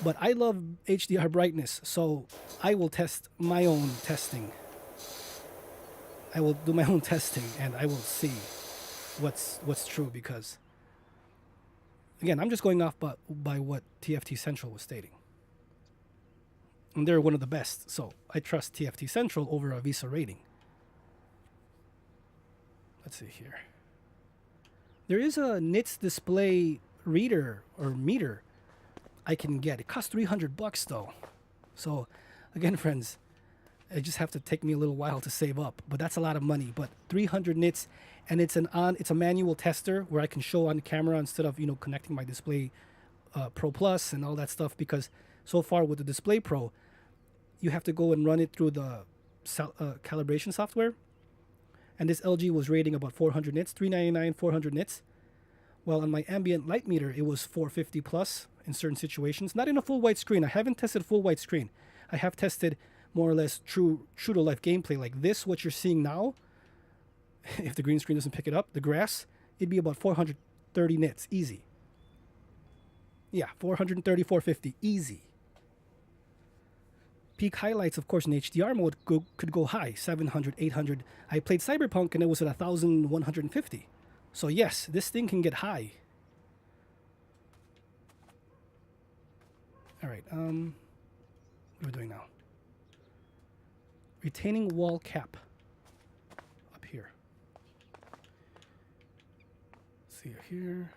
But I love HDR brightness, so I will test my own testing. I will do my own testing, and I will see what's true because, again, I'm just going off by what TFT Central was stating. And they're one of the best, so I trust TFT Central over a VISA rating. Let's see here. There is a nits display reader or meter I can get. It costs $300 though. So Again, friends, it just have to take me a little while to save up, but that's a lot of money. But 300 nits, and it's a manual tester where I can show on camera instead of connecting my Display Pro Plus and all that stuff. Because so far with the Display Pro, you have to go and run it through the calibration software, and this LG was rating about 400 nits, 399, 400 nits. Well, on my ambient light meter, it was 450 plus in certain situations. Not in a full white screen. I haven't tested full white screen. I have tested more or less true to life gameplay like this, what you're seeing now. If the green screen doesn't pick it up, the grass, it'd be about 430 nits, easy. Yeah, 430, 450, easy. Peak highlights, of course, in HDR mode could go high, 700, 800. I played Cyberpunk and it was at 1,150. So yes, this thing can get high. All right, what are we doing now? Retaining wall cap up here. Let's see here.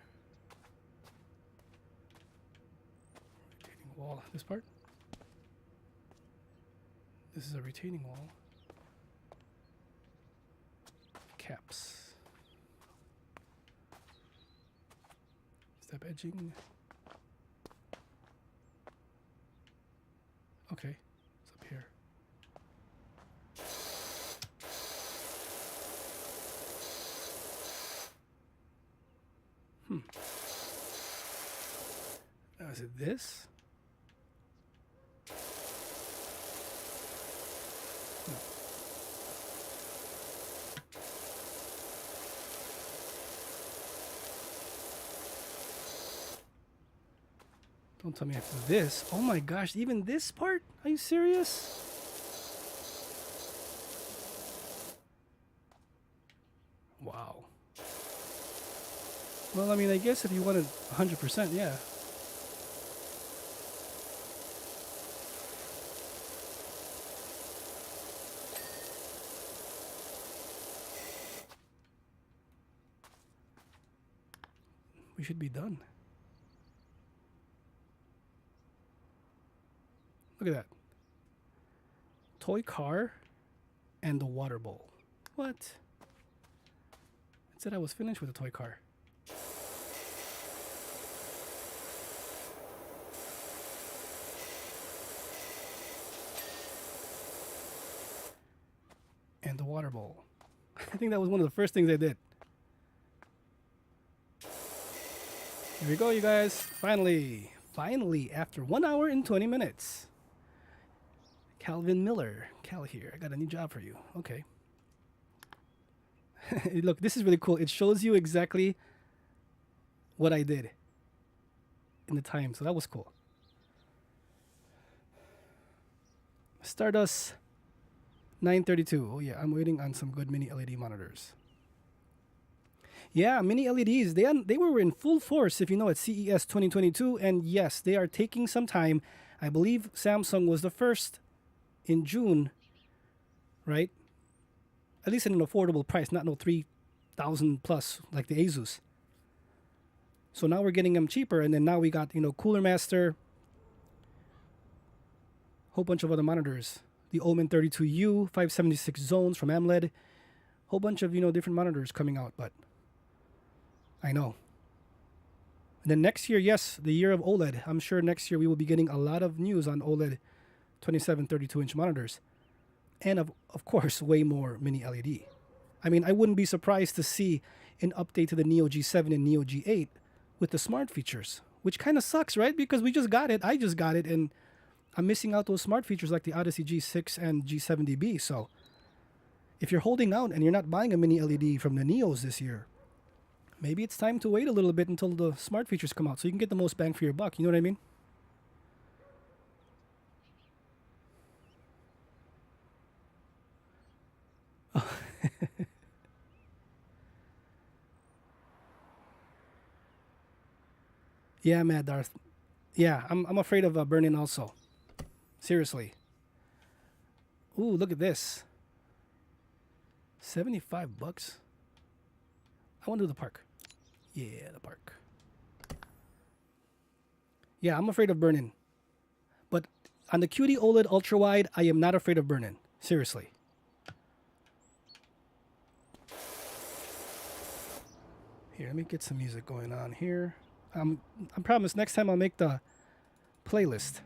Retaining wall, this part. This is a retaining wall. Caps. Step edging. Okay, it's up here. Now is it this? No. Don't tell me after this. Oh my gosh, even this part? Are you serious? Wow. Well, I mean, I guess if you wanted 100%, yeah. We should be done. Look at that. Toy car and the water bowl. What? It said I was finished with the toy car. And the water bowl. I think that was one of the first things I did. Here we go, you guys. Finally, after 1 hour and 20 minutes. Calvin Miller. Cal here. I got a new job for you. Okay. Look, this is really cool. It shows you exactly what I did in the time. So that was cool. Stardust 932. Oh yeah, I'm waiting on some good mini LED monitors. Yeah, mini LEDs, they were in full force, if you know, at CES 2022. And yes, they are taking some time. I believe Samsung was the first in June, right? At least at an affordable price, not no 3,000 plus like the Asus. So now we're getting them cheaper, and then now we got, Cooler Master, whole bunch of other monitors. The Omen 32U, 576 zones from AMOLED, whole bunch of, different monitors coming out, but I know. And then next year, yes, the year of OLED. I'm sure next year we will be getting a lot of news on OLED 27, 32-inch monitors. And of course, way more mini LED. I mean, I wouldn't be surprised to see an update to the Neo G7 and Neo G8 with the smart features, which kind of sucks, right? Because we just got it. I just got it, and I'm missing out those smart features like the Odyssey G6 and G7DB. So if you're holding out and you're not buying a mini LED from the Neos this year, maybe it's time to wait a little bit until the smart features come out so you can get the most bang for your buck. You know what I mean? Yeah, Mad Darth. Yeah, I'm afraid of burn-in also. Seriously. Ooh, look at this. 75 bucks. I want to do the park. Yeah, the park. Yeah, I'm afraid of burn-in. But On the QD-OLED ultra wide, I am not afraid of burn-in. Seriously. Here, let me get some music going on here. I promise next time I'll make the playlist.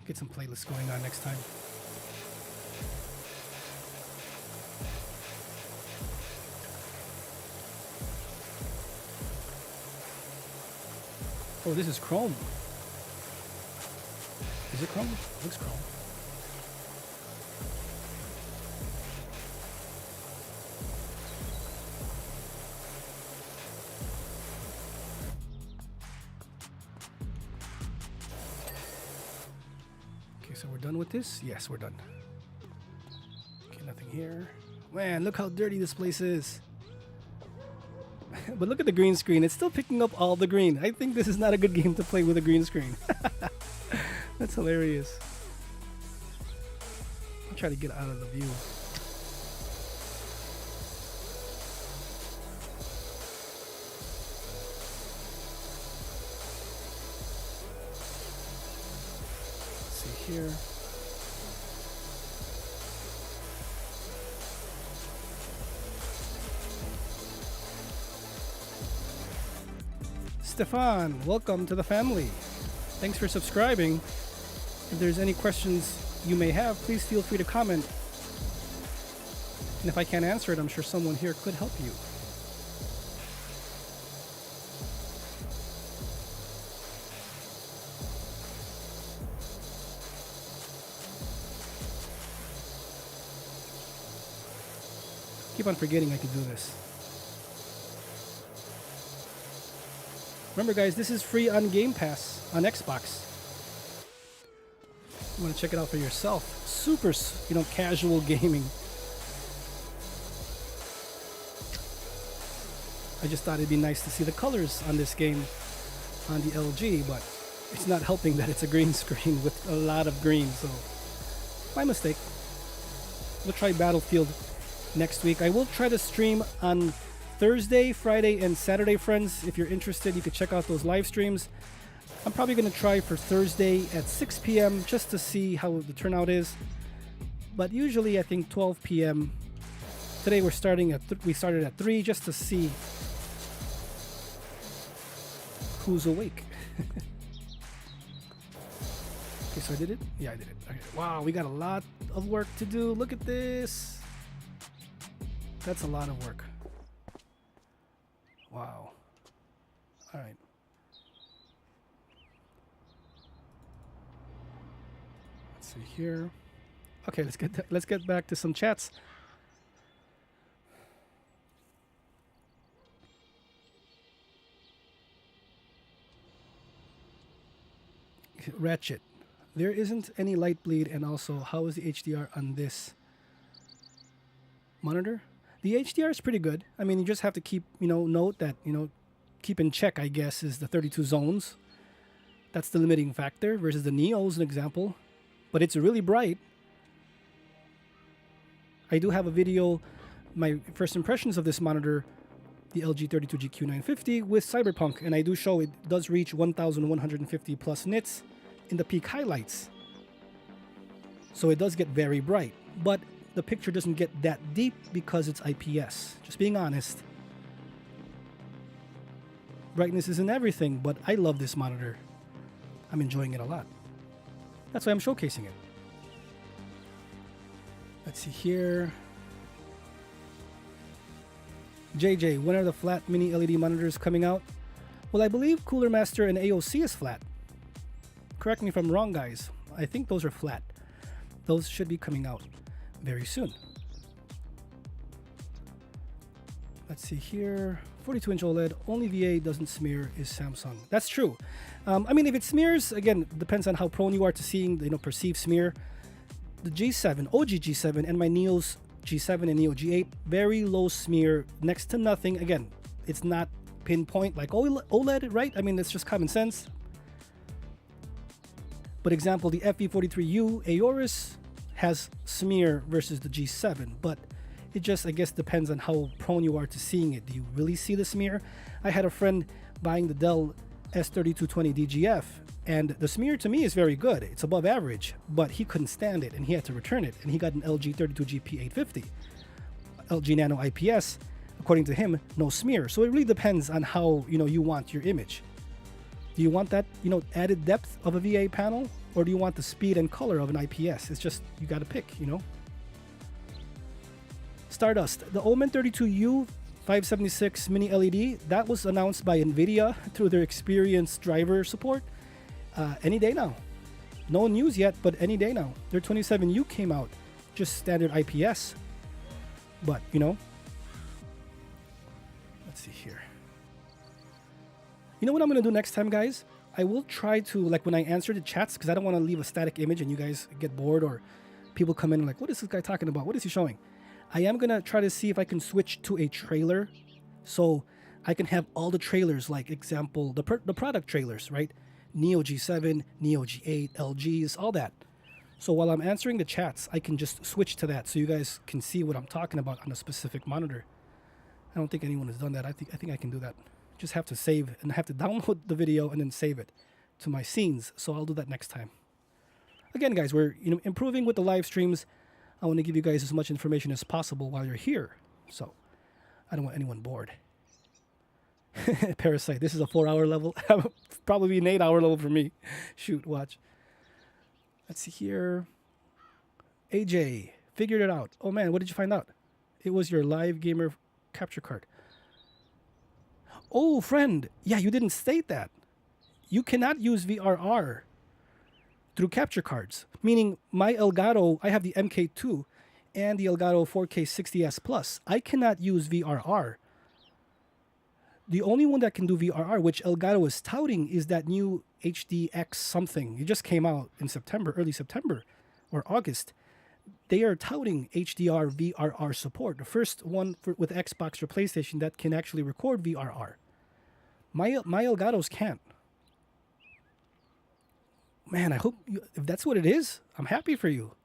Get some playlists going on next time. Oh, this is chrome. Is it chrome? It looks chrome. Okay, so we're done with this? Yes, we're done. Okay, nothing here. Man, look how dirty this place is. But look at the green screen. It's still picking up all the green. I think this is not a good game to play with a green screen. That's hilarious. I'll try to get out of the view. Let's see here. Stefan, welcome to the family. Thanks for subscribing. If there's any questions you may have, please feel free to comment. And if I can't answer it, I'm sure someone here could help you. Keep on forgetting I could do this. Remember guys, this is free on Game Pass on Xbox. You want to check it out for yourself. Super, casual gaming. I just thought it'd be nice to see the colors on this game on the LG, but it's not helping that it's a green screen with a lot of green, so my mistake. We'll try Battlefield next week. I will try to stream on Thursday, Friday, and Saturday, friends. If you're interested, you could check out those live streams. I'm probably going to try for Thursday at 6 p.m. just to see how the turnout is. But usually, I think 12 p.m. Today we started at 3 just to see who's awake. Okay, so I did it? Yeah, I did it. Okay. Wow, we got a lot of work to do. Look at this. That's a lot of work. Wow. All right. Let's see here. Okay, let's get back to some chats. Ratchet. There isn't any light bleed, and also how is the HDR on this monitor? The HDR is pretty good. I mean, you just have to keep, note that, keep in check, I guess, is the 32 zones. That's the limiting factor versus the Neo is an example. But it's really bright. I do have a video, my first impressions of this monitor, the LG 32GQ950 with Cyberpunk, and I do show it does reach 1150 plus nits in the peak highlights. So it does get very bright, but the picture doesn't get that deep because it's IPS. Just being honest. Brightness isn't everything, but I love this monitor. I'm enjoying it a lot. That's why I'm showcasing it. Let's see here. JJ, when are the flat mini LED monitors coming out? Well, I believe Cooler Master and AOC is flat. Correct me if I'm wrong, guys. I think those are flat. Those should be coming out very soon. Let's see here. 42-inch OLED, only VA doesn't smear is Samsung. That's true. I mean, if it smears, again, depends on how prone you are to seeing, perceived smear. The G7, OG G7, and my Neo's G7 and Neo G8, very low smear, next to nothing. Again, it's not pinpoint like OLED, right? I mean, it's just common sense. But example, the FE43U Aorus has smear versus the G7, but it just, I guess, depends on how prone you are to seeing it. Do you really see the smear? I had a friend buying the Dell S3220 DGF, And the smear to me is very good. It's above average, but he couldn't stand it and he had to return it. And he got an LG 32GQ950, LG Nano IPS. According to him, no smear. So it really depends on how, you want your image. Do you want that, added depth of a VA panel, or do you want the speed and color of an IPS? It's just, you got to pick, Stardust, the Omen 32U 576 mini LED, that was announced by NVIDIA through their experienced driver support. Any day now. No news yet, but any day now. Their 27U came out, just standard IPS. But, let's see here. You know what I'm going to do next time, guys? I will try to, like when I answer the chats, because I don't want to leave a static image and you guys get bored or people come in and like, what is this guy talking about? What is he showing? I am going to try to see if I can switch to a trailer so I can have all the trailers, like example, the product trailers, right? Neo G7, Neo G8, LGs, all that. So while I'm answering the chats, I can just switch to that so you guys can see what I'm talking about on a specific monitor. I don't think anyone has done that. I think I can do that. Just have to save and have to download the video and then save it to my scenes. So I'll do that next time. Again, guys, we're improving with the live streams. I want to give you guys as much information as possible while you're here. So I don't want anyone bored. Parasite, this is a 4-hour level. Probably an 8-hour level for me. Shoot, watch. Let's see here. AJ, figured it out. Oh man, what did you find out? It was your live gamer capture card. Oh, friend. Yeah, you didn't state that. You cannot use VRR through capture cards. Meaning my Elgato, I have the MK2 and the Elgato 4K 60S Plus. I cannot use VRR. The only one that can do VRR, which Elgato is touting, is that new HDX something. It just came out in September, early September or August. They are touting HDR VRR support. The first one with Xbox or PlayStation that can actually record VRR. My Elgatos can't. Man, I hope if that's what it is, I'm happy for you.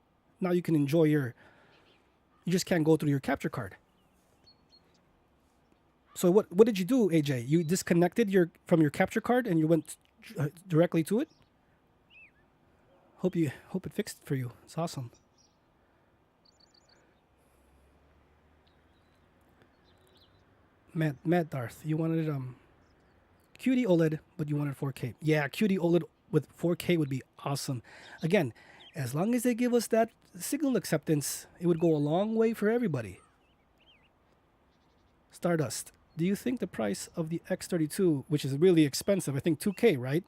Now you can enjoy you just can't go through your capture card. So what did you do, AJ? You disconnected from your capture card and you went directly to it? Hope it fixed for you. It's awesome. Matt Darth, you wanted QD-OLED, but you wanted 4K. Yeah, QD-OLED with 4K would be awesome. Again, as long as they give us that signal acceptance, it would go a long way for everybody. Stardust, do you think the price of the X32, which is really expensive, I think 2K, right?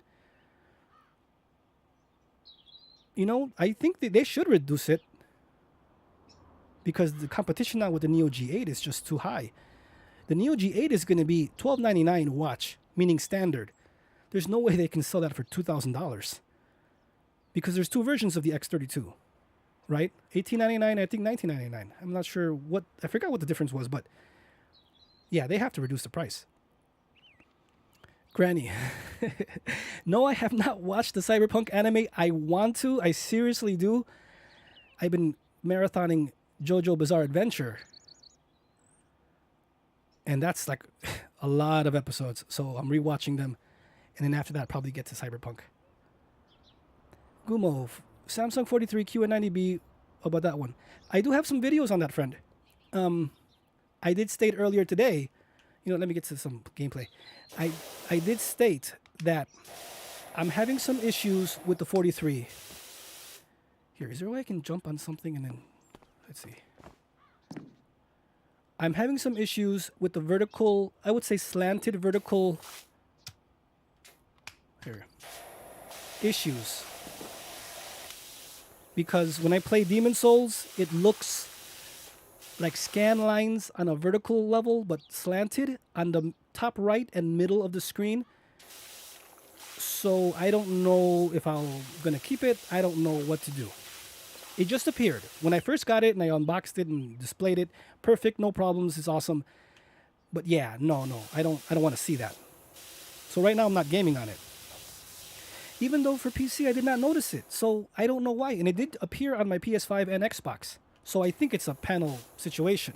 I think that they should reduce it because the competition now with the Neo G8 is just too high. The Neo G8 is going to be $1299 watch, meaning standard. There's no way they can sell that for $2,000 because there's two versions of the X32, right? $1,899, I think $1,999. I'm not sure I forgot what the difference was, but yeah, they have to reduce the price. Granny. No, I have not watched the Cyberpunk anime. I want to. I seriously do. I've been marathoning JoJo Bizarre Adventure. And that's like a lot of episodes. So I'm rewatching them. And then after that, probably get to Cyberpunk. Gumo, Samsung 43QN90B, about that one. I do have some videos on that, friend. I did state earlier today, let me get to some gameplay. I did state that I'm having some issues with the 43. Here, is there a way I can jump on something and then, let's see. I'm having some issues with the vertical, I would say slanted vertical issues. Because when I play Demon Souls, it looks like scan lines on a vertical level, but slanted on the top right and middle of the screen. So I don't know if I'm going to keep it. I don't know what to do. It just appeared. When I first got it and I unboxed it and displayed it, perfect, no problems, it's awesome. But yeah, no, I don't want to see that. So right now I'm not gaming on it. Even though for PC I did not notice it. So I don't know why. And it did appear on my PS5 and Xbox. So I think it's a panel situation.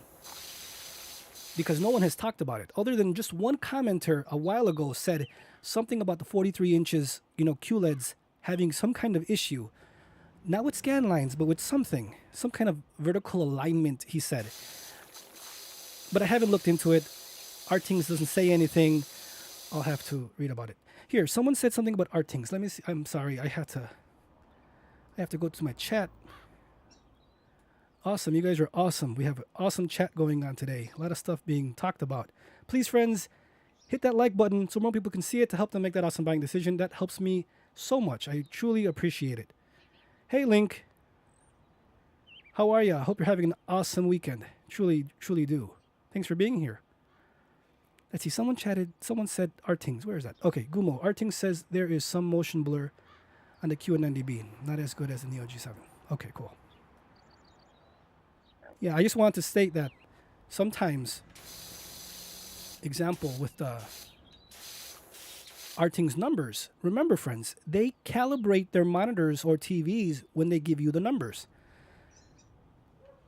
because no one has talked about it. Other than just one commenter a while ago said something about the 43 inches, QLEDs having some kind of issue. Not with scan lines, but with some kind of vertical alignment, he said. But I haven't looked into it. Artings doesn't say anything. I'll have to read about it. Here, someone said something about Artings. Let me see. I'm sorry. I have to go to my chat. Awesome. You guys are awesome. We have an awesome chat going on today. A lot of stuff being talked about. Please, friends, hit that like button so more people can see it to help them make that awesome buying decision. That helps me so much. I truly appreciate it. Hey, Link. How are you? I hope you're having an awesome weekend. Truly, truly do. Thanks for being here. Let's see. Someone said Artings. Where is that? Okay, Gumo. Artings says there is some motion blur on the Q90B. Not as good as the Neo G7. Okay, cool. Yeah, I just wanted to state that sometimes, example with the Artings numbers, remember friends, they calibrate their monitors or TVs when they give you the numbers.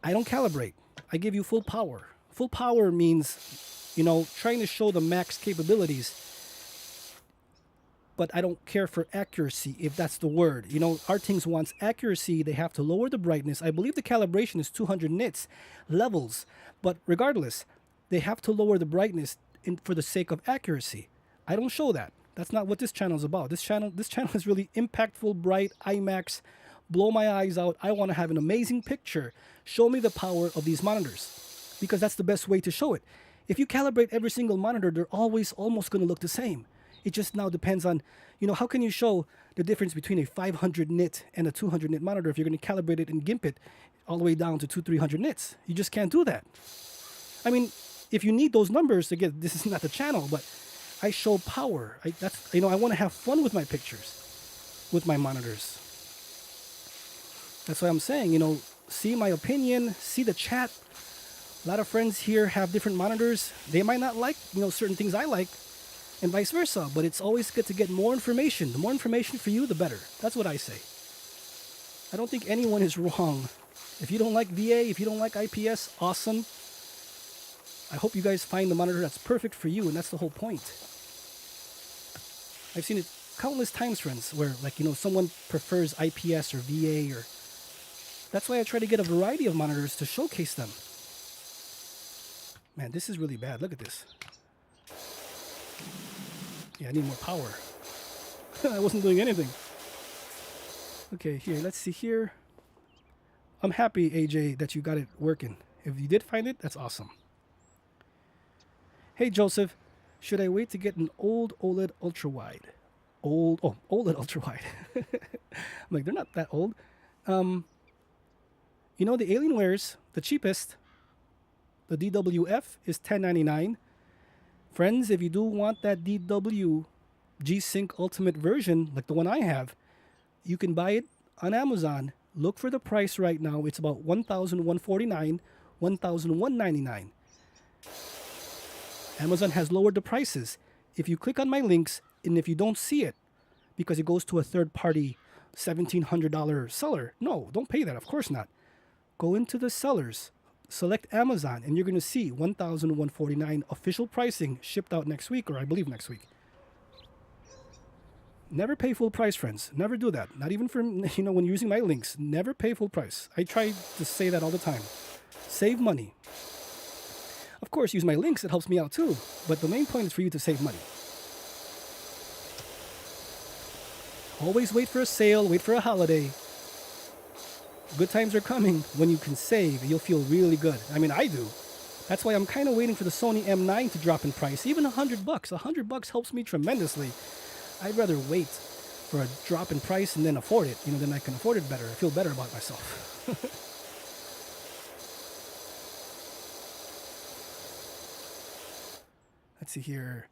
I don't calibrate. I give you full power. Full power means, trying to show the max capabilities, but I don't care for accuracy, if that's the word. Artings wants accuracy. They have to lower the brightness. I believe the calibration is 200 nits levels, but regardless, they have to lower the brightness for the sake of accuracy. I don't show that. That's not what this channel is about. This channel is really impactful, bright, IMAX, blow my eyes out. I want to have an amazing picture. Show me the power of these monitors, because that's the best way to show it. If you calibrate every single monitor, they're always almost going to look the same. It just now depends on, how can you show the difference between a 500 nit and a 200 nit monitor if you're going to calibrate it and GIMP it all the way down to 200-300 nits? You just can't do that. I mean, if you need those numbers to get, this is not the channel, but I show power. I want to have fun with my pictures, with my monitors. That's why I'm saying, see my opinion, see the chat. A lot of friends here have different monitors. They might not like, certain things I like, and vice versa, but it's always good to get more information. The more information for you, the better. That's what I say. I don't think anyone is wrong. If you don't like VA, if you don't like IPS, awesome. I hope you guys find the monitor that's perfect for you, and that's the whole point. I've seen it countless times, friends, where someone prefers IPS or VA, or that's why I try to get a variety of monitors to showcase them. Man, this is really bad. Look at this. Yeah, I need more power. I wasn't doing anything. Okay, here, let's see here. I'm happy, AJ, that you got it working. If you did find it, that's awesome. Hey, Joseph, should I wait to get an old OLED ultra-wide? OLED ultra-wide. I'm like, they're not that old. The Alienwares, the cheapest, the DWF is $10.99. Friends, if you do want that DW G-Sync Ultimate version, like the one I have, you can buy it on Amazon. Look for the price right now. It's about $1,149, $1,199. Amazon has lowered the prices. If you click on my links, and if you don't see it, because it goes to a third-party $1,700 seller, no, don't pay that. Of course not. Go into the sellers. Select Amazon, and you're going to see $1,149 official pricing, shipped out next week, or I believe next week. Never pay full price, friends. Never do that. Not even for, when you're using my links. Never pay full price. I try to say that all the time. Save money. Of course, use my links. It helps me out too. But the main point is for you to save money. Always wait for a sale. Wait for a holiday. Good times are coming when you can save. You'll feel really good. I mean, I do. That's why I'm kind of waiting for the Sony M9 to drop in price. Even $100. $100 helps me tremendously. I'd rather wait for a drop in price and then afford it. Then I can afford it better. I feel better about myself. Let's see here.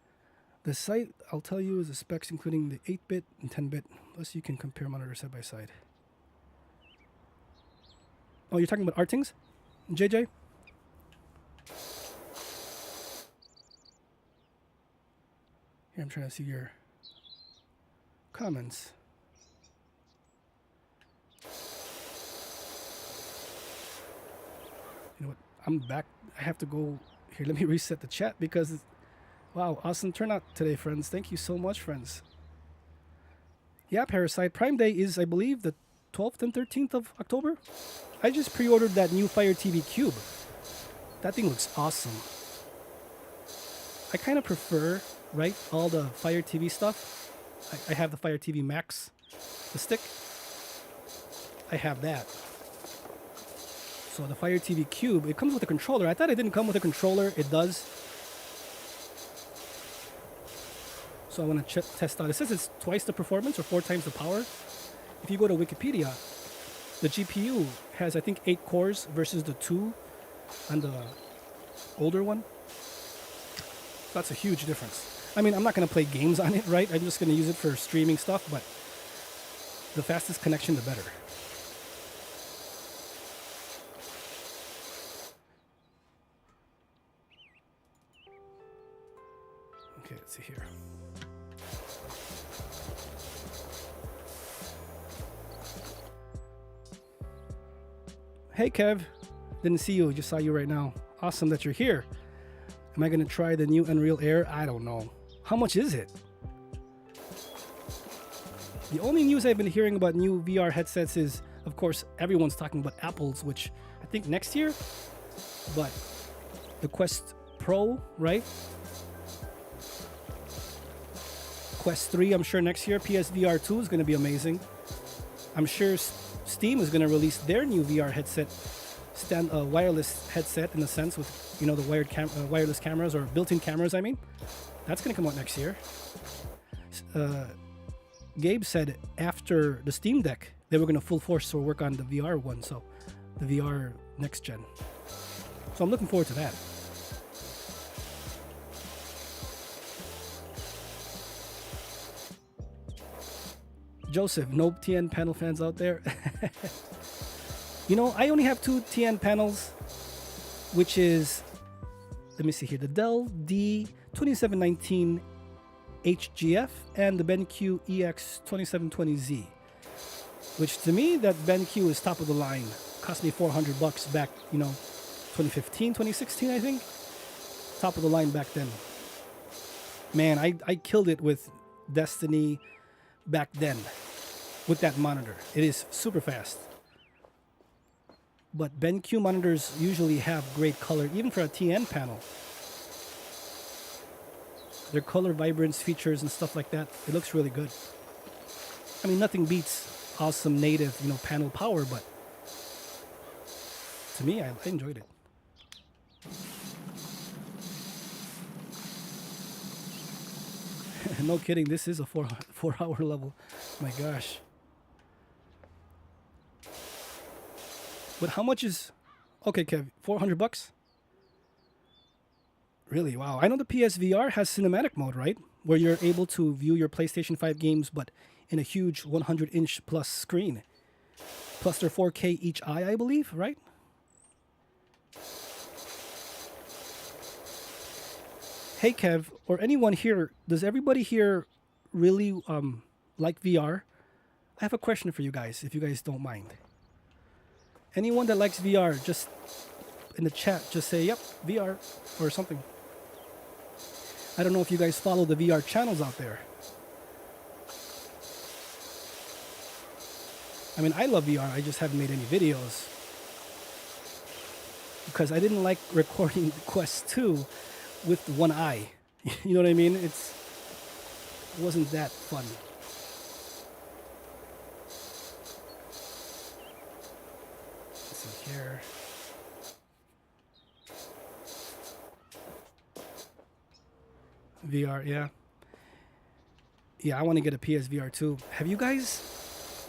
The site, I'll tell you, is the specs including the 8-bit and 10-bit. Plus you can compare monitors side by side. Oh, you're talking about Artings? JJ? Here, I'm trying to see your comments. You know what? I'm back. I have to go Here, let me reset the chat because, wow, awesome turnout today, friends. Thank you so much, friends. Yeah, Parasite. Prime Day is, I believe, the 12th and 13th of October. I just pre-ordered that new Fire TV Cube. That thing looks awesome. I kind of prefer, right, all the Fire TV stuff. I have the Fire TV Max, the stick. I have that. So the Fire TV Cube, it comes with a controller. I thought it didn't come with a controller. It does. So I want to test out. It says it's twice the performance or 4 times the power. If you go to Wikipedia, the GPU has, I think, 8 cores versus the 2 on the older one. That's a huge difference. I mean, I'm not going to play games on it, right? I'm just going to use it for streaming stuff, but the fastest connection, the better. Okay, let's see here. Hey, Kev. Didn't see you. Just saw you right now. Awesome that you're here. Am I going to try the new Unreal Air? I don't know. How much is it? The only news I've been hearing about new VR headsets is, of course, everyone's talking about Apple's, which I think next year. But the Quest Pro, right? Quest 3, I'm sure next year. PSVR 2 is going to be amazing. I'm sure Steam is going to release their new VR headset, wireless headset in a sense with, you know, the wireless cameras or built-in cameras, I mean. That's going to come out next year. Gabe said after the Steam Deck, they were going to full force or work on the VR one, so the VR next gen. So I'm looking forward to that. Joseph, no TN panel fans out there? You know, I only have 2 TN panels, which is, let me see here, the Dell D2719 HGF and the BenQ EX2720Z, which to me, that BenQ is top of the line. Cost me $400 back, you know, 2015, 2016, I think. Top of the line back then. Man, I killed it with Destiny back then with that monitor. It is super fast. But BenQ monitors usually have great color, even for a TN panel. Their color vibrance features and stuff like that, it looks really good. I mean, nothing beats awesome native, you know, panel power, but to me, I enjoyed it. No kidding, this is a 4-hour level. My gosh. But how much is... Okay, Kev, $400? Really? Wow. I know the PSVR has cinematic mode, right? Where you're able to view your PlayStation 5 games, but in a huge 100-inch plus screen. Plus they're 4K each eye, I believe, right? Hey, Kev, or anyone here, does everybody here really like VR? I have a question for you guys, if you guys don't mind. Anyone that likes VR, just in the chat, just say, yep, VR, or something. I don't know if you guys follow the VR channels out there. I mean, I love VR, I just haven't made any videos. Because I didn't like recording Quest 2 with one eye. You know what I mean? It wasn't that fun. Let's see here. VR, yeah. Yeah, I want to get a PSVR too. Have you guys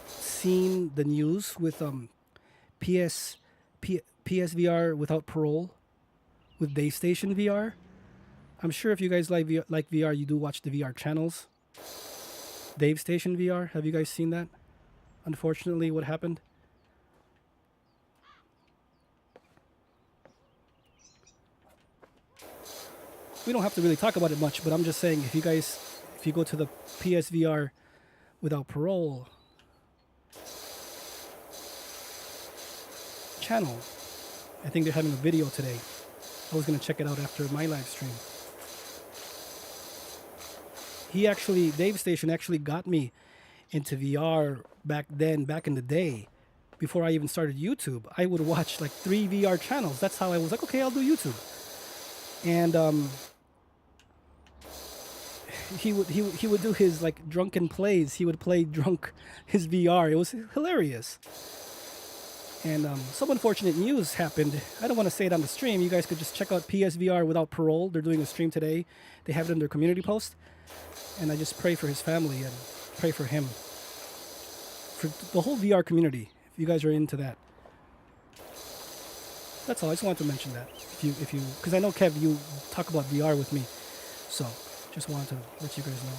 seen the news with PSVR without parole? With Base Station VR? I'm sure if you guys like VR, you do watch the VR channels. Dave Station VR, have you guys seen that? Unfortunately, what happened? We don't have to really talk about it much, but I'm just saying, if you go to the PSVR without parole channel, I think they're having a video today. I was gonna check it out after my live stream. He actually, Dave Station actually got me into VR back then, back in the day, before I even started YouTube. I would watch like 3 VR channels. That's how I was like, okay, I'll do YouTube. And he would do his like drunken plays. He would play drunk his VR. It was hilarious. And some unfortunate news happened. I don't want to say it on the stream. You guys could just check out PSVR Without Parole. They're doing a stream today. They have it in their community post. And I just pray for his family and pray for him. For the whole VR community, if you guys are into that. That's all. I just wanted to mention that. If you, because I know Kev, you talk about VR with me. So, just wanted to let you guys know.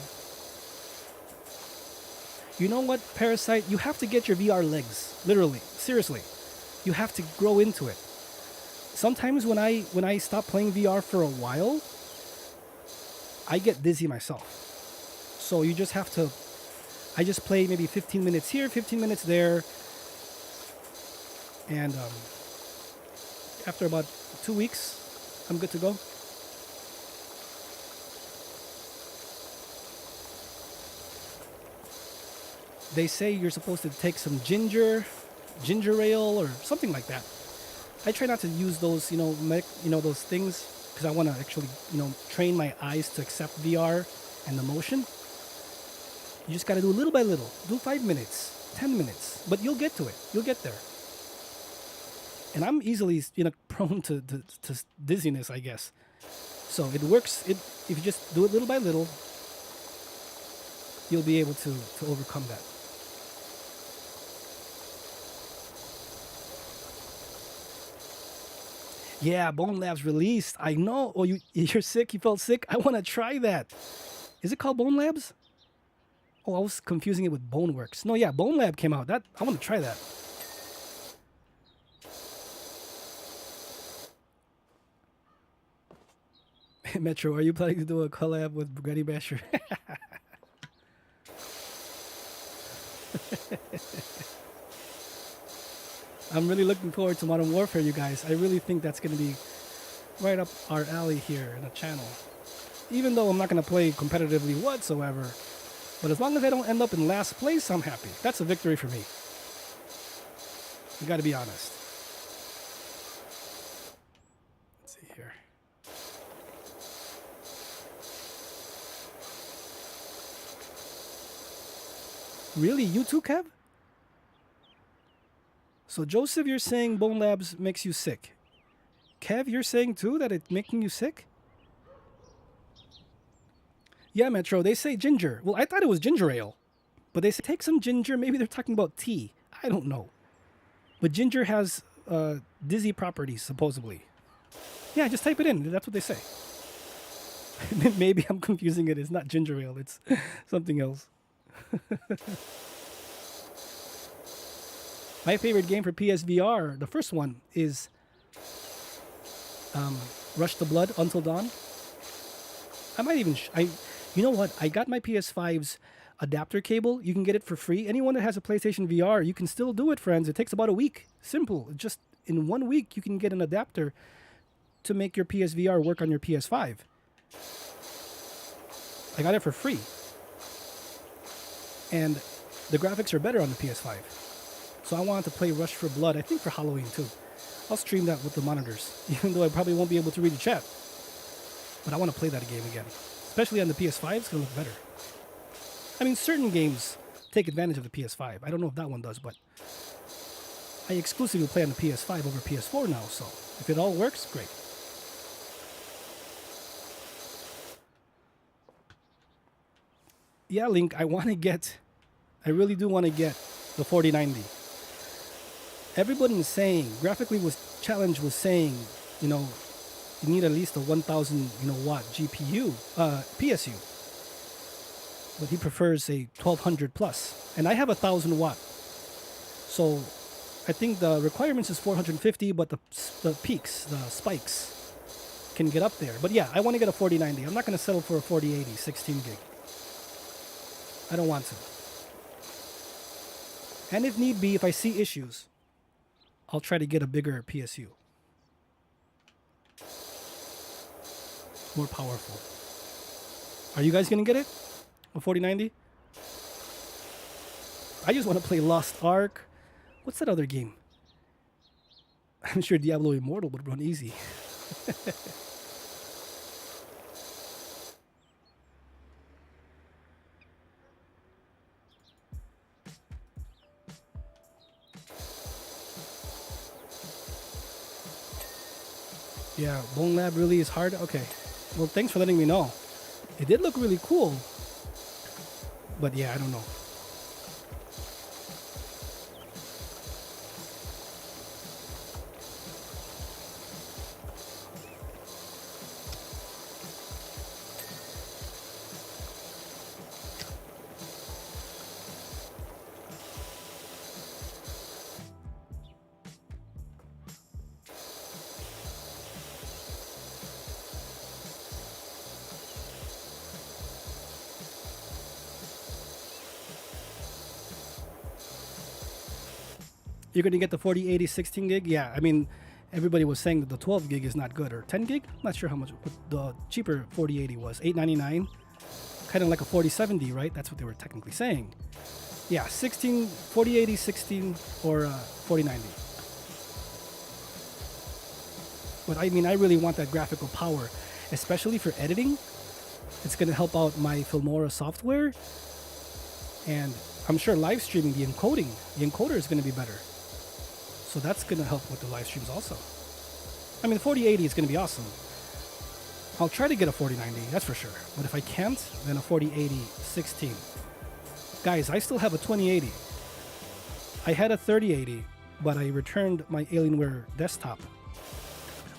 You know what, Parasite? You have to get your VR legs. Literally. Seriously. You have to grow into it. Sometimes when I stop playing VR for a while, I get dizzy myself. So you just have to, I just play maybe 15 minutes here, 15 minutes there. And after about 2 weeks, I'm good to go. They say you're supposed to take some ginger ale or something like that. I try not to use those, those things because I want to actually, train my eyes to accept VR and the motion. You just got to do little by little. Do 5 minutes, 10 minutes, but you'll get to it. You'll get there. And I'm easily, prone to dizziness, I guess. So it works. If you just do it little by little, you'll be able to overcome that. Yeah, Bone Labs released. I know. Oh, you're sick? You felt sick? I want to try that. Is it called Bone Labs? Oh, I was confusing it with Boneworks. No, yeah, Bone Lab came out. I want to try that. Metro, are you planning to do a collab with Bugatti Basher? I'm really looking forward to Modern Warfare, you guys. I really think that's going to be right up our alley here in the channel. Even though I'm not going to play competitively whatsoever. But as long as I don't end up in last place, I'm happy. That's a victory for me. You got to be honest. Let's see here. Really? You too, Kev? So Joseph, you're saying Bone Labs makes you sick. Kev, you're saying too that it's making you sick? Yeah, Metro, they say ginger. Well, I thought it was ginger ale. But they say take some ginger. Maybe they're talking about tea. I don't know. But ginger has dizzy properties, supposedly. Yeah, just type it in. That's what they say. Maybe I'm confusing it. It's not ginger ale. It's something else. My favorite game for PSVR, the first one, is Rush the Blood, Until Dawn. I might even... you know what? I got my PS5's adapter cable. You can get it for free. Anyone that has a PlayStation VR, you can still do it, friends. It takes about a week. Simple. Just in 1 week, you can get an adapter to make your PSVR work on your PS5. I got it for free. And the graphics are better on the PS5. So I wanted to play Rush for Blood, I think for Halloween too. I'll stream that with the monitors, even though I probably won't be able to read the chat. But I want to play that game again. Especially on the PS5, it's going to look better. I mean, certain games take advantage of the PS5. I don't know if that one does, but I exclusively play on the PS5 over PS4 now, so if it all works, great. Yeah, Link, I really do want to get the 4090. Everybody is saying, Challenge was saying, you need at least a 1,000, watt GPU, PSU. But he prefers a 1200 plus. And I have 1,000 watt. So I think the requirements is 450, but the peaks, the spikes can get up there. But yeah, I want to get a 4090. I'm not going to settle for a 4080, 16 gig. I don't want to. And if need be, if I see issues, I'll try to get a bigger PSU. more powerful. Are you guys gonna get it? A 4090? I just want to play Lost Ark. What's that other game? I'm sure Diablo Immortal would run easy. Yeah, Bone Lab really is hard. Okay. Well, thanks for letting me know. It did look really cool. But yeah, I don't know. You're going to get the 4080 16 gig? Yeah, I mean, everybody was saying that the 12 gig is not good, or 10 gig? I'm not sure how much the cheaper 4080 was. $899, kind of like a 4070, right? That's what they were technically saying. Yeah, 16, 4080 16 or 4090. But I mean, I really want that graphical power, especially for editing. It's going to help out my Filmora software. And I'm sure live streaming, the encoder is going to be better. So that's going to help with the live streams also. I mean, the 4080 is going to be awesome. I'll try to get a 4090, that's for sure. But if I can't, then a 4080 16. Guys, I still have a 2080. I had a 3080, but I returned my Alienware desktop,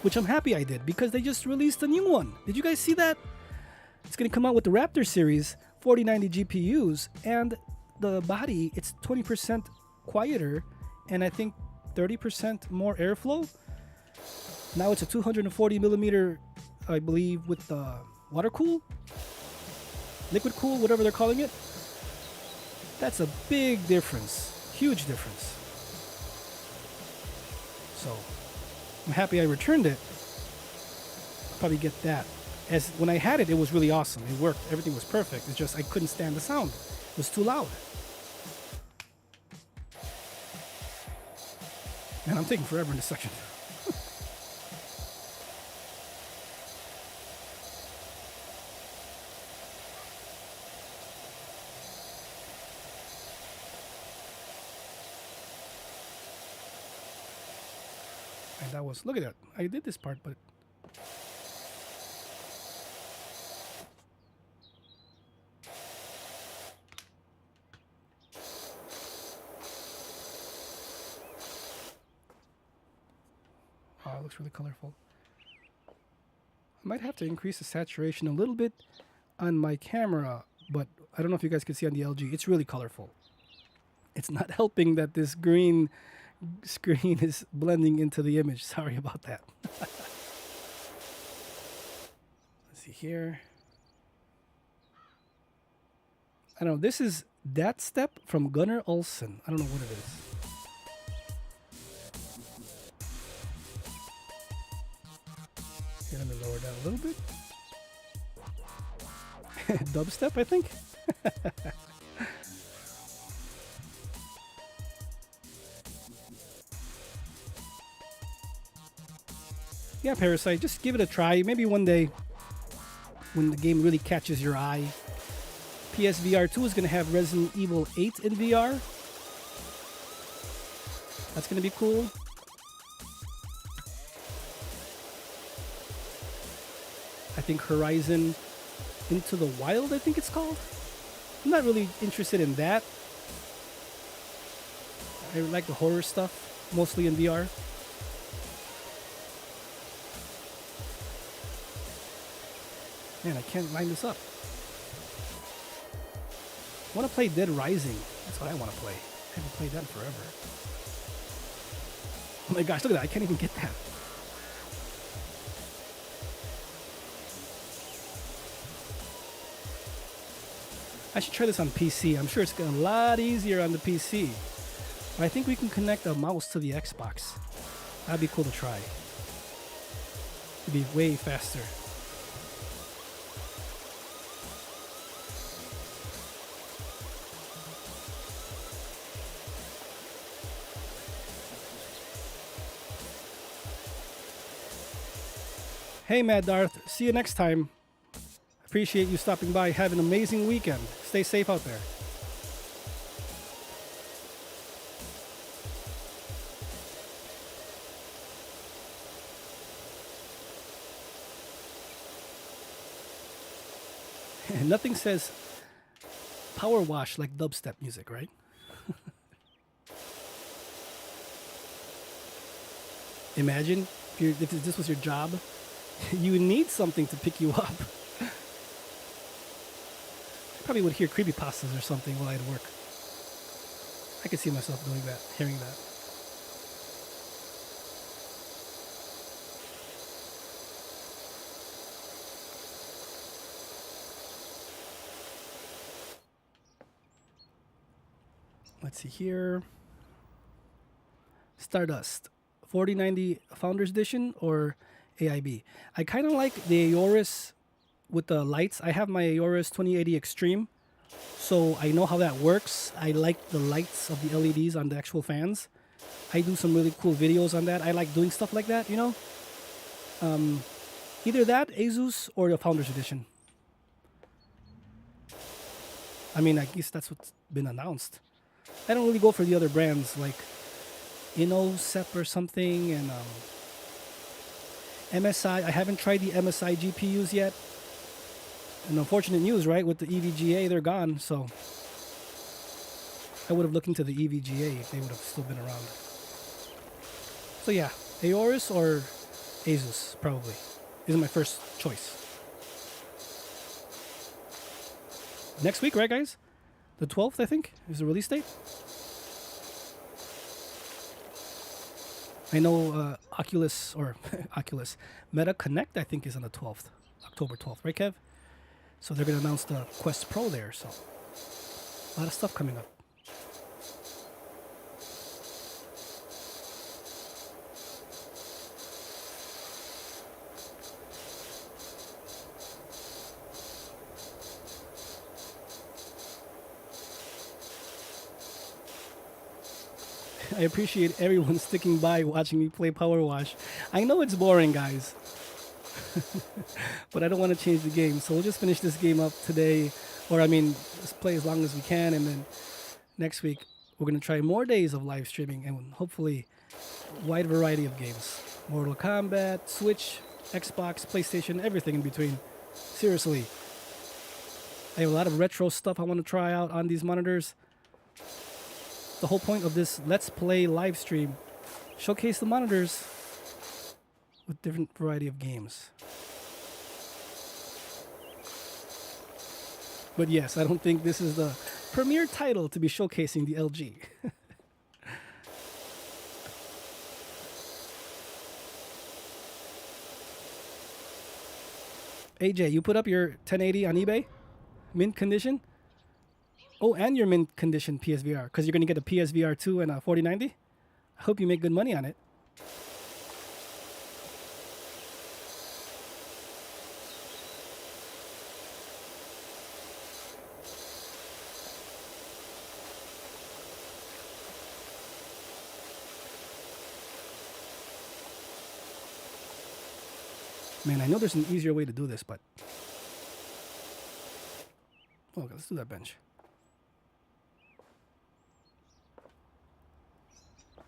which I'm happy I did because they just released a new one. Did you guys see that? It's going to come out with the Raptor series 4090 GPUs, and the body, it's 20% quieter, and I think 30% more airflow. Now it's a 240 millimeter, I believe, with the water cool, liquid cool, whatever they're calling it. That's a big difference, huge difference. So I'm happy I returned it. I'll probably get that. As when I had it, it was really awesome. It worked. Everything was perfect. It's just I couldn't stand the sound. It was too loud. Man, I'm taking forever in this section. And that was, look at that. I did this part, but it looks really colorful. I might have to increase the saturation a little bit on my camera, but I don't know if you guys can see on the LG. It's really colorful. It's not helping that this green screen is blending into the image. Sorry about that. Let's see here. I don't know. This is That Step from Gunnar Olsen. I don't know what it is. Here, let me lower down a little bit. Dubstep, I think. Yeah, Parasite, just give it a try. Maybe one day when the game really catches your eye. PSVR 2 is going to have Resident Evil 8 in VR. That's going to be cool. I think Horizon Into the Wild, I think it's called. I'm not really interested in that. I like the horror stuff, mostly in VR. Man, I can't line this up. I want to play Dead Rising. That's what I want to play. I haven't played that in forever. Oh my gosh, look at that. I can't even get that. I should try this on PC. I'm sure it's a lot easier on the PC. But I think we can connect a mouse to the Xbox. That'd be cool to try. It'd be way faster. Hey, Mad Darth. See you next time. Appreciate you stopping by. Have an amazing weekend. Stay safe out there. Nothing says power wash like dubstep music, right? Imagine if this was your job, you would need something to pick you up. I probably would hear creepypastas or something while I'd work. I could see myself doing that, hearing that. Let's see here. Stardust. 4090 Founders Edition or AIB. I kind of like the Aorus with the lights. I have my Aorus 2080 Extreme, so I know how that works. I like the lights of the LEDs on the actual fans. I do some really cool videos on that. I like doing stuff like that, you know? Either that, Asus, or the Founders Edition. I mean, I guess that's what's been announced. I don't really go for the other brands like InnoSep or something, and MSI. I haven't tried the MSI GPUs yet. And unfortunate news, right? With the EVGA, they're gone. So I would have looked into the EVGA if they would have still been around. So yeah, Aorus or Asus probably is my first choice. Next week, right, guys? The 12th, I think, is the release date. I know Oculus Meta Connect, I think, is on the 12th, October 12th, right, Kev? So they're going to announce the Quest Pro there. So a lot of stuff coming up. I appreciate everyone sticking by watching me play Powerwash. I know it's boring, guys. But I don't want to change the game. So we'll just finish this game up today. Or, I mean, let's play as long as we can. And then next week, we're going to try more days of live streaming. And hopefully, wide variety of games. Mortal Kombat, Switch, Xbox, PlayStation, everything in between. Seriously. I have a lot of retro stuff I want to try out on these monitors. The whole point of this Let's Play live stream, showcase the monitors with different variety of games. But yes, I don't think this is the premier title to be showcasing the LG. AJ, you put up your 1080 on eBay? Mint condition? Oh, and your mint condition PSVR, because you're going to get a PSVR 2 and a 4090? I hope you make good money on it. Man, I know there's an easier way to do this, but... Okay, let's do that bench.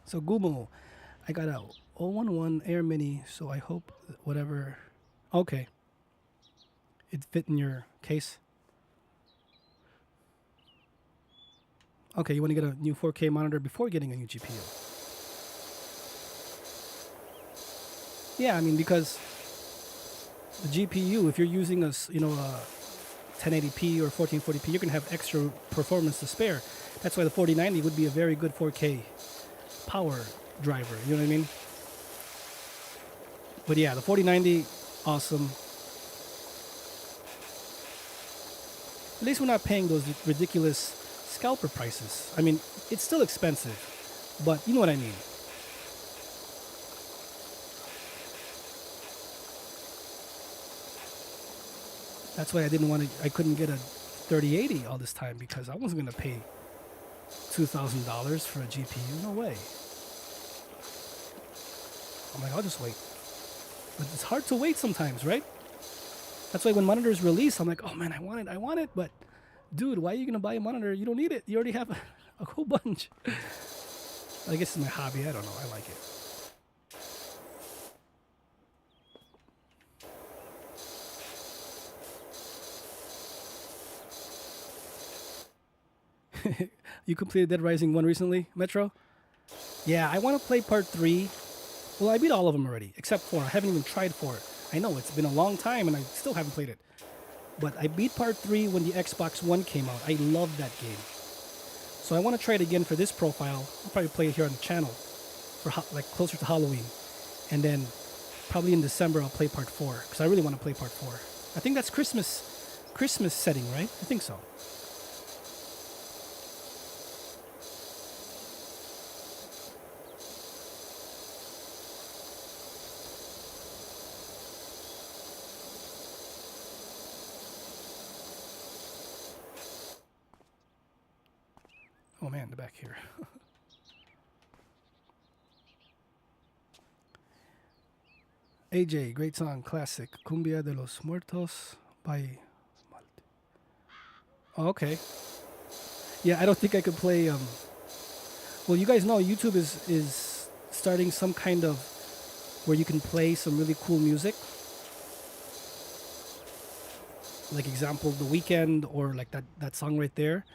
So Gumo, I got a 011 Air Mini, so I hope whatever... Okay. It fit in your case? Okay, you want to get a new 4K monitor before getting a new GPU? Yeah, I mean, because the GPU, if you're using a 1080p or 1440p, you're going to have extra performance to spare. That's why the 4090 would be a very good 4K power driver, you know what I mean? But yeah, the 4090, awesome. At least we're not paying those ridiculous scalper prices. I mean, it's still expensive, but you know what I mean. That's why I couldn't get a 3080 all this time, because I wasn't going to pay $2,000 for a GPU. No way. I'm like, I'll just wait. But it's hard to wait sometimes, right? That's why when monitors release, I'm like, oh man, I want it. But dude, why are you gonna buy a monitor? You don't need it. You already have a whole bunch. I guess it's my hobby. I don't know. I like it. You completed Dead Rising 1 recently, Metro? Yeah, I want to play part 3. Well, I beat all of them already, except 4. I haven't even tried 4. I know, it's been a long time and I still haven't played it. But I beat part 3 when the Xbox One came out. I love that game. So I want to try it again for this profile. I'll probably play it here on the channel for like closer to Halloween. And then probably in December I'll play part 4 because I really want to play part 4. I think that's Christmas setting, right? I think so. Oh man, the back here. AJ, great song, classic. Cumbia de los Muertos by Malte. Oh, okay. Yeah, I don't think I could play. Well, you guys know YouTube is starting some kind of where you can play some really cool music. Like example, The Weeknd or like that song right there.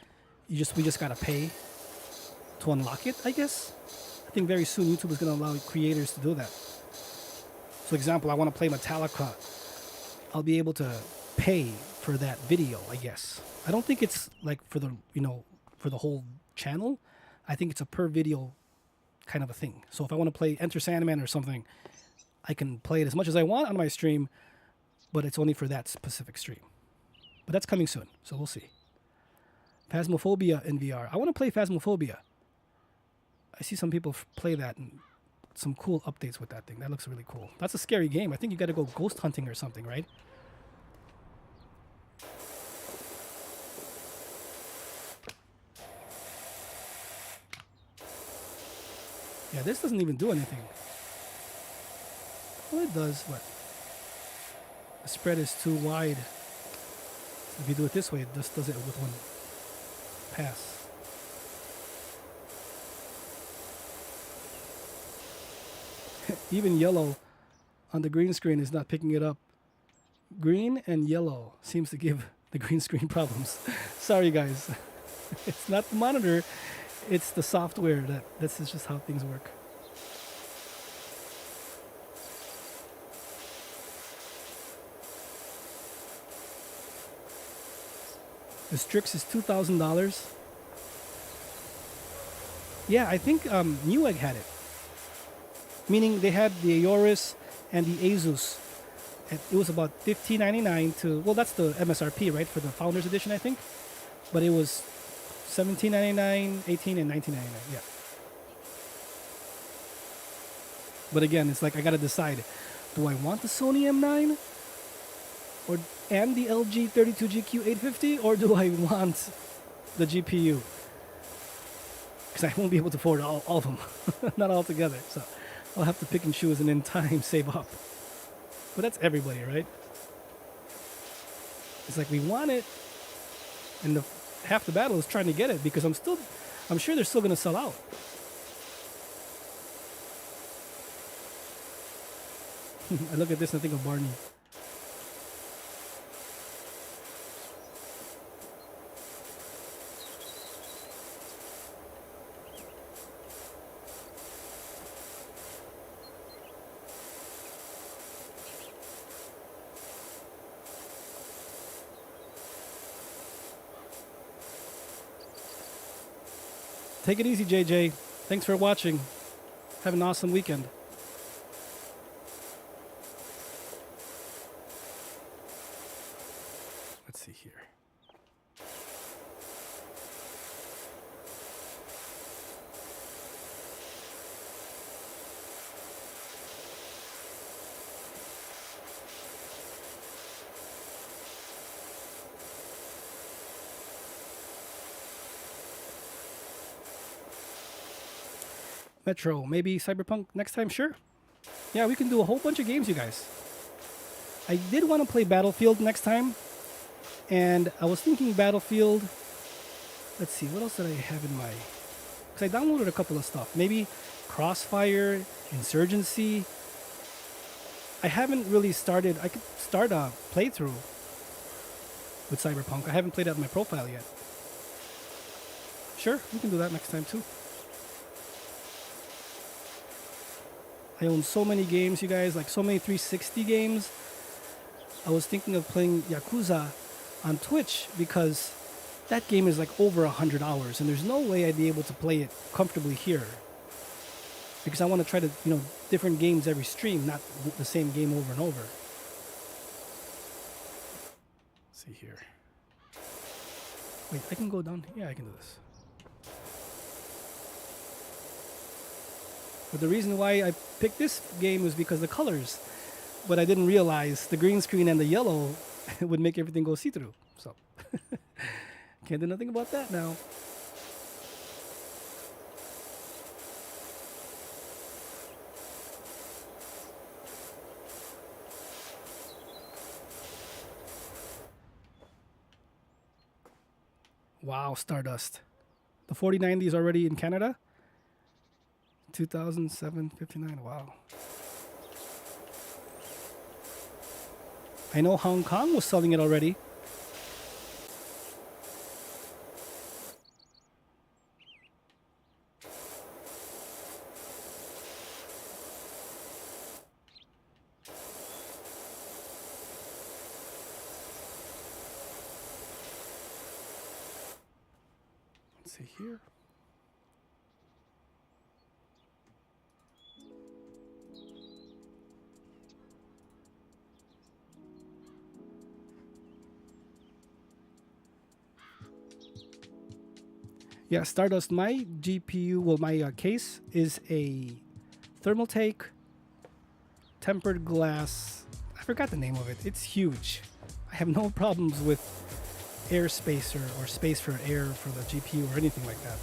We just gotta pay to unlock it, I guess. I think very soon YouTube is gonna allow creators to do that. So example, I want to play Metallica. I'll be able to pay for that video, I guess. I don't think it's like for the for the whole channel. I think it's a per video kind of a thing. So if I want to play Enter Sandman or something, I can play it as much as I want on my stream, but it's only for that specific stream. But that's coming soon, so we'll see. Phasmophobia in VR. I want to play Phasmophobia. I see some people play that and some cool updates with that thing. That looks really cool. That's a scary game. I think you got to go ghost hunting or something, right? Yeah, this doesn't even do anything. Well, it does, but the spread is too wide. If you do it this way, it just does it with one pass. Even yellow on the green screen is not picking it up. Green and yellow seems to give the green screen problems. Sorry guys. It's not the monitor, it's the software. This is just how things work. The Strix is $2,000. Yeah, I think Newegg had it. Meaning they had the Aorus and the Asus. It was about $15.99 to, well, that's the MSRP, right, for the Founders Edition, I think. But it was $17.99, $18, and $19.99. Yeah. But again, it's like I gotta decide: do I want the Sony M9 and the LG 32GQ950, or do I want the GPU? Because I won't be able to afford all of them, not all together. So I'll have to pick and choose and in time save up. But that's everybody, right? It's like we want it, and half the battle is trying to get it because I'm sure they're still gonna sell out. I look at this and I think of Barney. Take it easy, JJ. Thanks for watching. Have an awesome weekend. Let's see here. Metro, maybe Cyberpunk next time? Sure. Yeah, we can do a whole bunch of games, you guys. I did want to play Battlefield next time, and I was thinking Battlefield. Let's see, what else did I have in my... Because I downloaded a couple of stuff. Maybe Crossfire, Insurgency. I haven't really started... I could start a playthrough with Cyberpunk. I haven't played it on my profile yet. Sure, we can do that next time too. I own so many games, you guys, like so many 360 games. I was thinking of playing Yakuza on Twitch because that game is like over 100 hours and there's no way I'd be able to play it comfortably here. Because I want to try to, you know, different games every stream, not the same game over and over. Let's see here. Wait, I can go down. Yeah, I can do this. But the reason why I picked this game was because the colors. But I didn't realize the green screen and the yellow would make everything go see-through. So, can't do nothing about that now. Wow, Stardust. The 4090 is already in Canada. 2007-59, wow. I know Hong Kong was selling it already. Let's see here. Yeah, Stardust, my GPU, well, my case is a Thermaltake tempered glass. I forgot the name of it. It's huge. I have no problems with airspace or space for air for the GPU or anything like that.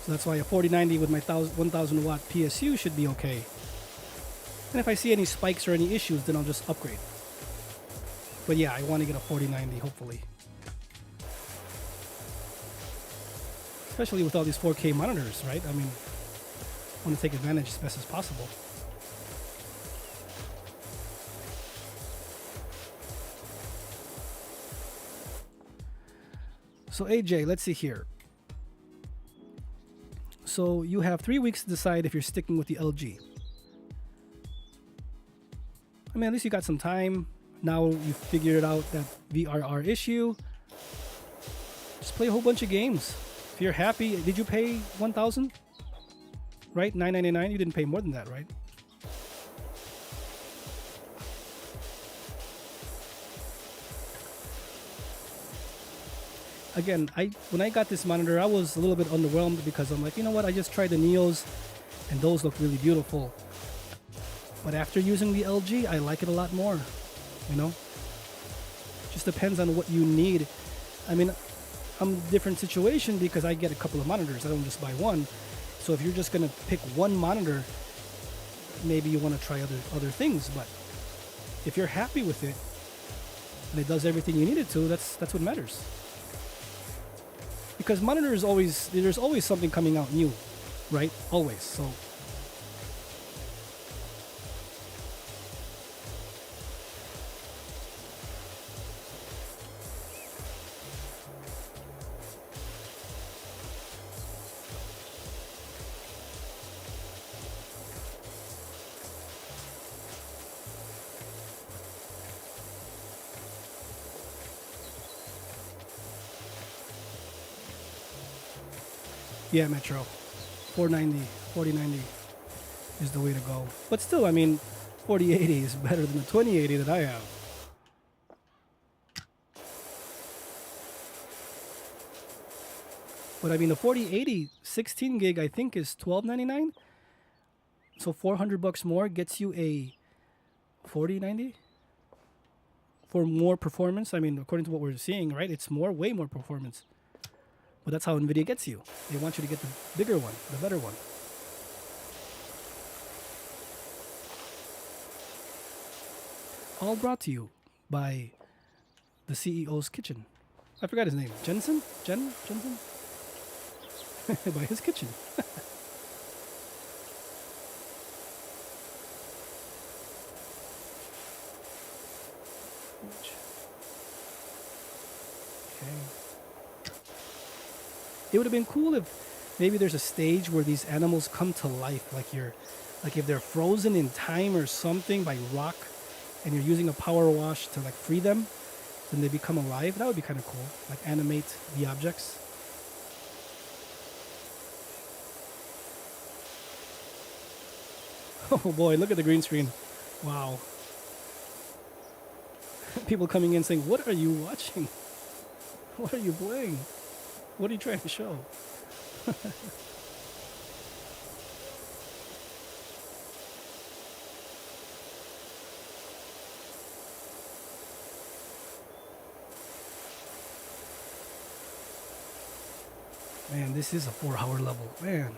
So that's why a 4090 with my 1000 watt PSU should be okay. And if I see any spikes or any issues, then I'll just upgrade. But yeah, I want to get a 4090, hopefully. Especially with all these 4K monitors, right? I mean, I want to take advantage as best as possible. So AJ, let's see here. So you have 3 weeks to decide if you're sticking with the LG. I mean, at least you got some time. Now you figured out that VRR issue. Just play a whole bunch of games. If you're happy, did you pay 1,000? Right? $999. You didn't pay more than that, right? Again, when I got this monitor, I was a little bit underwhelmed because I'm like, you know what? I just tried the Neos, and those look really beautiful. But after using the LG, I like it a lot more. You know, just depends on what you need. I mean, I'm in a different situation because I get a couple of monitors. I don't just buy one. So if you're just gonna pick one monitor, maybe you want to try other things. But if you're happy with it and it does everything you need it to, that's what matters. Because monitors there's always something coming out new, right? Always. So. Yeah, Metro. 4090 is the way to go. But still, I mean, 4080 is better than the 2080 that I have. But I mean, the 4080 16 gig I think is $12.99. So $400 more gets you a 4090 for more performance. I mean, according to what we're seeing, right? It's way more performance. But that's how NVIDIA gets you. They want you to get the bigger one, the better one. All brought to you by the CEO's kitchen. I forgot his name. Jensen? Jensen? By his kitchen. Okay. It would have been cool if maybe there's a stage where these animals come to life, like if they're frozen in time or something by rock, and you're using a power wash to like free them, then they become alive. That would be kind of cool. Like animate the objects. Oh boy, look at the green screen. Wow. People coming in saying, "What are you watching? What are you playing? What are you trying to show?" Man, this is a 4-hour level. Man.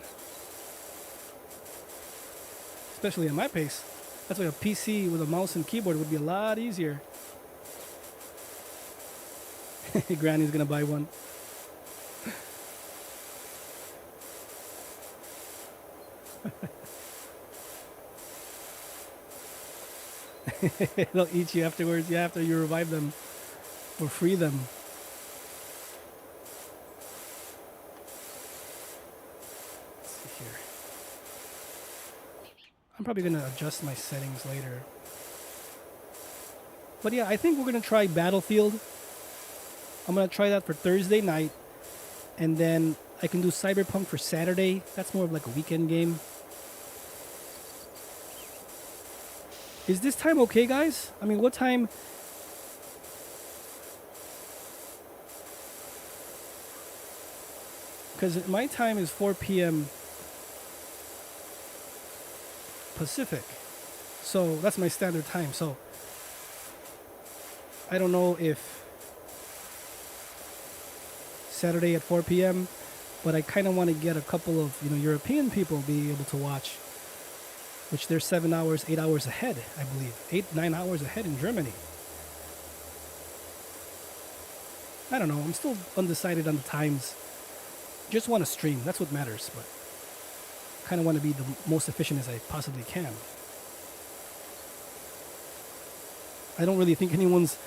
Especially at my pace. That's why a PC with a mouse and keyboard would be a lot easier. Granny's gonna buy one. They'll eat you afterwards, yeah, after you revive them or free them. Let's see here. I'm probably gonna adjust my settings later. But yeah, I think we're gonna try Battlefield. I'm gonna try that for Thursday night, and then I can do Cyberpunk for Saturday. That's more of like a weekend game. Is this time okay, guys? I mean, what time? Because my time is 4 p.m. Pacific. So that's my standard time. So I don't know if Saturday at 4 p.m., but I kind of want to get a couple of, European people be able to watch, which they're 7 hours, 8 hours ahead, I believe. 8, 9 hours ahead in Germany. I don't know. I'm still undecided on the times. Just want to stream. That's what matters, but kind of want to be the most efficient as I possibly can. I don't really think anyone's,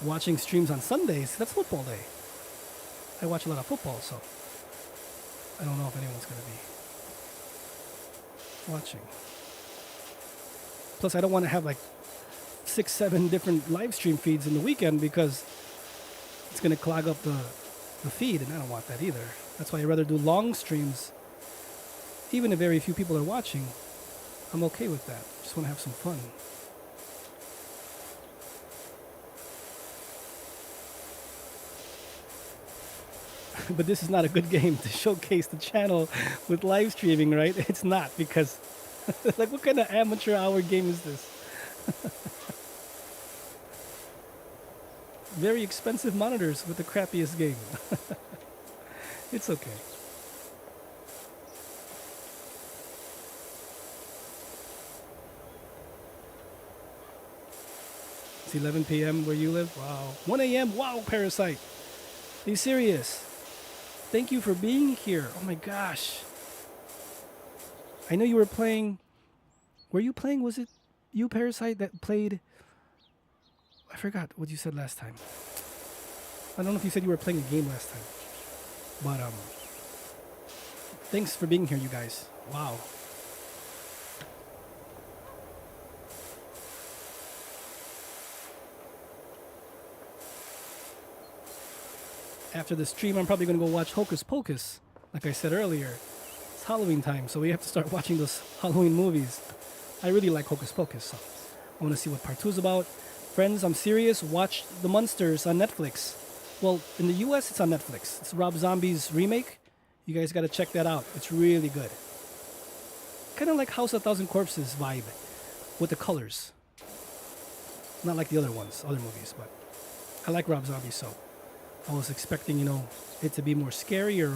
watching streams on Sundays. That's football day. I watch a lot of football, so I don't know if anyone's going to be watching. Plus, I don't want to have like 6, 7 different live stream feeds in the weekend because it's going to clog up the feed, and I don't want that either. That's why I'd rather do long streams. Even if very few people are watching, I'm okay with that. Just want to have some fun. But this is not a good game to showcase the channel with live streaming, right? It's not, because like, what kind of amateur hour game is this? Very expensive monitors with the crappiest game. It's okay. It's 11 p.m. where you live? Wow. 1 a.m.? Wow, Parasite. Are you serious? Thank you for being here. Oh my gosh. I know you were playing. Were you playing? Was it you, Parasite, that played? I forgot what you said last time. I don't know if you said you were playing a game last time. But thanks for being here, you guys. Wow. After the stream, I'm probably going to go watch Hocus Pocus. Like I said earlier, it's Halloween time, so we have to start watching those Halloween movies. I really like Hocus Pocus, so I want to see what part 2 is about. Friends, I'm serious. Watch The Munsters on Netflix. Well, in the US, it's on Netflix. It's Rob Zombie's remake. You guys got to check that out. It's really good. Kind of like House of 1,000 Corpses vibe with the colors. Not like the other ones, other movies, but I like Rob Zombie, so I was expecting, it to be more scary or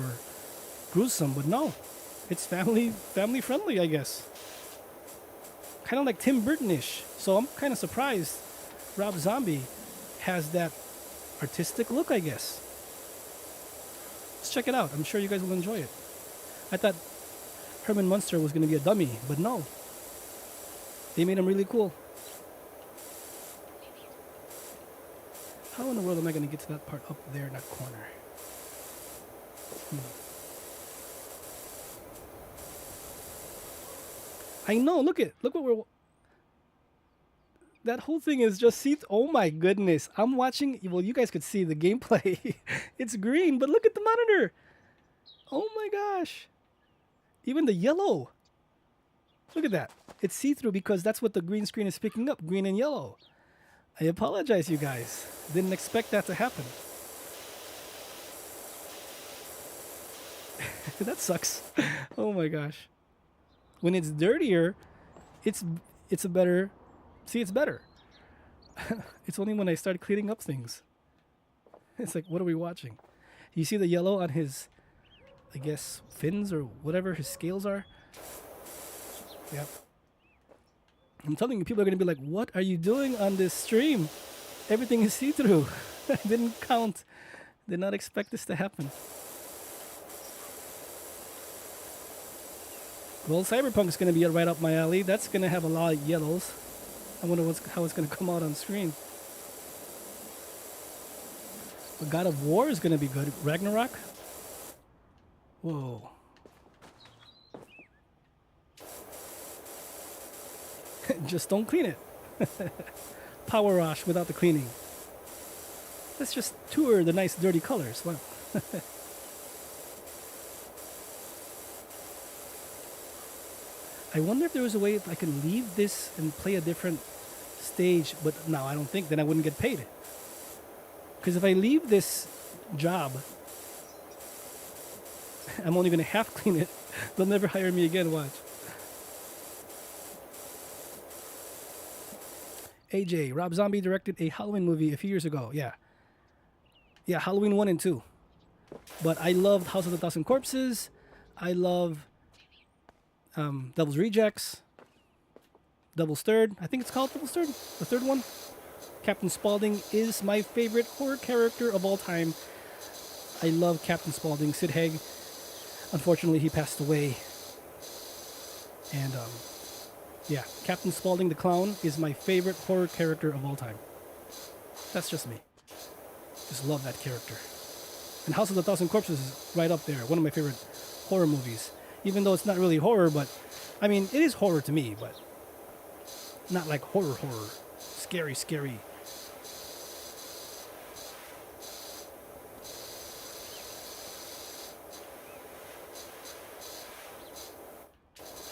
gruesome, but no. It's family friendly, I guess. kind of like Tim Burton-ish. So I'm kind of surprised Rob Zombie has that artistic look, I guess. Let's check it out. I'm sure you guys will enjoy it. I thought Herman Munster was going to be a dummy, but no. They made him really cool. How in the world am I going to get to that part up there in that corner? I know, look what we're... That whole thing is just oh my goodness. I'm watching, well, you guys could see the gameplay. It's green, but look at the monitor. Oh my gosh. Even the yellow. Look at that. It's see-through because that's what the green screen is picking up, green and yellow. I apologize, you guys. Didn't expect that to happen. That sucks. Oh my gosh. When it's dirtier, it's a better... See, it's better. It's only when I start cleaning up things. It's like, what are we watching? You see the yellow on his, I guess, fins or whatever his scales are? Yep. I'm telling you, people are going to be like, what are you doing on this stream? Everything is see-through. I didn't count. Did not expect this to happen. Well, Cyberpunk is going to be right up my alley. That's going to have a lot of yellows. I wonder how it's going to come out on screen. But God of War is going to be good. Ragnarok? Whoa. Just don't clean it. Powerwash without the cleaning. Let's just tour the nice dirty colors. Wow. I wonder if there was a way if I can leave this and play a different stage, but no, I don't think, then I wouldn't get paid. Because if I leave this job, I'm only going to half clean it. They'll never hire me again, watch. AJ, Rob Zombie directed a Halloween movie a few years ago. Yeah. Yeah, Halloween 1 and 2. But I loved House of the Thousand Corpses. I love Devil's Rejects. Devil's Third. I think it's called Devil's Third. The third one. Captain Spaulding is my favorite horror character of all time. I love Captain Spaulding. Sid Haig. Unfortunately, he passed away. And, yeah, Captain Spaulding the Clown is my favorite horror character of all time. That's just me. Just love that character. And House of the Thousand Corpses is right up there. One of my favorite horror movies. Even though it's not really horror, but... I mean, it is horror to me, but... Not like horror. Scary.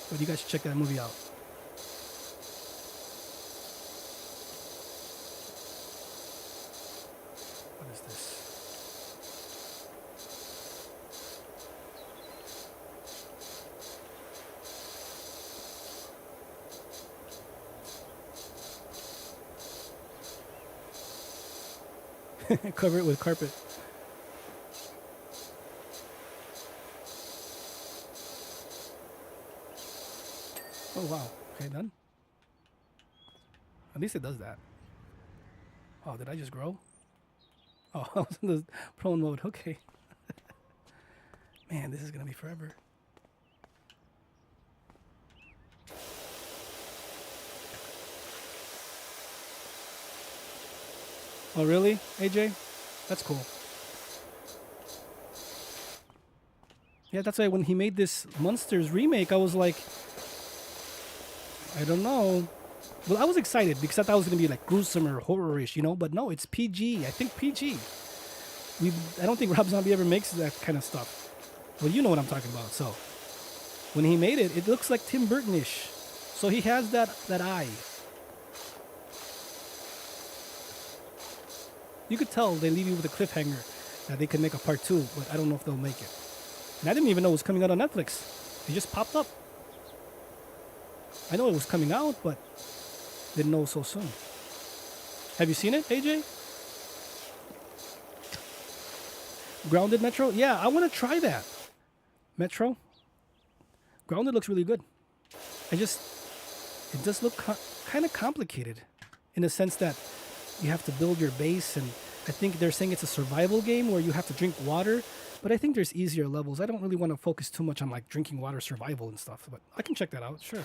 But you guys should check that movie out. What is this? Cover it with carpet. Oh wow. Okay, done. At least it does that. Oh, did I just grow? Oh, I was in the prone mode. Okay. Man, this is gonna be forever. Oh really, AJ? That's cool. Yeah, that's why when he made this Monsters remake, I was like, I don't know. Well, I was excited because I thought it was going to be like gruesome or horror-ish, you know? But no, it's PG. I think PG. I don't think Rob Zombie ever makes that kind of stuff. Well, you know what I'm talking about. So when he made it, it looks like Tim Burton-ish. So he has that eye. You could tell they leave you with a cliffhanger that they could make a part 2, but I don't know if they'll make it. And I didn't even know it was coming out on Netflix. It just popped up. I know it was coming out, but didn't know so soon. Have you seen it, AJ? Grounded Metro? Yeah, I want to try that. Metro? Grounded looks really good. it does look kind of complicated in the sense that you have to build your base, and I think they're saying it's a survival game where you have to drink water, but I think there's easier levels. I don't really want to focus too much on like drinking water survival and stuff, but I can check that out, sure.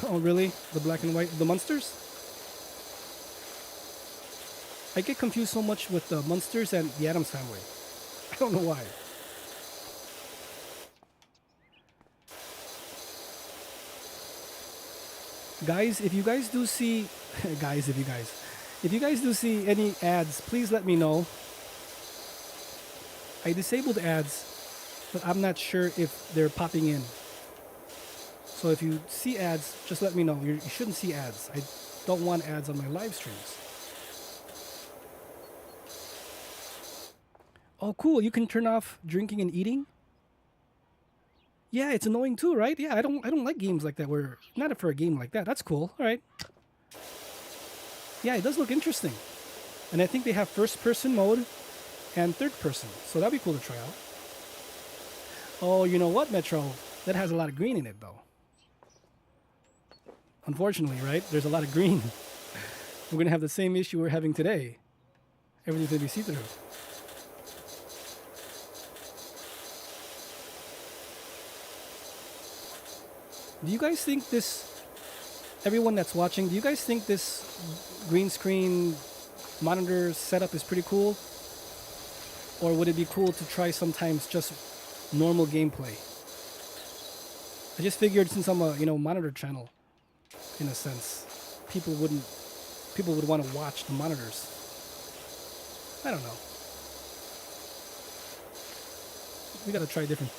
Oh, really? The black and white, the monsters? I get confused so much with the monsters and the Addams Family. I don't know why. Guys, if you guys do see, if you guys do see any ads, please let me know. I disabled ads, but I'm not sure if they're popping in. So if you see ads, just let me know. You shouldn't see ads. I don't want ads on my live streams. Oh, cool. You can turn off drinking and eating. Yeah, it's annoying too, right? Yeah, I don't like games like that. Where not for a game like that. That's cool. All right. Yeah, it does look interesting. And I think they have first-person mode and third-person. So that'd be cool to try out. Oh, you know what, Metro? That has a lot of green in it, though. Unfortunately, right? There's a lot of green. We're going to have the same issue we're having today. Everything's going to be see-through. Do you guys think this, everyone that's watching, do you guys think this green screen monitor setup is pretty cool? Or would it be cool to try sometimes just normal gameplay? I just figured since I'm a, monitor channel, in a sense, people would want to watch the monitors. I don't know. We gotta try different.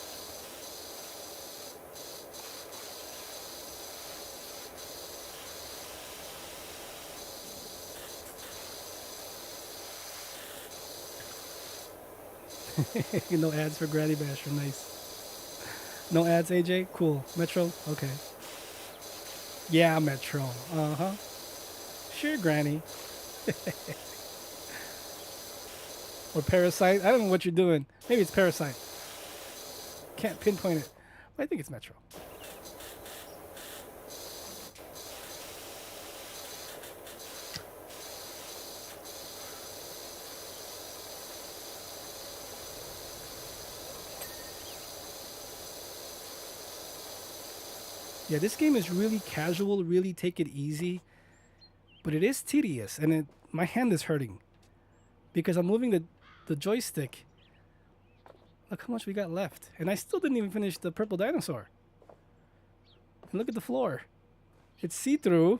No ads for Granny Basher, nice. No ads, AJ? Cool. Metro? Okay. Yeah, Metro. Uh-huh. Sure, Granny. Or Parasite. I don't know what you're doing. Maybe it's Parasite. Can't pinpoint it. But I think it's Metro. Yeah, this game is really casual, really take it easy, but it is tedious, and my hand is hurting because I'm moving the joystick. Look how much we got left, and I still didn't even finish the purple dinosaur. And look at the floor. It's see-through,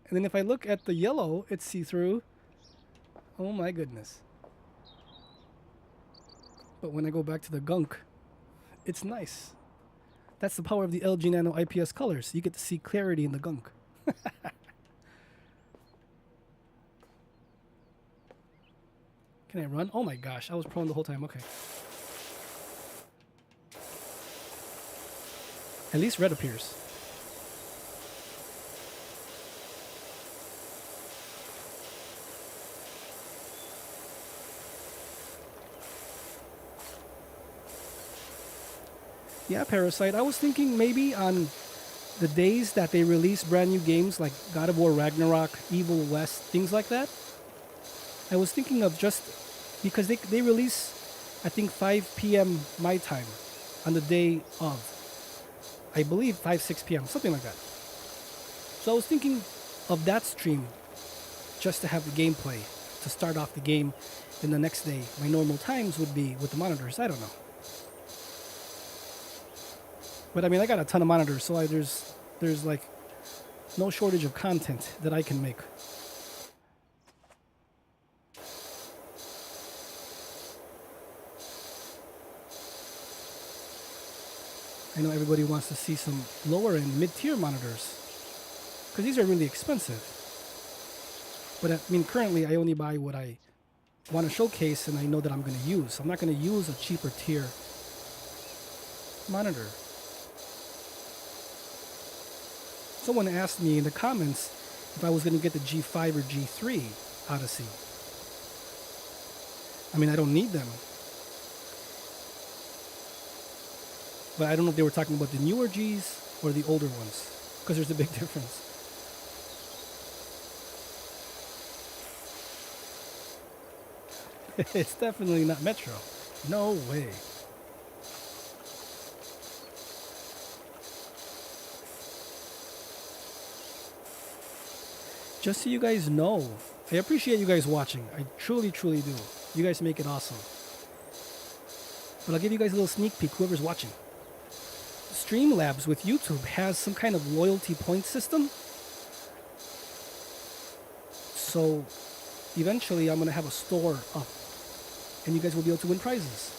and then if I look at the yellow, it's see-through. Oh my goodness. But when I go back to the gunk, it's nice. That's the power of the LG Nano IPS colors. You get to see clarity in the gunk. Can I run? Oh my gosh, I was prone the whole time. Okay. At least red appears. Yeah, Parasite. I was thinking maybe on the days that they release brand new games like God of War Ragnarok, Evil West, things like that. I was thinking of just because they release, I think 5 p.m. my time on the day of. I believe 5, 6 p.m., something like that. So I was thinking of that stream just to have the gameplay to start off the game. Then the next day, my normal times would be with the monitors. I don't know. But I mean, I got a ton of monitors, so there's like no shortage of content that I can make. I know everybody wants to see some lower end, mid-tier monitors. because these are really expensive. But I mean, currently I only buy what I want to showcase and I know that I'm going to use. I'm not going to use a cheaper tier monitor. Someone asked me in the comments if I was going to get the G5 or G3 Odyssey. I mean, I don't need them. But I don't know if they were talking about the newer Gs or the older ones, because there's a big difference. It's definitely not Metro. No way. Just so you guys know, I appreciate you guys watching. I truly, truly do. You guys make it awesome. But I'll give you guys a little sneak peek, whoever's watching. Streamlabs with YouTube has some kind of loyalty point system. So eventually I'm going to have a store up and you guys will be able to win prizes.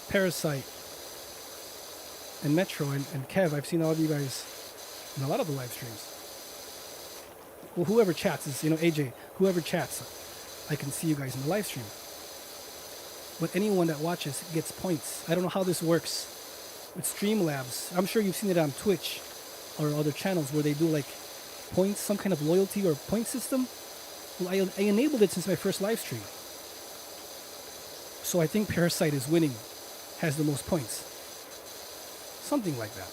Parasite and Metro and Kev, I've seen all of you guys in a lot of the live streams. Well, whoever chats is, AJ, whoever chats, I can see you guys in the live stream. But anyone that watches gets points. I don't know how this works with Streamlabs. I'm sure you've seen it on Twitch or other channels where they do like points, some kind of loyalty or point system. Well, I enabled it since my first live stream. So I think Parasite is winning, has the most points. Something like that.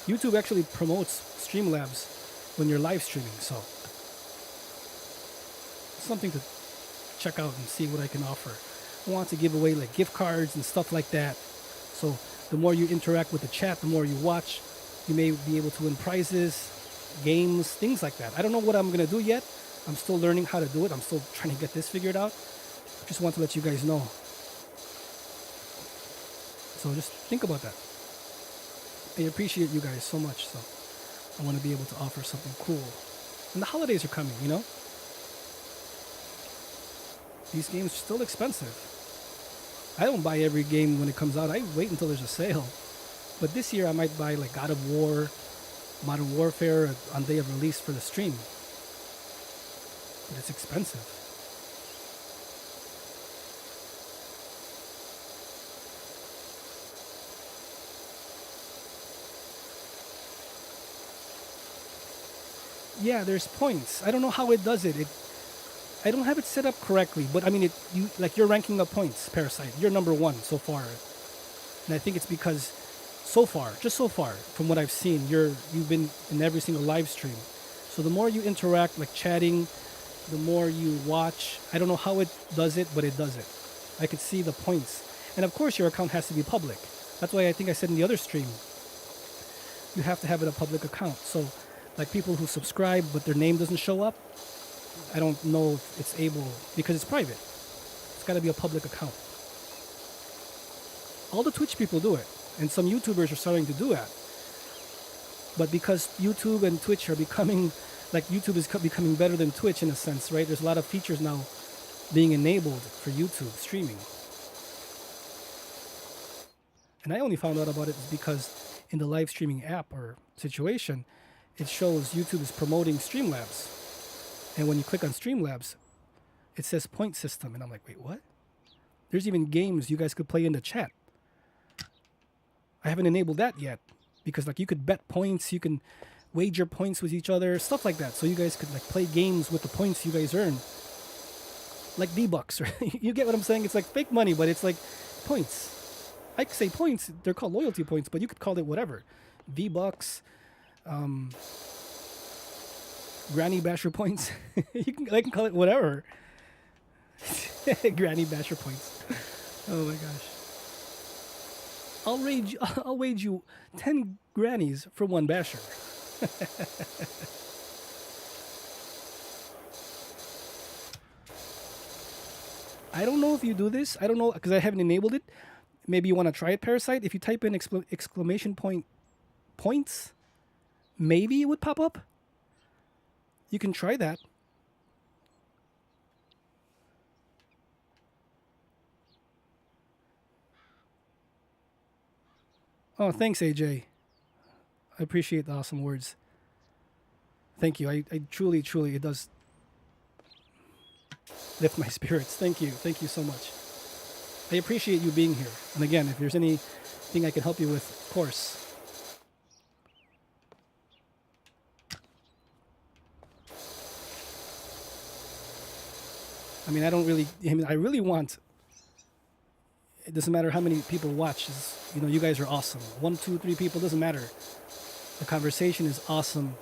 YouTube actually promotes Streamlabs when you're live streaming, so something to check out and see what I can offer. I want to give away like gift cards and stuff like that. So the more you interact with the chat, the more you watch, you may be able to win prizes, games, things like that. I don't know what I'm going to do yet. I'm still learning how to do it. I'm still trying to get this figured out. Just want to let you guys know. So just think about that. I appreciate you guys so much. So I want to be able to offer something cool. And the holidays are coming, These games are still expensive. I don't buy every game when it comes out. I wait until there's a sale. But this year I might buy like God of War, Modern Warfare on day of release for the stream. But it's expensive. Yeah, there's points. I don't know how it does it. I don't have it set up correctly, but I mean, you're ranking up points, Parasite. You're number 1 so far, and I think it's because just so far, from what I've seen, you've been in every single live stream. So the more you interact, like chatting, the more you watch. I don't know how it does it, but it does it. I could see the points, and of course, your account has to be public. That's why I think I said in the other stream, you have to have it a public account. So, like people who subscribe but their name doesn't show up, I don't know if it's able, because it's private. It's got to be a public account. All the Twitch people do it, and some YouTubers are starting to do that. But because YouTube and Twitch are becoming, like YouTube is becoming better than Twitch in a sense, right? There's a lot of features now being enabled for YouTube streaming. And I only found out about it because in the live streaming app or situation, it shows YouTube is promoting Streamlabs. And when you click on Streamlabs, it says point system. And I'm like, wait, what? There's even games you guys could play in the chat. I haven't enabled that yet. Because like you could bet points, you can wager points with each other, stuff like that. So you guys could like play games with the points you guys earn. Like V-Bucks. Right? You get what I'm saying? It's like fake money, but it's like points. I could say points, they're called loyalty points, but you could call it whatever. V-Bucks, Granny Basher points. I can call it whatever. Granny Basher points. Oh my gosh. I'll wage you 10 grannies for one basher. I don't know if you do this. I don't know because I haven't enabled it. Maybe you want to try it, Parasite. If you type in exclamation point points, maybe it would pop up. You can try that. Oh, thanks, AJ. I appreciate the awesome words. Thank you. I truly, truly, it does lift my spirits. Thank you. Thank you so much. I appreciate you being here. And again, if there's anything I can help you with, of course. I mean, I really want, it doesn't matter how many people watch, you guys are awesome. 1, 2, 3 people, doesn't matter. The conversation is awesome.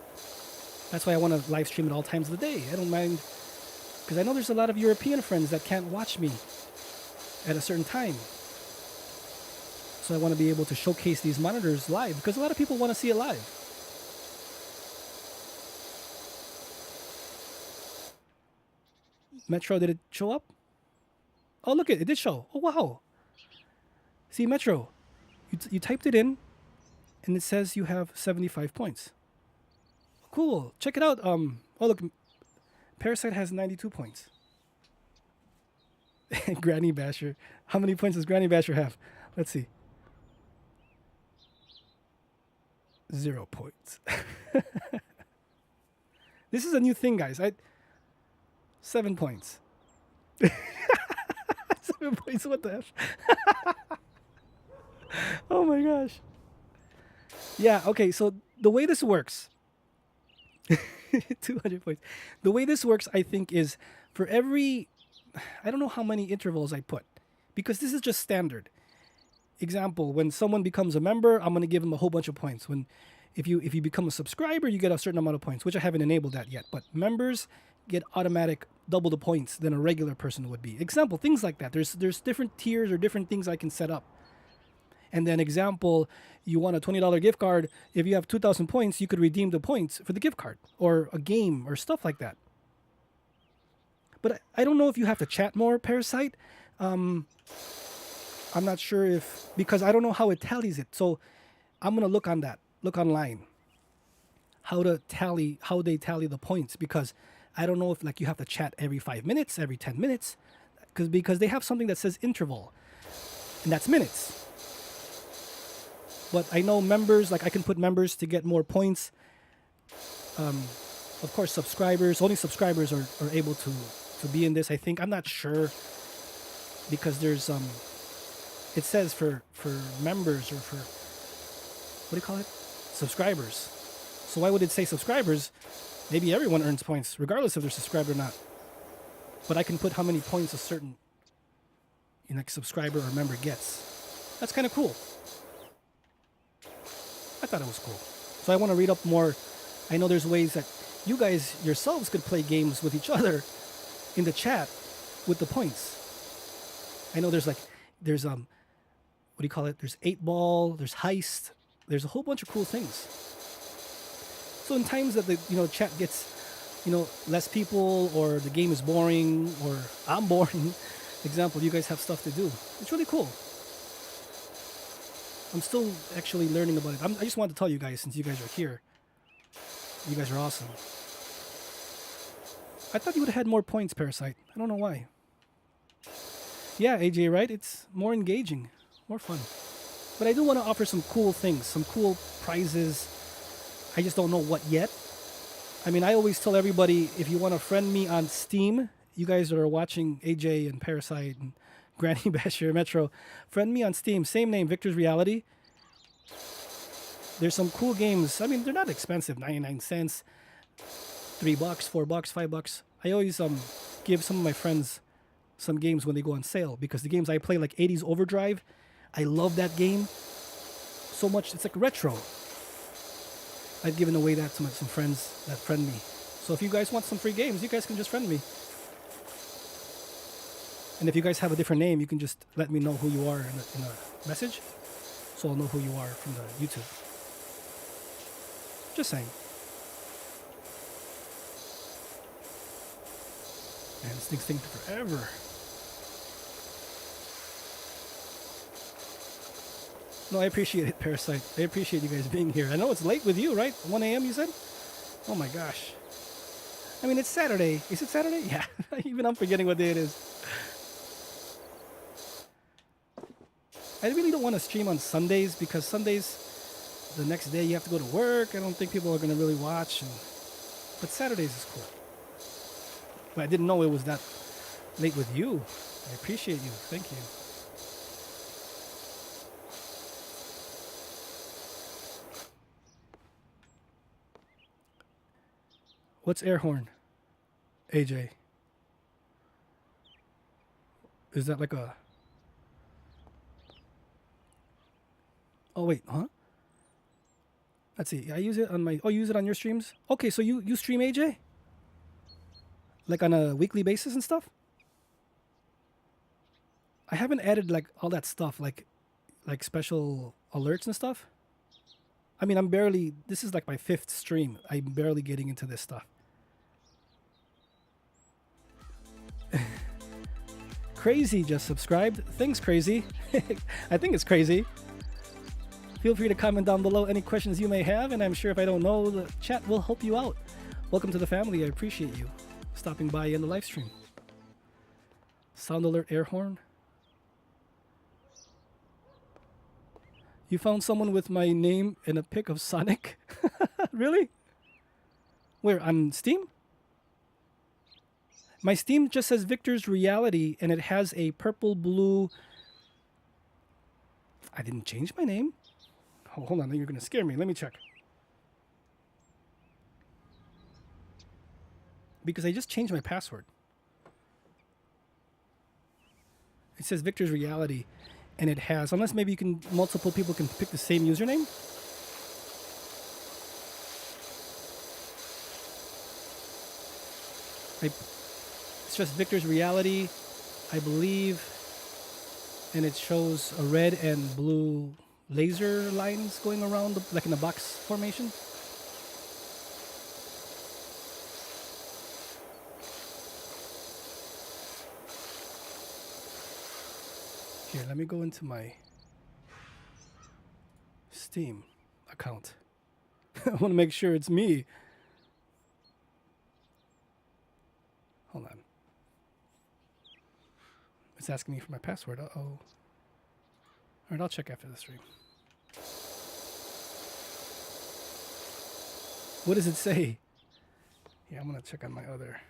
That's why I want to live stream at all times of the day. I don't mind, because I know there's a lot of European friends that can't watch me at a certain time. So I want to be able to showcase these monitors live, because a lot of people want to see it live. Metro, did it show up? Oh, look, it did show. Oh, wow. See, Metro, you typed it in, and it says you have 75 points. Cool. Check it out. Oh, look, Parasite has 92 points. Granny Basher. How many points does Granny Basher have? Let's see. 0 points. This is a new thing, guys. 7 points. 7 points, what the F? Oh my gosh. Yeah, okay, so the way this works, 200 points. The way this works, I think, is for every, I don't know how many intervals I put, because this is just standard. Example, when someone becomes a member, I'm going to give them a whole bunch of points. If you become a subscriber, you get a certain amount of points, which I haven't enabled that yet. But members get automatic double the points than a regular person would be. Example, things like that. There's different tiers or different things I can set up. And then example, you want a $20 gift card. If you have 2,000 points, you could redeem the points for the gift card or a game or stuff like that. But I don't know if you have to chat more, Parasite. I'm not sure because I don't know how it tallies it. So I'm going to look on that. Look online. How they tally the points, because I don't know if you have to chat every 5 minutes, every 10 minutes, because they have something that says interval, and that's minutes. But I know members, I can put members to get more points. Of course, subscribers, only subscribers are able to be in this, I think. I'm not sure, because there's it says for members or for, what do you call it? Subscribers. So why would it say subscribers? Maybe everyone earns points, regardless if they're subscribed or not. But I can put how many points a certain subscriber or member gets. That's kind of cool. I thought it was cool. So I want to read up more. I know there's ways that you guys yourselves could play games with each other in the chat with the points. I know there's what do you call it? There's 8-ball, there's heist, there's a whole bunch of cool things. So in times that the chat gets less people, or the game is boring, or I'm boring, example, you guys have stuff to do. It's really cool. I'm still actually learning about it. I just wanted to tell you guys, since you guys are here. You guys are awesome. I thought you would have had more points, Parasite. I don't know why. Yeah, AJ, right? It's more engaging, more fun. But I do want to offer some cool things, some cool prizes. I just don't know what yet. I mean, I always tell everybody, if you want to friend me on Steam, you guys that are watching, AJ and Parasite and Granny Basher, Metro, friend me on Steam. Same name, Viktors Reality. There's some cool games. I mean, they're not expensive, 99 cents, $3, $4, $5. I always give some of my friends some games when they go on sale, because the games I play, like 80s Overdrive, I love that game so much. It's like retro. I've given away that to some friends that friend me. So if you guys want some free games, you guys can just friend me. And if you guys have a different name, you can just let me know who you are in a message, so I'll know who you are from the YouTube. Just saying. Man, this thing's taking forever. No, I appreciate it, Parasite. I appreciate you guys being here. I know it's late with you, right? 1 a.m. you said? Oh my gosh. I mean, it's Saturday. Is it Saturday? Yeah. Even I'm forgetting what day it is. I really don't want to stream on Sundays, because Sundays, the next day you have to go to work. I don't think people are going to really watch. But Saturdays is cool. But I didn't know it was that late with you. I appreciate you. Thank you. What's air horn, AJ? Is that like a... Oh, wait, huh? Let's see. I use it on my... Oh, you use it on your streams? Okay, so you stream, AJ? Like on a weekly basis and stuff? I haven't added like all that stuff, like special alerts and stuff. I mean, I'm barely... This is like my 5th stream. I'm barely getting into this stuff. Crazy just subscribed. Thanks, Crazy. I think it's crazy. Feel free to comment down below any questions you may have, and I'm sure if I don't know, the chat will help you out. Welcome to the family. I appreciate you stopping by in the live stream. Sound alert air horn. You found someone with my name and a pic of Sonic? Really? Where, on Steam? My Steam just says Viktors Reality, and it has a purple-blue... I didn't change my name. Oh, hold on, you're going to scare me. Let me check. Because I just changed my password. It says Viktors Reality, and it has... Unless maybe you can... Multiple people can pick the same username. It's just Viktors Reality, I believe, and it shows a red and blue laser lines going around, like in a box formation. Here, let me go into my Steam account. I want to make sure it's me. Hold on. It's asking me for my password. Uh-oh. All right, I'll check after the stream. What does it say? Yeah, I'm going to check on my other...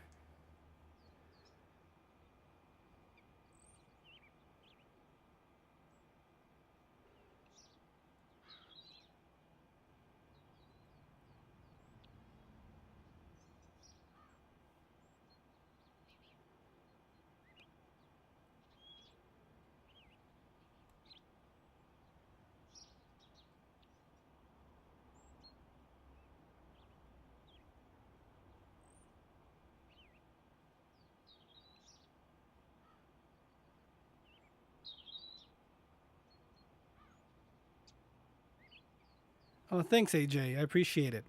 Oh, thanks, AJ. I appreciate it.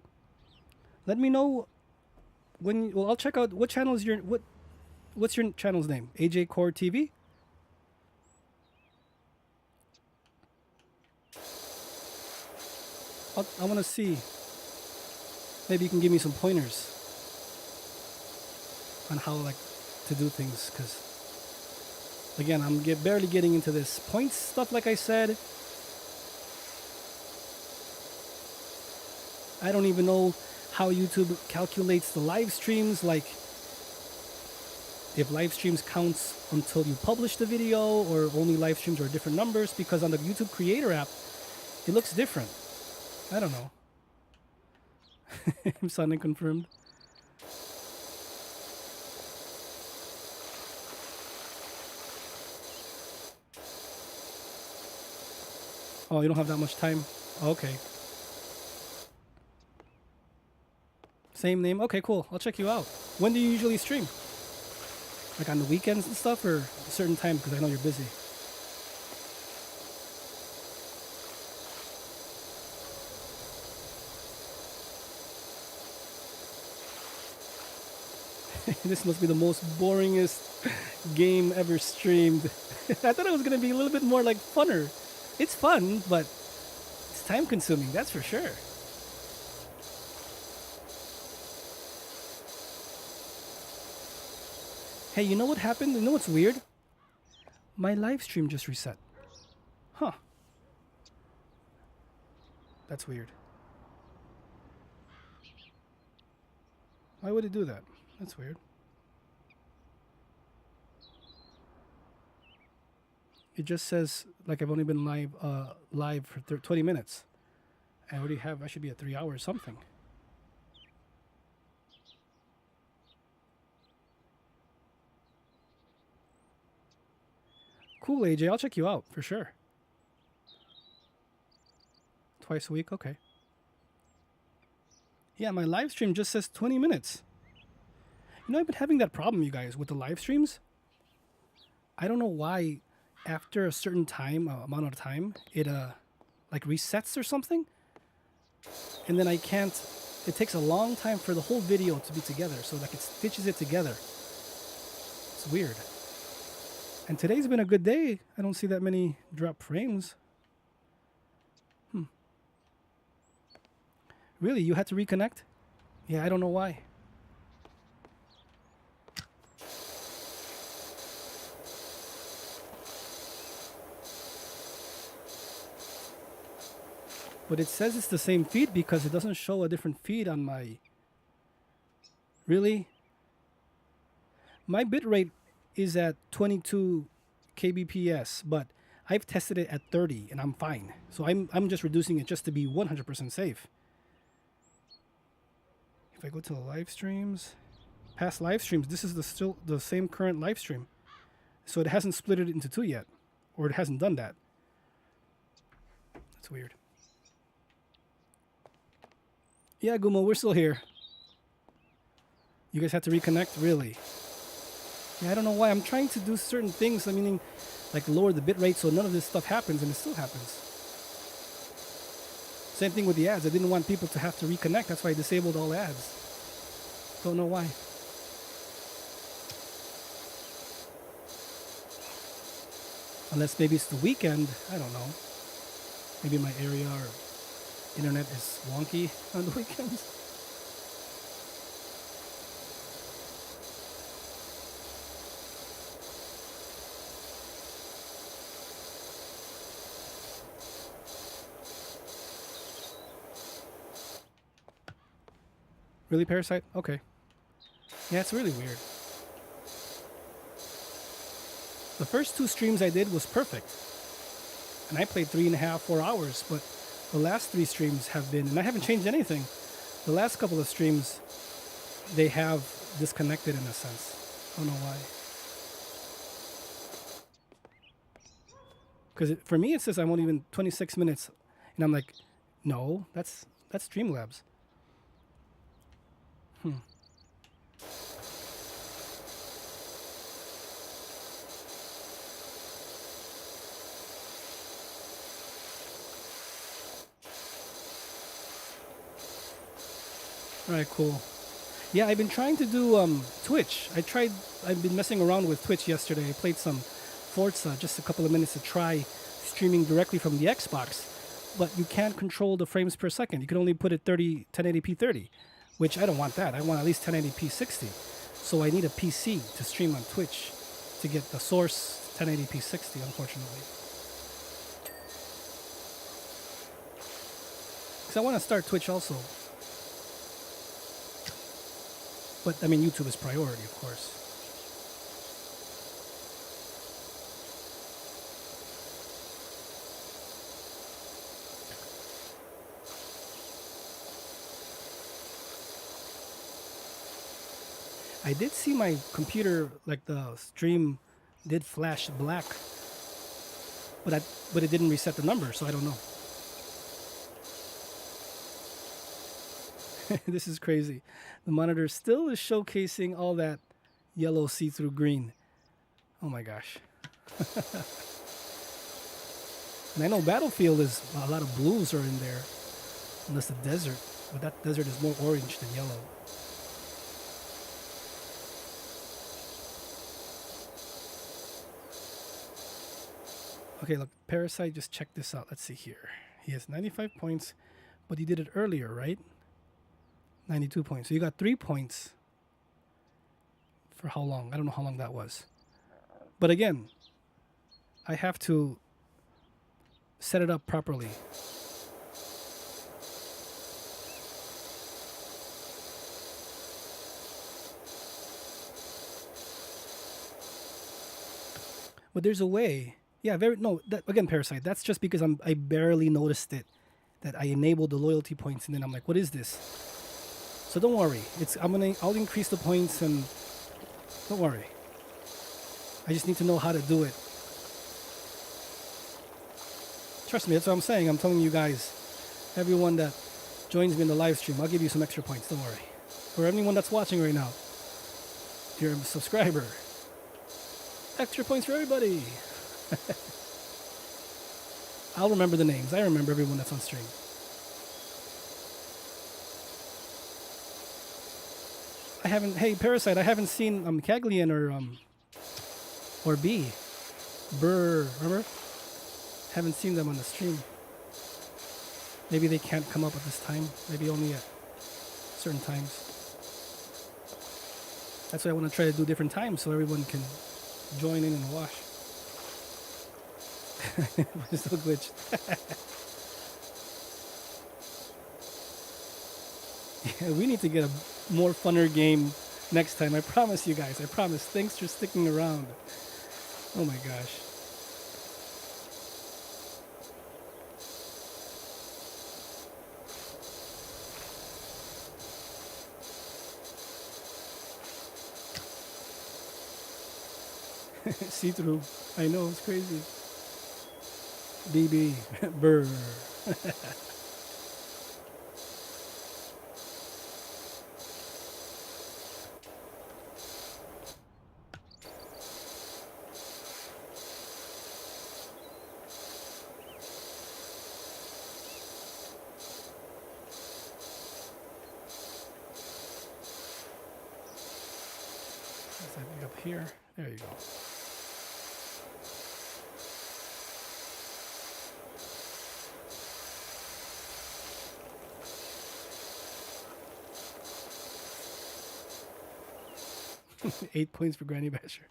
Let me know when... Well, I'll check out... What channel is your... What's your channel's name? AJ Core TV? I want to see. Maybe you can give me some pointers on how, like, to do things. Because, again, I'm barely getting into this points stuff, like I said. I don't even know how YouTube calculates the live streams, like if live streams counts until you publish the video or only live streams are different numbers, because on the YouTube Creator app, it looks different. I don't know. I'm Sonic confirmed. Oh, you don't have that much time? Okay. Same name? Okay, cool. I'll check you out. When do you usually stream? Like on the weekends and stuff, or a certain time, because I know you're busy? This must be the most boringest game ever streamed. I thought it was going to be a little bit more like funner. It's fun, but it's time consuming, that's for sure. Hey, you know what happened? You know what's weird? My live stream just reset. Huh. That's weird. Why would it do that? That's weird. It just says like I've only been live for 20 minutes. I should be at 3 hours something. Cool, AJ. I'll check you out for sure. Twice a week? Okay. Yeah, my live stream just says 20 minutes. You know, I've been having that problem, you guys, with the live streams. I don't know why after a certain amount of time, it like resets or something. And then I can't, it takes a long time for the whole video to be together. So like it stitches it together. It's weird. And today's been a good day. I don't see that many drop frames. Really? You had to reconnect? Yeah, I don't know why. But it says it's the same feed because it doesn't show a different feed on my... Really? My bitrate is at 22 kbps, but I've tested it at 30 and I'm fine. So I'm just reducing it just to be 100% safe. If I go to the live streams, past live streams, this is still the same current live stream. So it hasn't split it into two yet, or it hasn't done that. That's weird. Yeah, Gumo, we're still here. You guys have to reconnect? Really? Yeah, I don't know why. I'm trying to do certain things, meaning like lower the bit rate so none of this stuff happens, and it still happens. Same thing with the ads. I didn't want people to have to reconnect. That's why I disabled all ads. Don't know why. Unless maybe it's the weekend. I don't know. Maybe my area or internet is wonky on the weekends. Really, Parasite? Okay. Yeah, it's really weird. The first two streams I did was perfect. And I played 3.5, 4 hours, but the last three streams have been, and I haven't changed anything. The last couple of streams, they have disconnected in a sense. I don't know why. Because for me, it says I'm only even 26 minutes. And I'm like, no, that's Streamlabs. All right, cool. Yeah, I've been trying to do Twitch. I've been messing around with Twitch yesterday. I played some Forza, just a couple of minutes to try streaming directly from the Xbox. But you can't control the frames per second. You can only put it 1080p 30, which I don't want that. I want at least 1080p 60. So I need a PC to stream on Twitch to get the source 1080p 60, unfortunately. Because I want to start Twitch also. But, I mean, YouTube is priority, of course. I did see my computer, like the stream did flash black. But it didn't reset the number, so I don't know. This is crazy. The monitor still is showcasing all that yellow see-through green. Oh my gosh. And I know Battlefield is a lot of blues are in there. Unless the desert. But that desert is more orange than yellow. Okay, look, Parasite, just check this out. Let's see here. He has 95 points, but he did it earlier, right? 92 points. So you got 3 points. For how long? I don't know how long that was. But again, I have to set it up properly. But there's a way. Yeah, no, that, again, Parasite, that's just because I barely noticed it. That I enabled the loyalty points and then I'm like, what is this? So don't worry. I'll increase the points and don't worry. I just need to know how to do it. Trust me, that's what I'm saying. I'm telling you guys, everyone that joins me in the live stream, I'll give you some extra points, don't worry. For anyone that's watching right now, if you're a subscriber, extra points for everybody. I'll remember the names. I remember everyone that's on stream. Hey Parasite, I haven't seen Caglian or B. Burr, remember? Haven't seen them on the stream. Maybe they can't come up at this time. Maybe only at certain times. That's why I want to try to do different times so everyone can join in and watch. It's still glitched. Yeah, we need to get a more funner game next time. I promise you guys. I promise. Thanks for sticking around. Oh my gosh. See-through. I know, it's crazy. BB. Burr. Up here. There you go. Eight points for Granny Basher.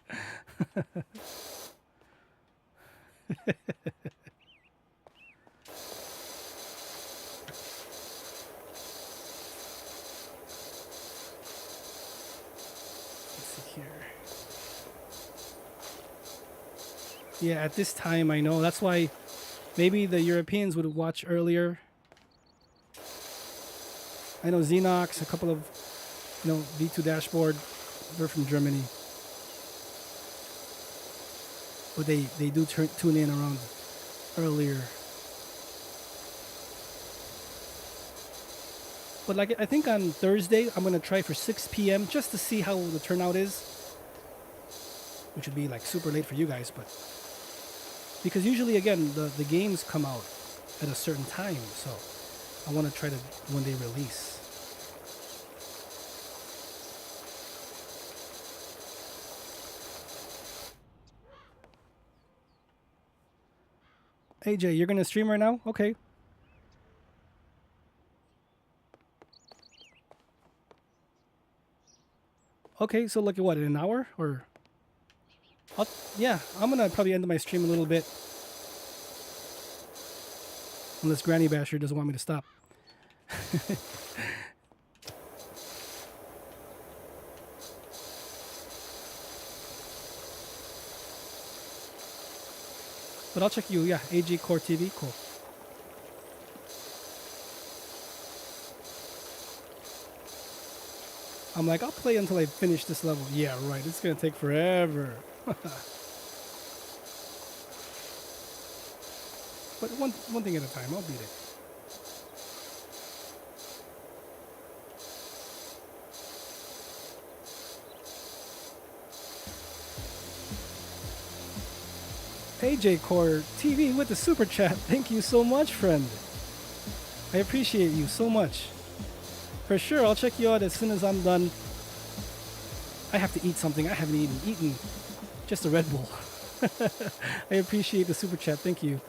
Yeah, at this time, I know. That's why maybe the Europeans would watch earlier. I know Xenox, a couple of, V2 Dashboard, they're from Germany. But they do tune in around earlier. But like, I think on Thursday, I'm going to try for 6 p.m. just to see how the turnout is. Which would be like super late for you guys, but... Because usually, again, the games come out at a certain time, so I want to try to when they release. AJ, you're going to stream right now? Okay. Okay, so look at what, in an hour? Or... yeah, I'm going to probably end my stream a little bit. Unless Granny Basher doesn't want me to stop. But I'll check you, yeah, AG Core TV, cool. I'm like, I'll play until I finish this level. Yeah, right, it's going to take forever. But one thing at a time, I'll beat it. AJ Core TV with the super chat. Thank you so much, friend. I appreciate you so much. For sure, I'll check you out as soon as I'm done. I have to eat something. I haven't even eaten. Just a Red Bull. I appreciate the super chat. Thank you.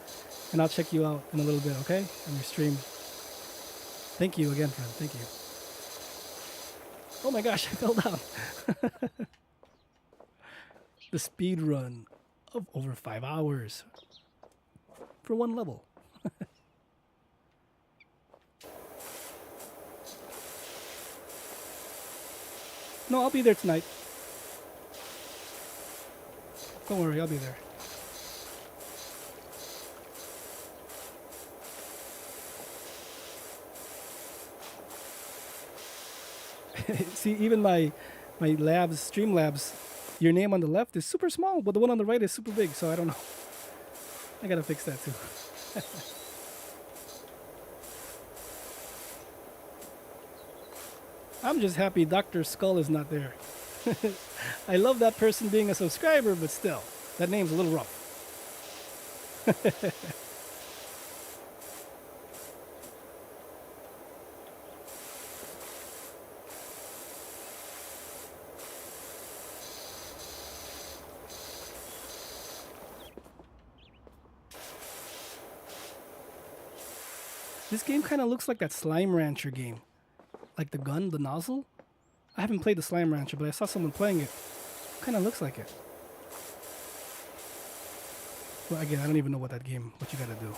And I'll check you out in a little bit, okay? On your stream. Thank you again, friend. Thank you. Oh my gosh, I fell down. The speed run of over 5 hours for one level. No, I'll be there tonight. Don't worry, I'll be there. See, even my labs, Streamlabs, your name on the left is super small, but the one on the right is super big. So I don't know. I gotta fix that too. I'm just happy Dr. Skull is not there. I love that person being a subscriber, but still, that name's a little rough. This game kind of looks like that Slime Rancher game. Like the gun, the nozzle. I haven't played the Slime Rancher, but I saw someone playing it. Kind of looks like it. Well, again, I don't even know what that game, what you gotta do.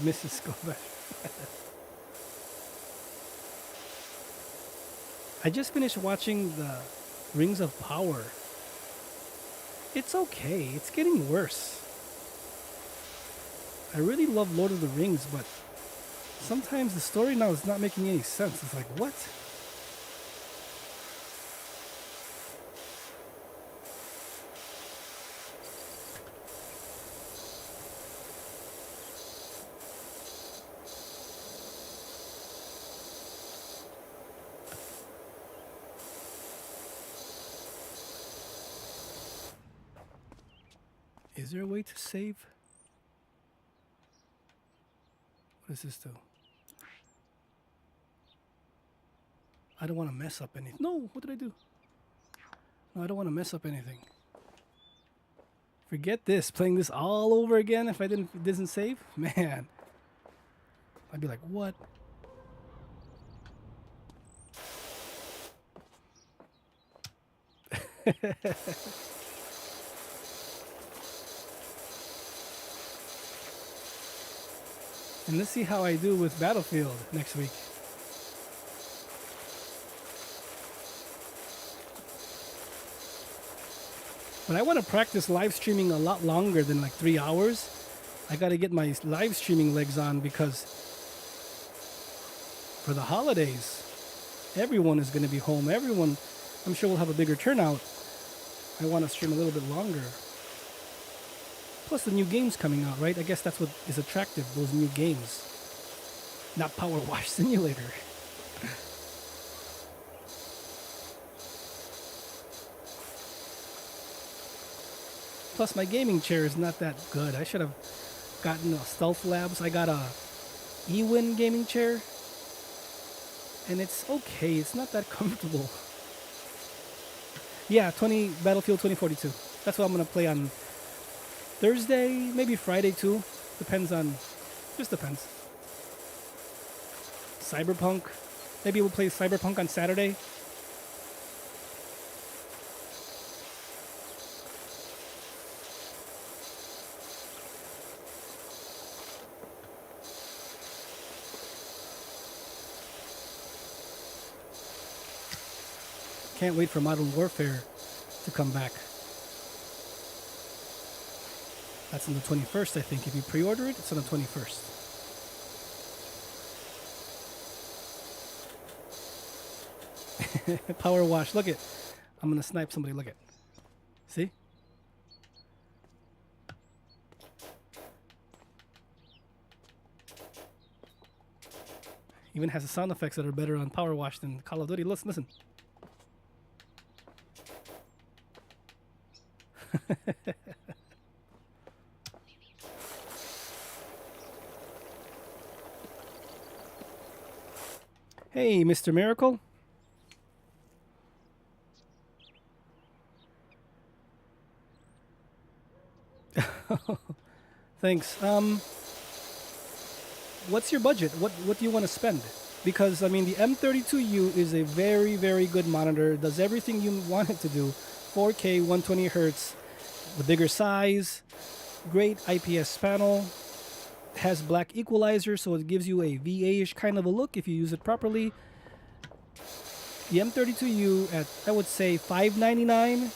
Mrs. Scobash. I just finished watching the Rings of Power. It's okay. It's getting worse. I really love Lord of the Rings, but sometimes the story now is not making any sense. It's like, what? Is there a way to save? What does this do? I don't want to mess up anything. No, what did I do? No, I don't want to mess up anything. Forget this. Playing this all over again if it doesn't save? Man. I'd be like, what? And let's see how I do with Battlefield next week. But I want to practice live streaming a lot longer than like 3 hours. I got to get my live streaming legs on because for the holidays, everyone is going to be home. Everyone, I'm sure, will have a bigger turnout. I want to stream a little bit longer. Plus the new games coming out, right? I guess that's what is attractive, those new games. Not Powerwash Simulator. Plus my gaming chair is not that good. I should have gotten a Stealth Labs. I got a eWin gaming chair. And it's okay. It's not that comfortable. Yeah, Battlefield 2042. That's what I'm going to play on Thursday, maybe Friday too. Just depends. Cyberpunk. Maybe we'll play Cyberpunk on Saturday. Can't wait for Modern Warfare to come back. That's on the 21st, I think. If you pre-order it, it's on the 21st. Powerwash. Look it. I'm going to snipe somebody. Look it. See? Even has the sound effects that are better on Powerwash than Call of Duty. Listen. Hey, Mr. Miracle. Thanks. What's your budget? What do you want to spend? because I mean the M32U is a very, very good monitor. It does everything you want it to do. 4K, 120 hertz, the bigger size, great IPS panel, has black equalizer, so it gives you a VA-ish kind of a look if you use it properly. The M32U at, I would say, $599,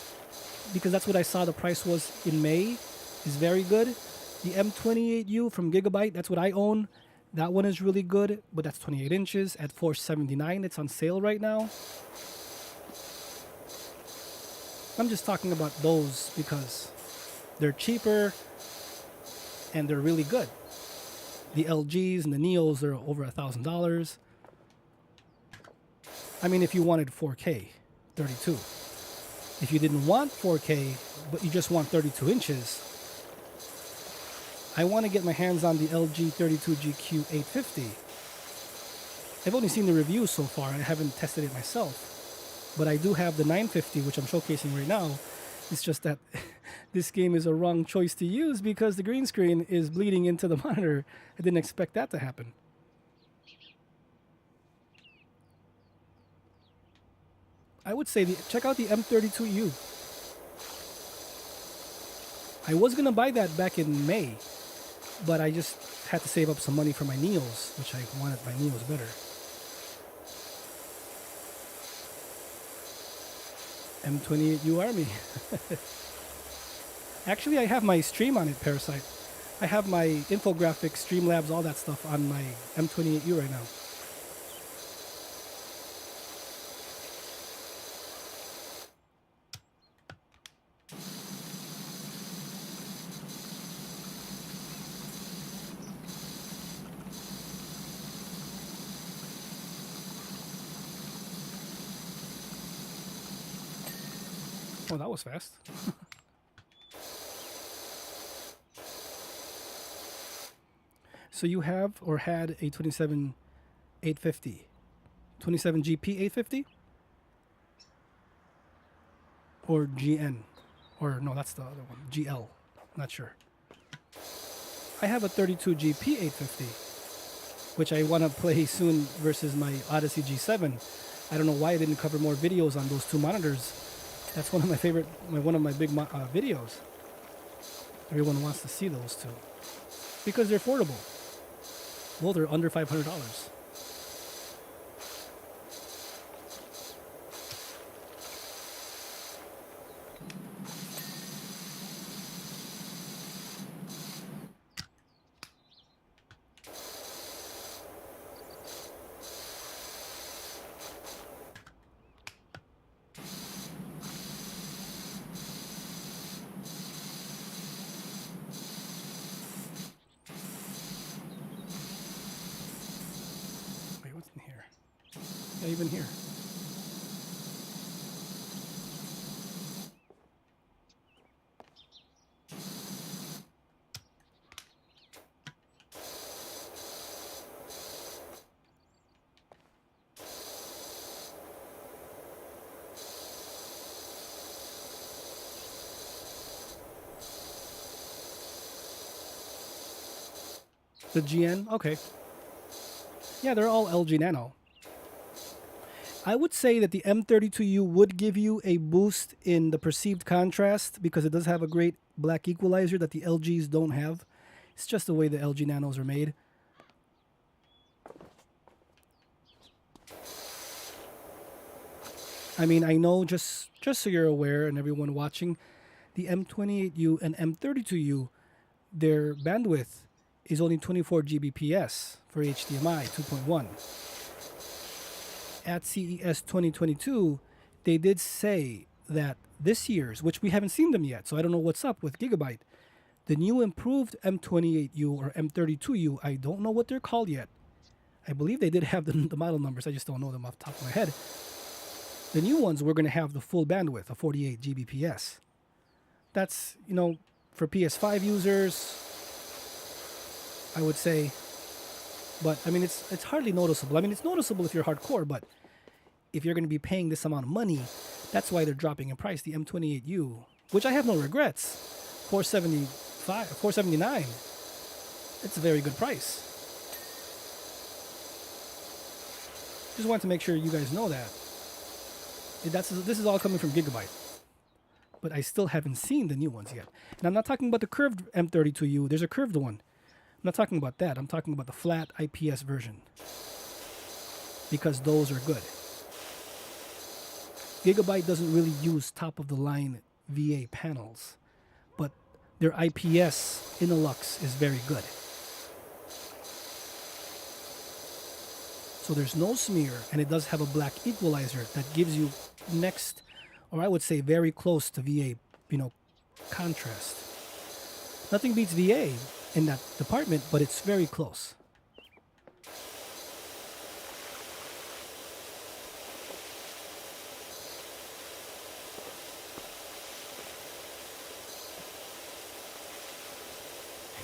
because that's what I saw the price was in May, is very good. The M28U from Gigabyte, that's what I own. That one is really good, but that's 28 inches at $479. It's on sale right now. I'm just talking about those because they're cheaper and they're really good. The LGs and the Neos are over $1,000. I mean, if you wanted 4K, 32. If you didn't want 4K, but you just want 32 inches, I want to get my hands on the LG 32GQ950. I've only seen the reviews so far. I haven't tested it myself. But I do have the 950, which I'm showcasing right now. It's just that this game is a wrong choice to use because the green screen is bleeding into the monitor. I didn't expect that to happen. I would say check out the M32U. I was going to buy that back in May, but I just had to save up some money for my Neos, which I wanted my Neos better. M28U Army. Actually, I have my stream on it, Parasite. I have my infographics, Streamlabs, all that stuff on my M28U right now. Oh, that was fast. So you have or had a 27850, 27GP850, or GN, or no, that's the other one, GL. Not sure. I have a 32GP850, which I want to play soon versus my Odyssey G7. I don't know why I didn't cover more videos on those two monitors. That's one of my favorite, one of my big videos. Everyone wants to see those two because they're affordable. Well, they're under $500. Even here. The GN, okay. Yeah, they're all LG Nano. I would say that the M32U would give you a boost in the perceived contrast because it does have a great black equalizer that the LGs don't have. It's just the way the LG Nanos are made. I mean, I know, just so you're aware and everyone watching, the M28U and M32U, their bandwidth is only 24 Gbps for HDMI 2.1. At CES 2022, they did say that this year's, which we haven't seen them yet, so I don't know what's up with Gigabyte, the new improved M28U or M32U, I don't know what they're called yet. I believe they did have the model numbers, I just don't know them off the top of my head. The new ones, we're going to have the full bandwidth of 48 Gbps. That's, you know, for PS5 users, I would say. But, I mean, it's hardly noticeable. I mean, it's noticeable if you're hardcore, but if you're going to be paying this amount of money, that's why they're dropping in price. The M28U, which I have no regrets, $479. It's a very good price. Just wanted to make sure you guys know that. This is all coming from Gigabyte. But I still haven't seen the new ones yet. And I'm not talking about the curved M32U. There's a curved one. I'm not talking about that. I'm talking about the flat IPS version. Because those are good. Gigabyte doesn't really use top-of-the-line VA panels. But their IPS Innolux is very good. So there's no smear, and it does have a black equalizer that gives you next, or I would say very close to VA, contrast. Nothing beats VA in that department, but it's very close.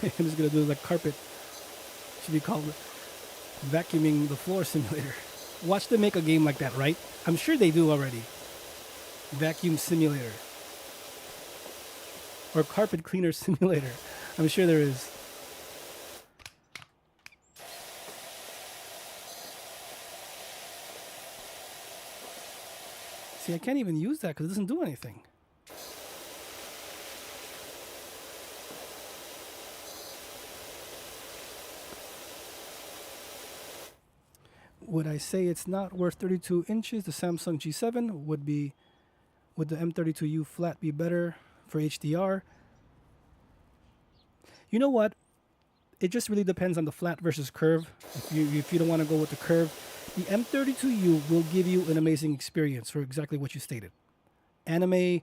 I'm just gonna do like carpet. Should be called vacuuming the floor simulator. Watch them make a game like that, right? I'm sure they do already. Vacuum simulator. Or carpet cleaner simulator. I'm sure there is. See, I can't even use that because it doesn't do anything. Would I say it's not worth 32 inches? The Samsung G7 would the M32U flat be better for HDR? You know what? It just really depends on the flat versus curve. If you don't want to go with the curve, the M32U will give you an amazing experience for exactly what you stated. Anime,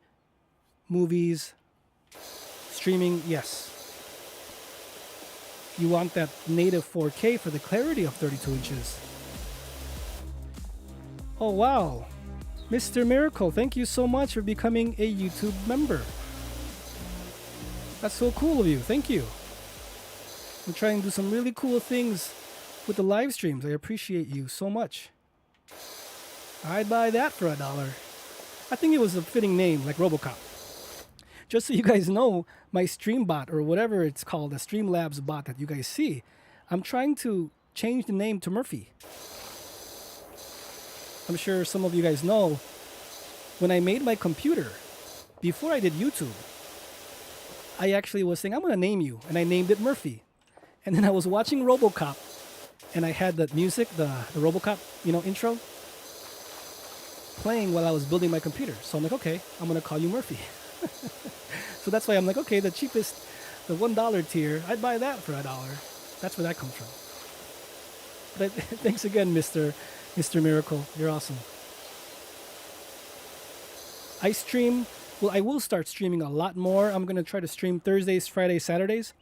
movies, streaming, yes. You want that native 4K for the clarity of 32 inches. Oh wow, Mr. Miracle, thank you so much for becoming a YouTube member. That's so cool of you, thank you. I'm trying to do some really cool things with the live streams. I appreciate you so much. I'd buy that for $1. I think it was a fitting name, like RoboCop. Just so you guys know, my StreamBot, or whatever it's called, the Streamlabs bot that you guys see, I'm trying to change the name to Murphy. I'm sure some of you guys know, when I made my computer, before I did YouTube, I actually was saying, I'm going to name you, and I named it Murphy. And then I was watching RoboCop, and I had the music, the RoboCop, intro, playing while I was building my computer. So I'm like, okay, I'm going to call you Murphy. So that's why I'm like, okay, the cheapest, the $1 tier, I'd buy that for $1. That's where that comes from. But thanks again, Mr. Miracle. You're awesome. I stream. Well, I will start streaming a lot more. I'm going to try to stream Thursdays, Fridays, Saturdays.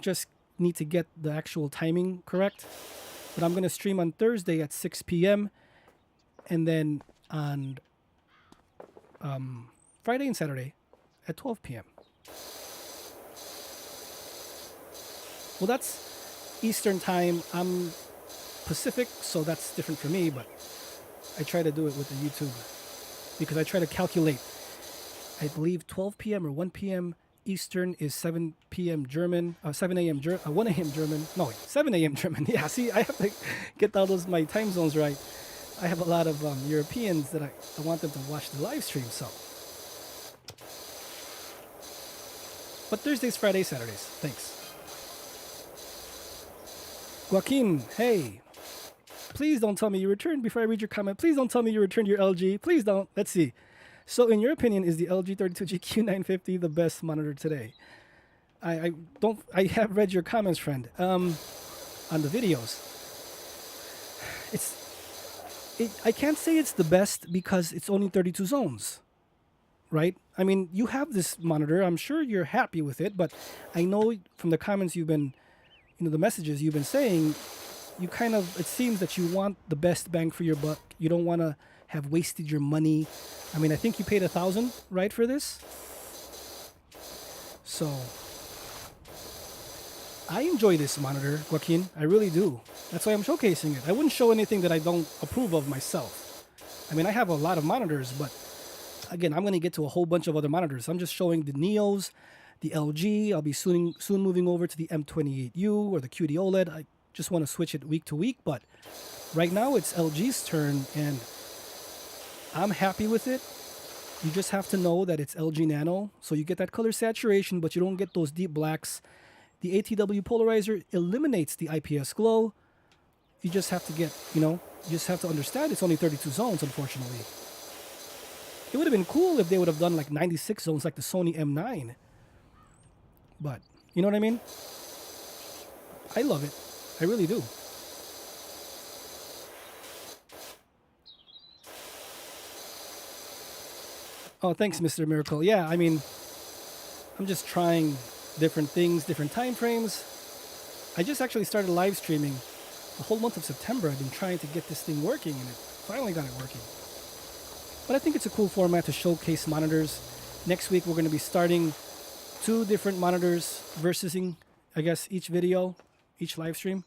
Just need to get the actual timing correct. But I'm going to stream on Thursday at 6 p.m. and then on Friday and Saturday at 12 p.m. Well, that's Eastern time. I'm Pacific, so that's different for me, but I try to do it with the YouTube because I try to calculate. I believe 12 p.m. or 1 p.m. Eastern is 7 p.m. German, 7 a.m. 1 a.m. German. No, wait, 7 a.m. German. Yeah, see, I have to get all my time zones right. I have a lot of Europeans that I want them to watch the live stream, so. But Thursdays, Fridays, Saturdays. Thanks. Joaquin, hey. Please don't tell me you returned before I read your comment. Please don't tell me you returned your LG. Please don't. Let's see. So in your opinion, is the LG 32GQ950 the best monitor today? I have read your comments, friend, on the videos. I can't say it's the best because it's only 32 zones, right? I mean, you have this monitor. I'm sure you're happy with it, but I know from the comments you've been, the messages you've been saying, it seems that you want the best bang for your buck. You don't want to have wasted your money. I mean, I think you paid $1,000, right, for this? So, I enjoy this monitor, Joaquin. I really do. That's why I'm showcasing it. I wouldn't show anything that I don't approve of myself. I mean, I have a lot of monitors, but again, I'm going to get to a whole bunch of other monitors. I'm just showing the Neos, the LG. I'll be soon moving over to the M28U or the QD-OLED. just want to switch it week to week. But right now it's LG's turn, and I'm happy with it. You just have to know that it's LG Nano, so you get that color saturation, but you don't get those deep blacks. The ATW polarizer eliminates the IPS glow. You just have to get, you just have to understand it's only 32 zones, unfortunately. It would have been cool if they would have done like 96 zones like the Sony M9. But, you know what I mean? I love it. I really do. Oh, thanks, Mr. Miracle. Yeah, I mean, I'm just trying different things, different time frames. I just actually started live streaming the whole month of September. I've been trying to get this thing working, and it finally got it working. But I think it's a cool format to showcase monitors. Next week, we're going to be starting 2 different monitors versusing, I guess, each video, each live stream.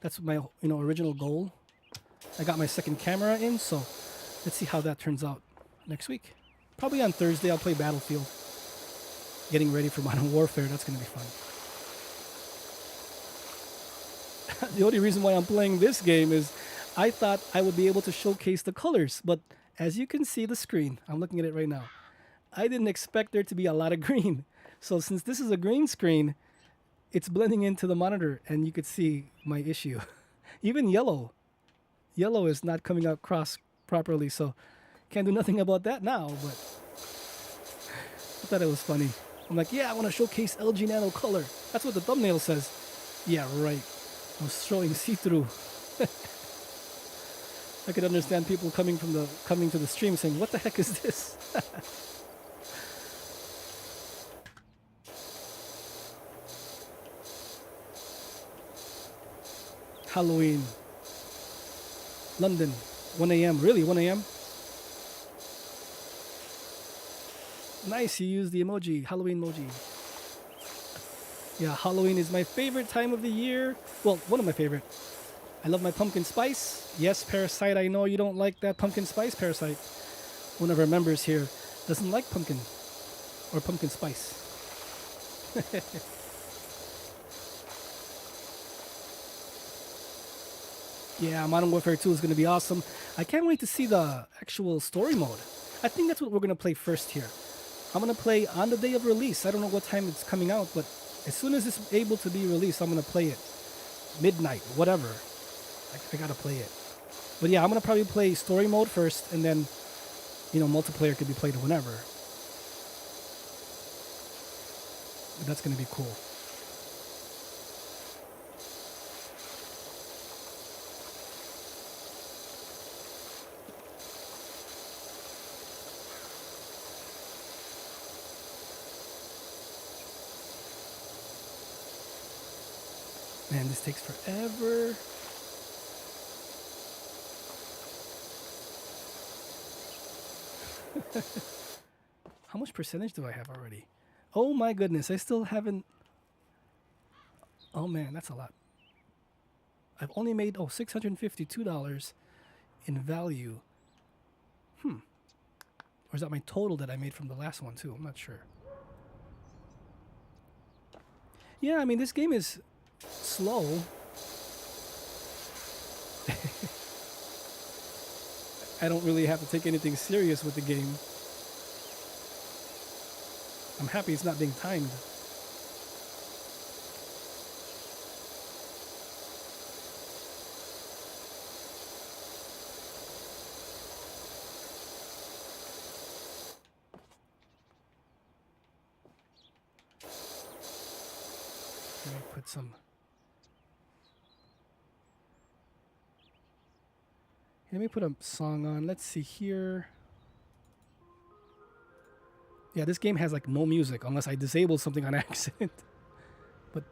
That's my, original goal. I got my second camera in, so let's see how that turns out next week. Probably on Thursday, I'll play Battlefield. Getting ready for Modern Warfare, that's going to be fun. The only reason why I'm playing this game is I thought I would be able to showcase the colors, but as you can see the screen, I'm looking at it right now, I didn't expect there to be a lot of green. So since this is a green screen, it's blending into the monitor, and you could see my issue. Even yellow. Yellow is not coming out across properly, so can't do nothing about that now, but I thought it was funny. I'm like, yeah, I want to showcase LG Nano color. That's what the thumbnail says. Yeah, right. I was showing see-through. I could understand people coming to the stream saying, what the heck is this? Halloween. London. 1 a.m. Really? 1 a.m.? Nice, you used the emoji. Halloween emoji. Yeah, Halloween is my favorite time of the year. Well, one of my favorite. I love my pumpkin spice. Yes, Parasite, I know you don't like that pumpkin spice, Parasite. One of our members here doesn't like pumpkin or pumpkin spice. Yeah, Modern Warfare 2 is going to be awesome. I can't wait to see the actual story mode. I think that's what we're going to play first here. I'm going to play on the day of release. I don't know what time it's coming out, but as soon as it's able to be released, I'm going to play it. Midnight, whatever. I got to play it. But yeah, I'm going to probably play story mode first, and then, multiplayer could be played whenever. But that's going to be cool. Man, this takes forever. How much percentage do I have already? Oh my goodness, I still haven't. Oh man, that's a lot. I've only made, $652 in value. Or is that my total that I made from the last one too? I'm not sure. Yeah, I mean, this game is slow. I don't really have to take anything serious with the game. I'm happy it's not being timed. Let me put some. Let me put a song on. Let's see here. Yeah, this game has like no music unless I disable something on accident. But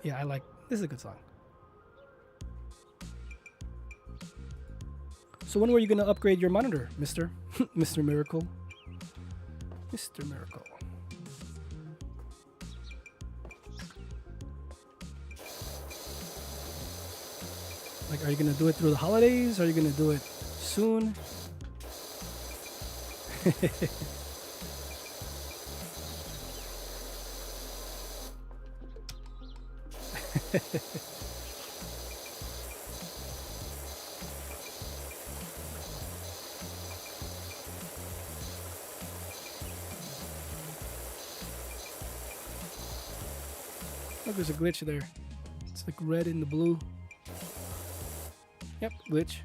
yeah, this is a good song. So when were you going to upgrade your monitor, Mr. Mr. Miracle? Mr. Miracle. Like, are you going to do it through the holidays? Are you going to do it soon? Look, there's a glitch there. It's like red in the blue. Yep, glitch.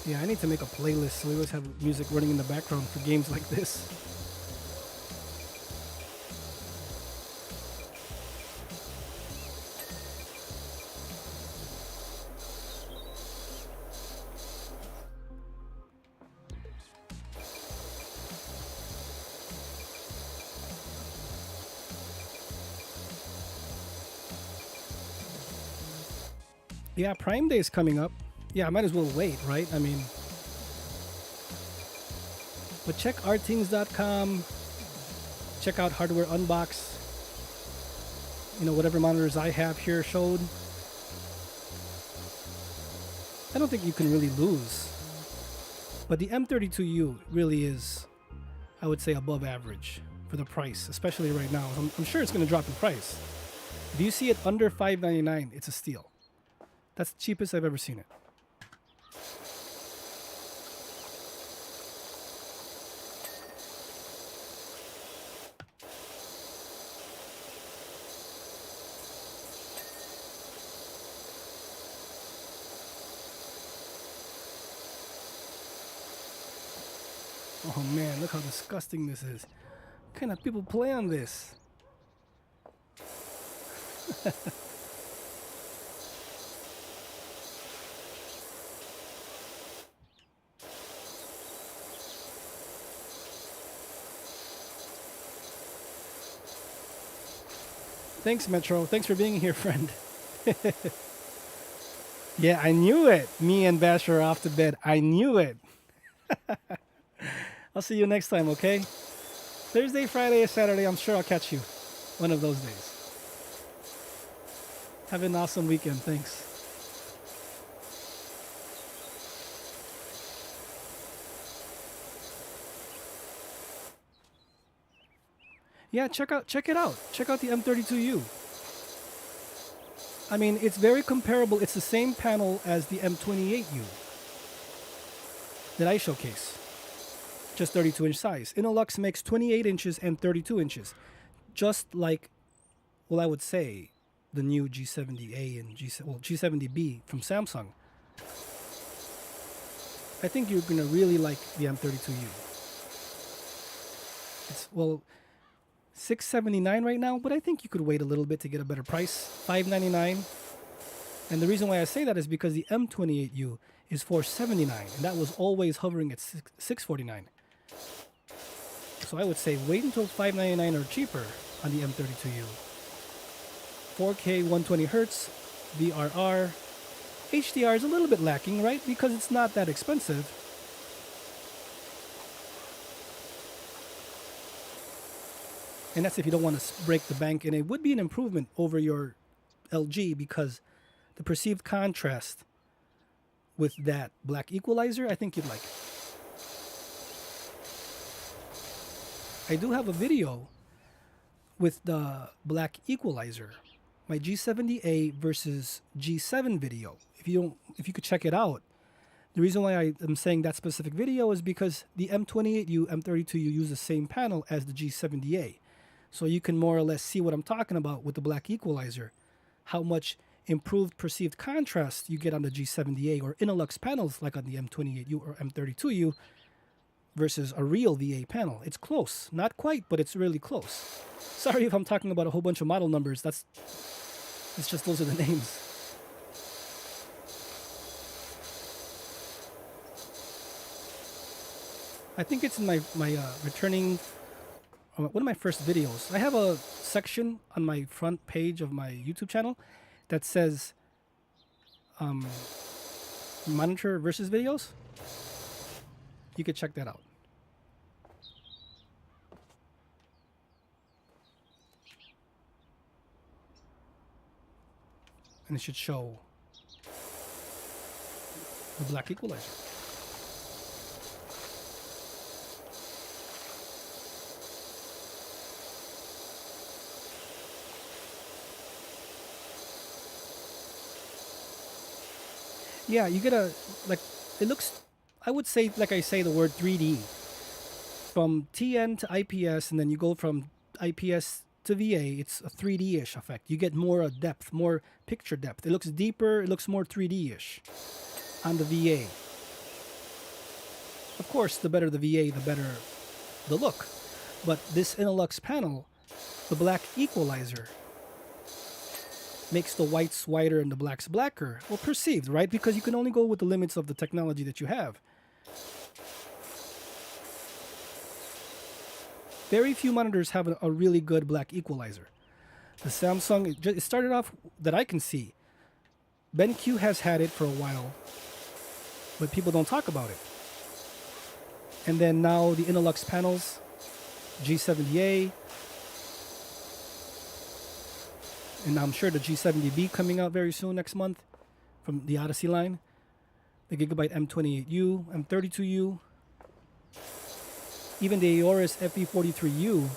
Yeah, I need to make a playlist so we always have music running in the background for games like this. Yeah, Prime Day is coming up. Yeah, I might as well wait, right? I mean, but check artings.com. Check out Hardware Unbox. You know, whatever monitors I have here showed. I don't think you can really lose. But the M32U really is, I would say, above average for the price, especially right now. I'm sure it's going to drop in price. If you see it under $599, it's a steal. That's the cheapest I've ever seen it. Oh man, look how disgusting this is. What kind of people play on this? Thanks, Metro. Thanks for being here, friend. Yeah, I knew it. Me and Basher are off to bed. I knew it. I'll see you next time, okay? Thursday, Friday, or Saturday, I'm sure I'll catch you one of those days. Have an awesome weekend. Thanks. Yeah, check it out. Check out the M32U. I mean, it's very comparable. It's the same panel as the M28U that I showcase. Just 32-inch size. Innolux makes 28 inches and 32 inches. Just like, well, I would say the new G70A and G70B from Samsung. I think you're going to really like the M32U. It's, well, $679 right now, but I think you could wait a little bit to get a better price. $599. And the reason why I say that is because the M28U is $479, and that was always hovering at $649. So I would say wait until $599 or cheaper on the M32U. 4K 120 Hz, VRR. HDR is a little bit lacking, right? Because it's not that expensive. And that's if you don't want to break the bank. And it would be an improvement over your LG because the perceived contrast with that black equalizer, I think you'd like it. I do have a video with the black equalizer, my G70A versus G7 video. If you could check it out. The reason why I am saying that specific video is because the M28U, M32U use the same panel as the G70A. So you can more or less see what I'm talking about with the black equalizer. How much improved perceived contrast you get on the G70A or Innolux panels like on the M28U or M32U versus a real VA panel. It's close. Not quite, but it's really close. Sorry if I'm talking about a whole bunch of model numbers. It's just those are the names. I think it's in my returning, one of my first videos. I have a section on my front page of my YouTube channel that says monitor versus videos. You could check that out. And it should show the black equalizer. Yeah, you get a, like, it looks, I would say, like I say the word 3D. From TN to IPS, and then you go from IPS to VA, it's a 3D-ish effect. You get more depth, more picture depth. It looks deeper, it looks more 3D-ish on the VA. Of course, the better the VA, the better the look. But this Innolux panel, the black equalizer, makes the whites whiter and the blacks blacker. Well, perceived, right? Because you can only go with the limits of the technology that you have. Very few monitors have a really good black equalizer. The Samsung, it started off that I can see. BenQ has had it for a while, but people don't talk about it. And then now the Innolux panels, G70A, and I'm sure the G70B coming out very soon next month from the Odyssey line. The Gigabyte M28U, M32U, even the Aorus FE43U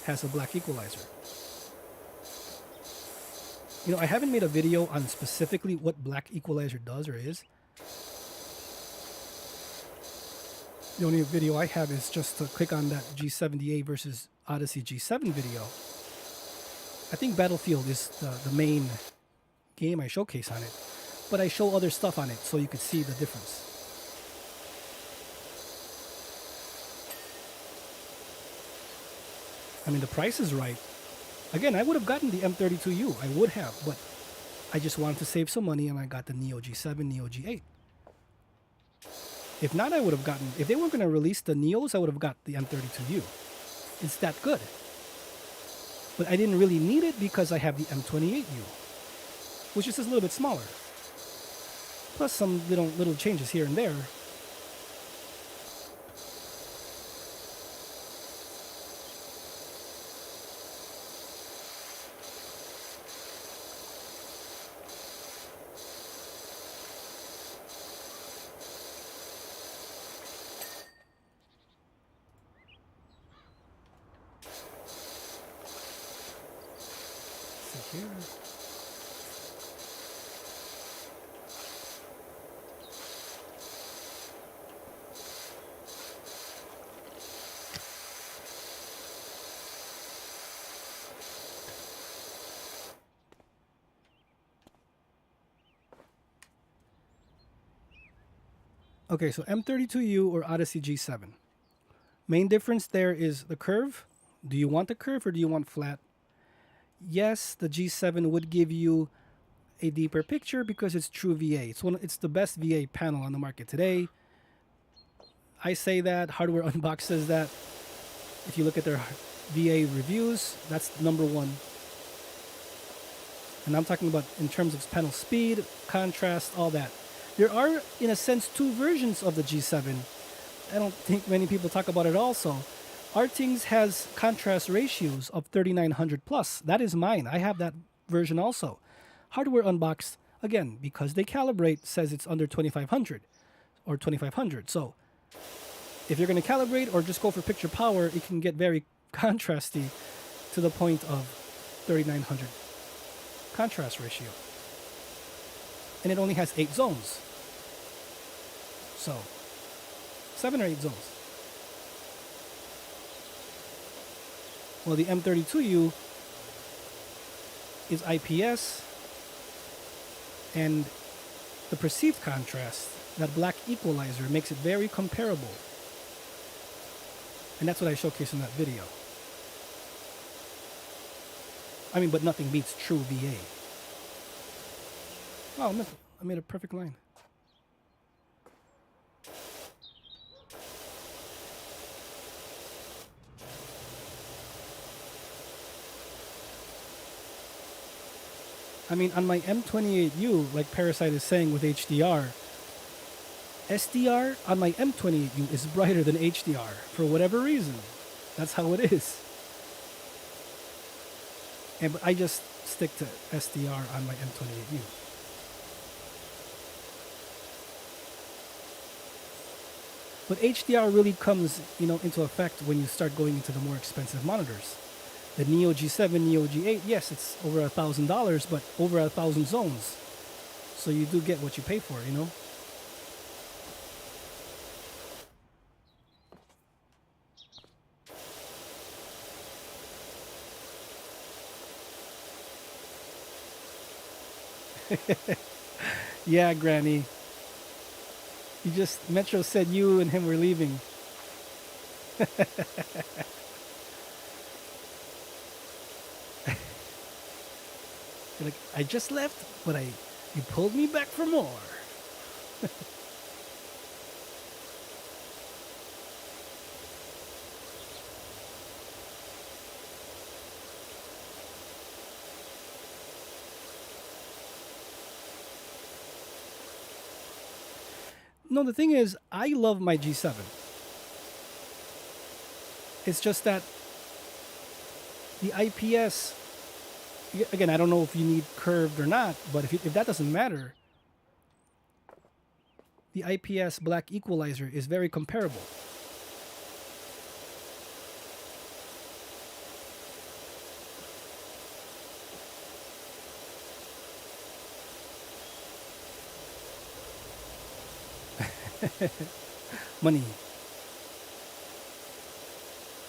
has a black equalizer. You know, I haven't made a video on specifically what black equalizer does or is. The only video I have is just to click on that G70A versus Odyssey G7 video. I think Battlefield is the main game I showcase on it, but I show other stuff on it so you could see the difference. I mean, the price is right. Again, I would have gotten the M32U. I would have, but I just wanted to save some money and I got the Neo G7, Neo G8. If not, I would have gotten, if they weren't going to release the Neos, I would have got the M32U. It's that good. But I didn't really need it because I have the M28U, which is just a little bit smaller. Plus some little changes here and there. Here. Okay, so M32U or Odyssey G7. Main difference there is the curve. Do you want the curve or do you want flat? Yes, the G7 would give you a deeper picture because it's true VA. It's the best VA panel on the market today. I say that, Hardware Unboxed says that. If you look at their VA reviews, that's number one. And I'm talking about in terms of panel speed, contrast, all that. There are, in a sense, two versions of the G7. I don't think many people talk about it also. Artings has contrast ratios of 3900 plus. That is mine. I have that version also. Hardware Unboxed, again, because they calibrate, says it's under 2500 or 2500. So if you're going to calibrate or just go for picture power, it can get very contrasty to the point of 3900 contrast ratio. And it only has 8 zones. So 7 or 8 zones. Well, the M32U is IPS, and the perceived contrast, that black equalizer, makes it very comparable. And that's what I showcased in that video. I mean, but nothing beats true VA. Oh, look, I made a perfect line. I mean, on my M28U, like Parasite is saying with HDR, SDR on my M28U is brighter than HDR for whatever reason. That's how it is. And but I just stick to SDR on my M28U. But HDR really comes, into effect when you start going into the more expensive monitors. The Neo G7, Neo G8, yes, it's over $1,000, but over 1,000 zones. So you do get what you pay for, you know? Yeah, Granny. You just, Metro said you and him were leaving. You're like, I just left, but you pulled me back for more. No, the thing is, I love my G7. It's just that the IPS, again, I don't know if you need curved or not, but if that doesn't matter, the IPS black equalizer is very comparable. Money.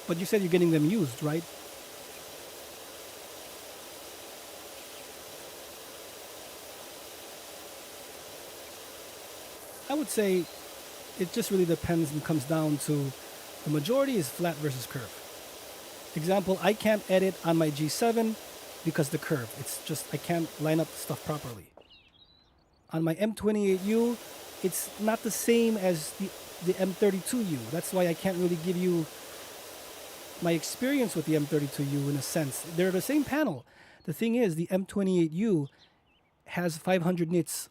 But you said you're getting them used, right? I would say it just really depends and comes down to the majority is flat versus curve. Example, I can't edit on my G7 because the curve. It's just I can't line up stuff properly. On my M28U, it's not the same as the M32U. That's why I can't really give you my experience with the M32U in a sense. They're the same panel. The thing is, the M28U has 500 nits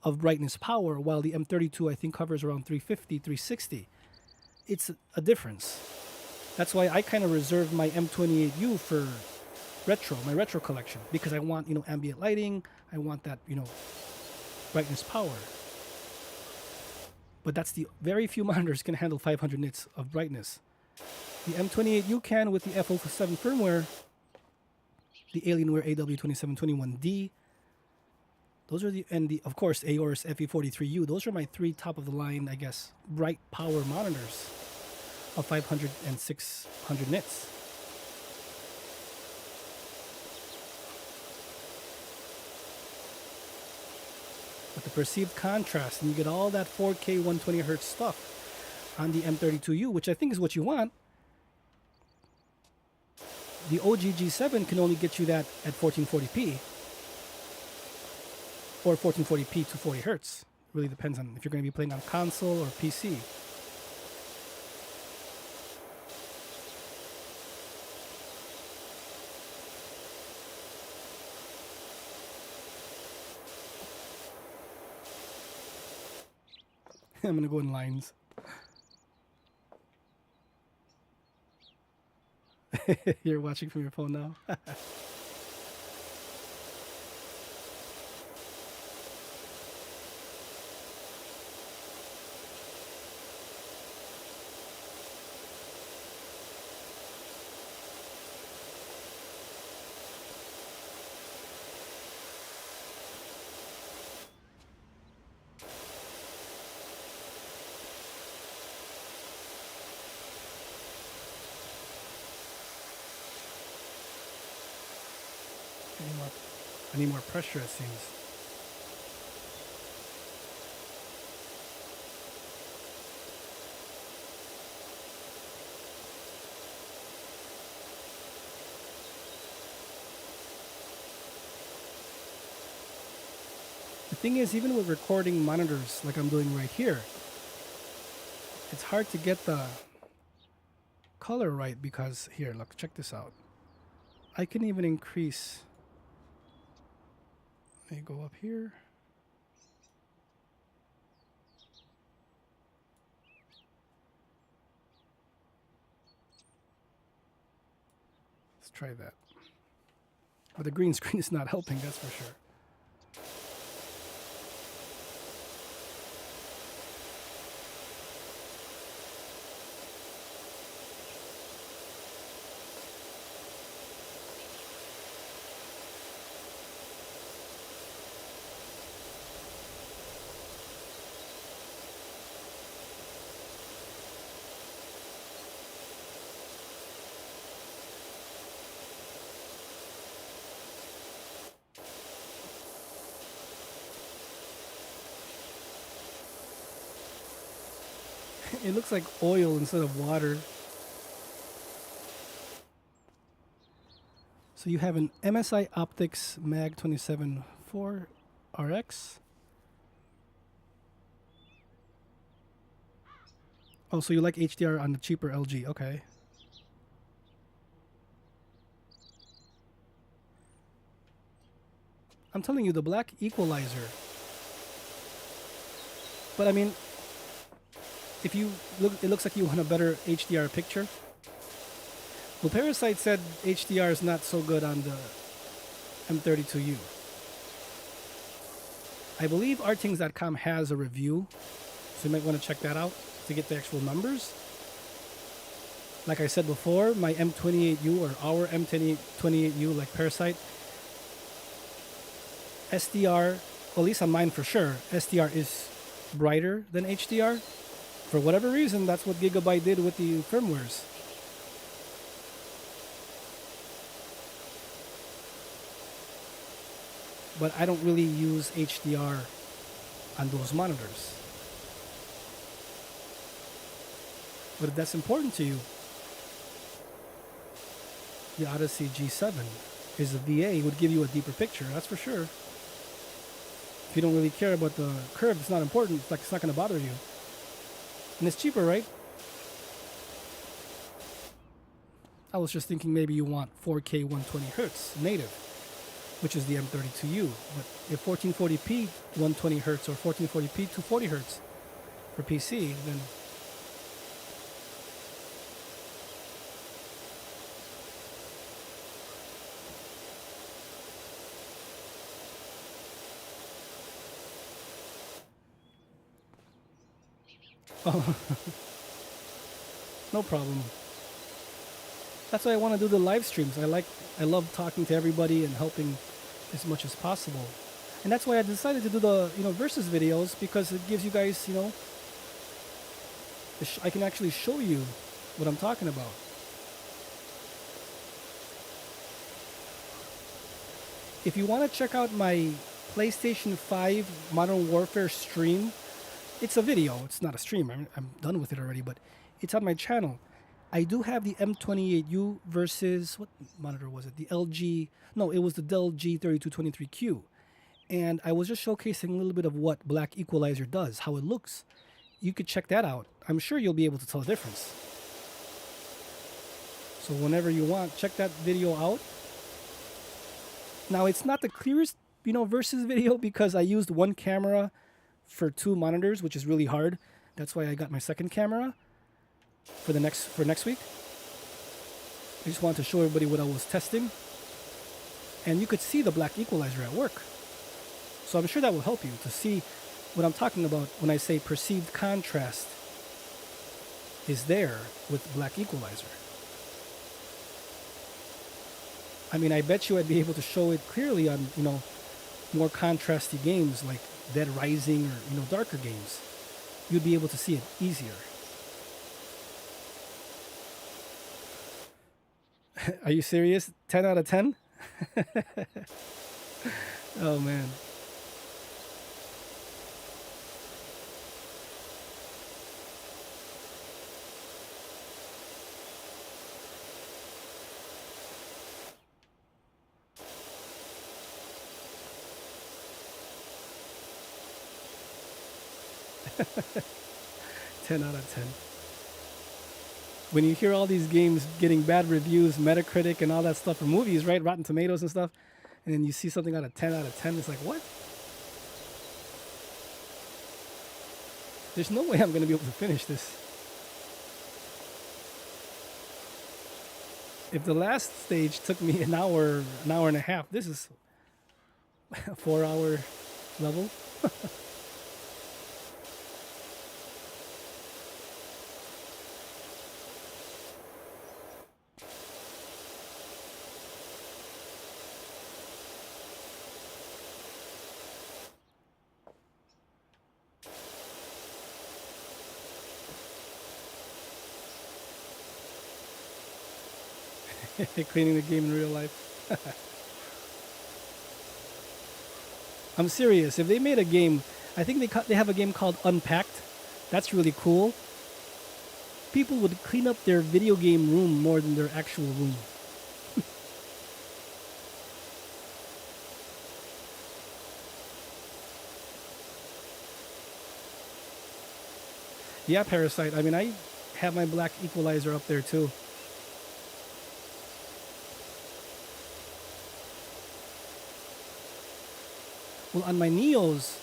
of brightness power, while the M32 I think covers around 350, 360. It's a difference. That's why I kind of reserved my M28U for retro, my retro collection, because I want, you know, ambient lighting. I want that, you know, brightness power. But that's the very few monitors can handle 500 nits of brightness. The M28U can with the FO7 firmware, the Alienware AW2721D. Those are of course Aorus FE43U. Those are my three top of the line, I guess, bright power monitors of 500 and 600 nits. With the perceived contrast, and you get all that 4K 120 Hz stuff on the M32U, which I think is what you want. The OG G7 can only get you that at 1440p or 1440p to 40 Hz. Really depends on if you're going to be playing on console or PC. I'm going to go in lines. You're watching from your phone now? I need more pressure, it seems. The thing is, even with recording monitors like I'm doing right here, it's hard to get the color right because, here, look, check this out. I can even increase. Let me go up here. Let's try that. But the green screen is not helping, that's for sure. It looks like oil instead of water. So you have an MSI Optics Mag 27 4 RX. Oh, so you like HDR on the cheaper LG. Okay. I'm telling you, the black equalizer. But I mean, if you look, it looks like you want a better HDR picture. Well, Parasite said HDR is not so good on the M32U. I believe artings.com has a review, so you might want to check that out to get the actual numbers. Like I said before, my M28U or our M28U, like Parasite, SDR, well, at least on mine for sure, SDR is brighter than HDR. For whatever reason, that's what Gigabyte did with the firmwares. But I don't really use HDR on those monitors. But if that's important to you, the Odyssey G7 is a VA, would give you a deeper picture, that's for sure. If you don't really care about the curve, it's not important. It's like it's not going to bother you. And it's cheaper, right? I was just thinking maybe you want 4K 120 Hertz native, which is the M32U. But if 1440p 120 Hertz or 1440p 240 Hertz for PC, then oh, no problem. That's why I want to do the live streams. I love talking to everybody and helping as much as possible. And that's why I decided to do the, versus videos, because it gives you guys, I can actually show you what I'm talking about. If you want to check out my PlayStation 5 Modern Warfare stream, it's a video. It's not a stream. I'm done with it already, but it's on my channel. I do have the M28U versus, what monitor was it? The LG, no, it was the Dell G3223Q. And I was just showcasing a little bit of what black equalizer does, how it looks. You could check that out. I'm sure you'll be able to tell the difference. So whenever you want, check that video out. Now, it's not the clearest, versus video, because I used one camera for two monitors, which is really hard. That's why I got my second camera for next week. I just wanted to show everybody what I was testing. And you could see the black equalizer at work. So I'm sure that will help you to see what I'm talking about when I say perceived contrast is there with black equalizer. I mean, I bet you I'd be able to show it clearly on, more contrasty games like Dead Rising or, darker games. You'd be able to see it easier. Are you serious? 10 out of 10? Oh, man. Ten out of 10. When you hear all these games getting bad reviews, Metacritic and all that stuff for movies, right? Rotten Tomatoes and stuff, and then you see something out of 10 out of 10, it's like, what? There's no way I'm going to be able to finish this. If the last stage took me an hour and a half, this is a 4-hour level. Cleaning the game in real life. I'm serious. If they made a game, I think they have a game called Unpacked. That's really cool. people would clean up their video game room more than their actual room. Yeah, Parasite. I mean, I have my black equalizer up there too. Well, on my Neos,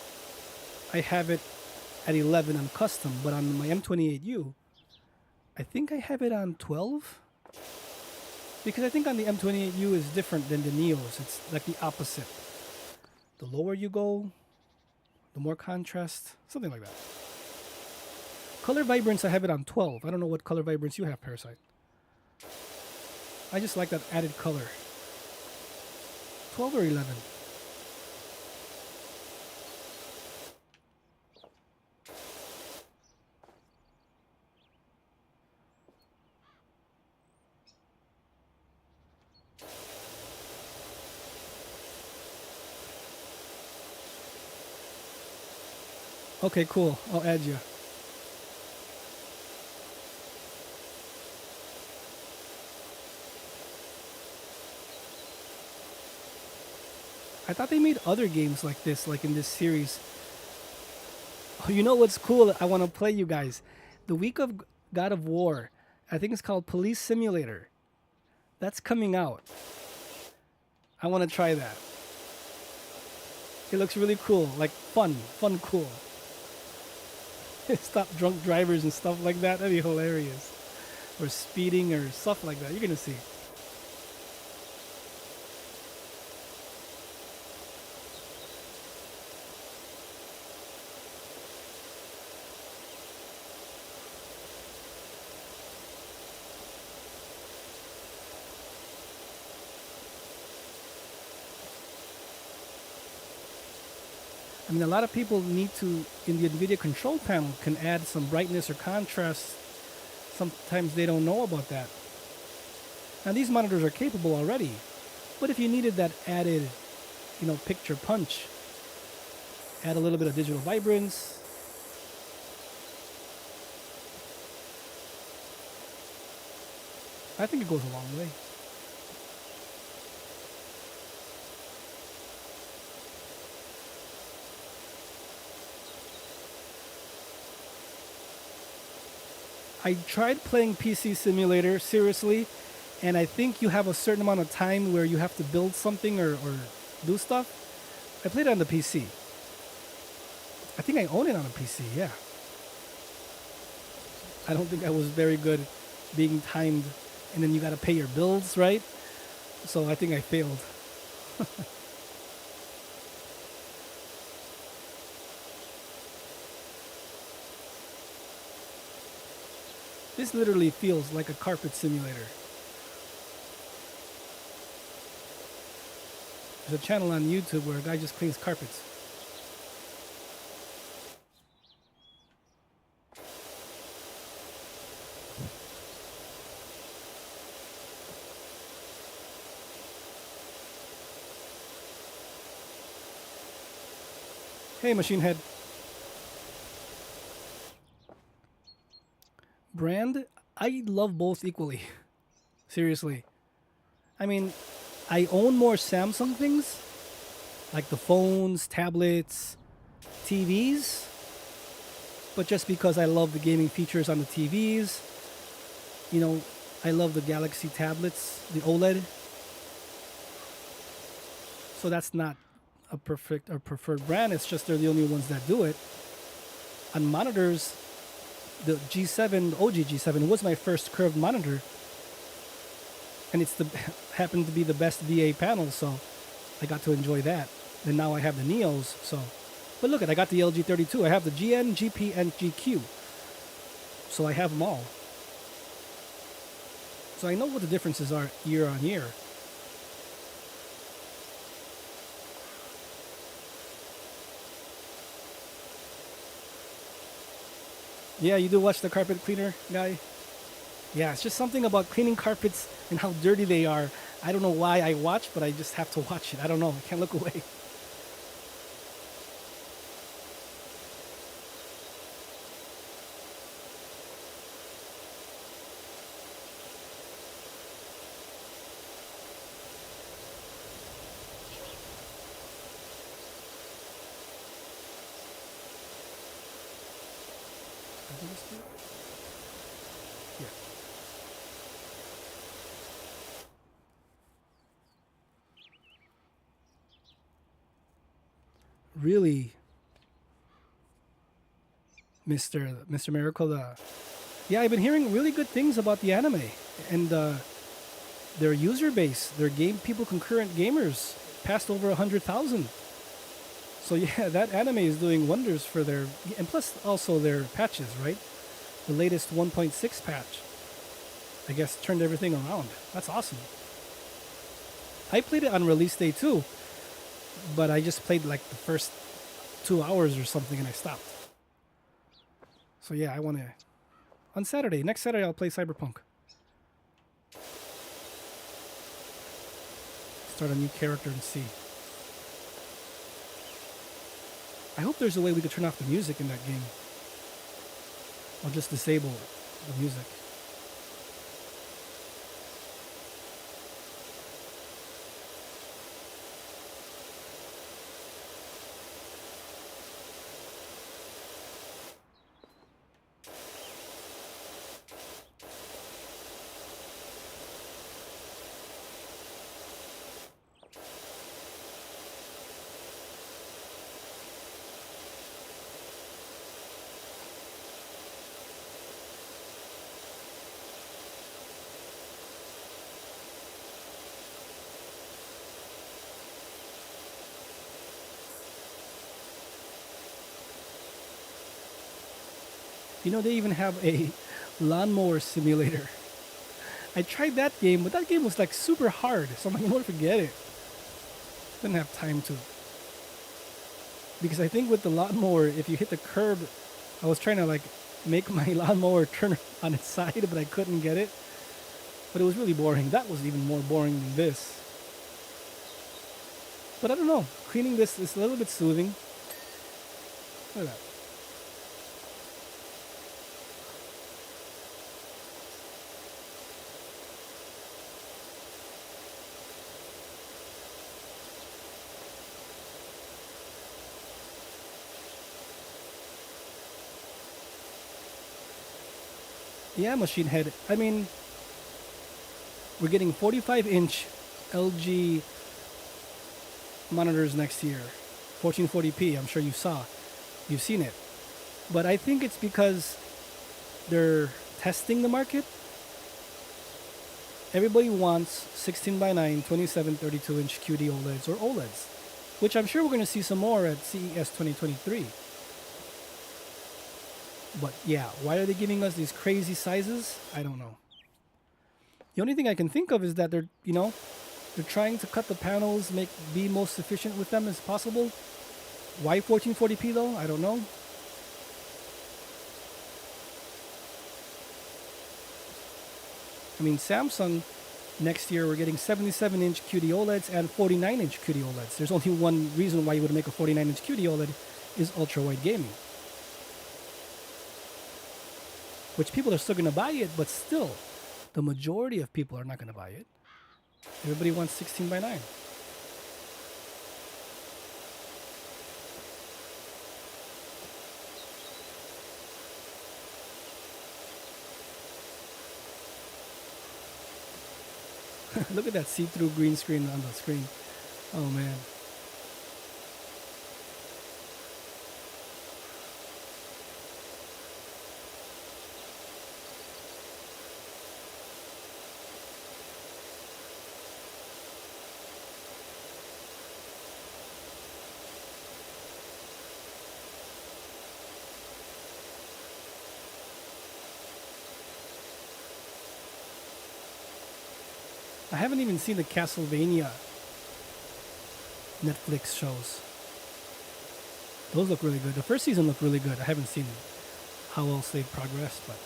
I have it at 11 on custom, but on my M28U, I think I have it on 12. Because I think on the M28U is different than the Neos. It's like the opposite. The lower you go, the more contrast, something like that. Color vibrance, I have it on 12. I don't know what color vibrance you have, Parasite. I just like that added color. 12 or 11? Okay, cool. I'll add you. I thought they made other games like this, like in this series. Oh, you know what's cool? I want to play you guys. The week of God of War, I think it's called Police Simulator. That's coming out. I want to try that. It looks really cool, like fun, cool. Stop drunk drivers and stuff like that. That'd be hilarious. Or speeding or stuff like that. You're gonna see. I mean, a lot of people need to, in the NVIDIA control panel, can add some brightness or contrast. Sometimes they don't know about that. Now, these monitors are capable already, but if you needed that added, picture punch, add a little bit of digital vibrance. I think it goes a long way. I tried playing PC Simulator, seriously, and I think you have a certain amount of time where you have to build something or do stuff. I played it on the PC. I think I own it on a PC, yeah. I don't think I was very good being timed, and then you gotta pay your bills, right? So I think I failed. This literally feels like a carpet simulator. There's a channel on YouTube where a guy just cleans carpets. Hey, Machine Head. Brand, I love both equally. Seriously. I mean, I own more Samsung things, like the phones, tablets, TVs, but just because I love the gaming features on the TVs, I love the Galaxy tablets, the OLED. So that's not a perfect or preferred brand, it's just they're the only ones that do it. On monitors, the G7, OG G7 was my first curved monitor, and it's happened to be the best VA panel, so I got to enjoy that. And now I have the Neos, so. But look, I got the LG 32. I have the GN, GP, and GQ. So I have them all. So I know what the differences are year on year. Yeah, you do watch the carpet cleaner guy? Yeah, it's just something about cleaning carpets and how dirty they are. I don't know why I watch, but I just have to watch it. I don't know. I can't look away. do this to it? Yeah. Really, Mr. Miracle. Yeah, I've been hearing really good things about the anime and their user base, their game people, concurrent gamers passed over 100,000. So yeah, that anime is doing wonders for their, and plus also their patches, right? The latest 1.6 patch, I guess, turned everything around. That's awesome. I played it on release day too, but I just played like the first 2 hours or something and I stopped. So yeah, I want to, on Saturday, next Saturday I'll play Cyberpunk. Start a new character and see. I hope there's a way we could turn off the music in that game. Or just disable the music. You know, they even have a lawnmower simulator. I tried that game, but that game was like super hard. So I'm like, I'm gonna forget it. Didn't have time to. Because I think with the lawnmower, if you hit the curb, I was trying to like make my lawnmower turn on its side, but I couldn't get it. But it was really boring. That was even more boring than this. But I don't know. Cleaning this is a little bit soothing. Look at that. Yeah, Machine Head. I mean, we're getting 45-inch LG monitors next year. 1440p, I'm sure you saw. You've seen it. But I think it's because they're testing the market. Everybody wants 16:9, 27, 32-inch QD-OLEDs or OLEDs, which I'm sure we're going to see some more at CES 2023. But yeah, why are they giving us these crazy sizes? I don't know. The only thing I can think of is that they're trying to cut the panels, be most efficient with them as possible. Why 1440p though? I don't know. I mean, Samsung, next year we're getting 77-inch QD-OLEDs and 49-inch QD-OLEDs. There's only one reason why you would make a 49-inch QD-OLED is ultra-wide gaming. Which people are still going to buy it, but still, the majority of people are not going to buy it. Everybody wants 16:9. Look at that see-through green screen on the screen. Oh man. I haven't even seen the Castlevania Netflix shows. Those look really good. The first season looked really good. I haven't seen how else they've progressed, but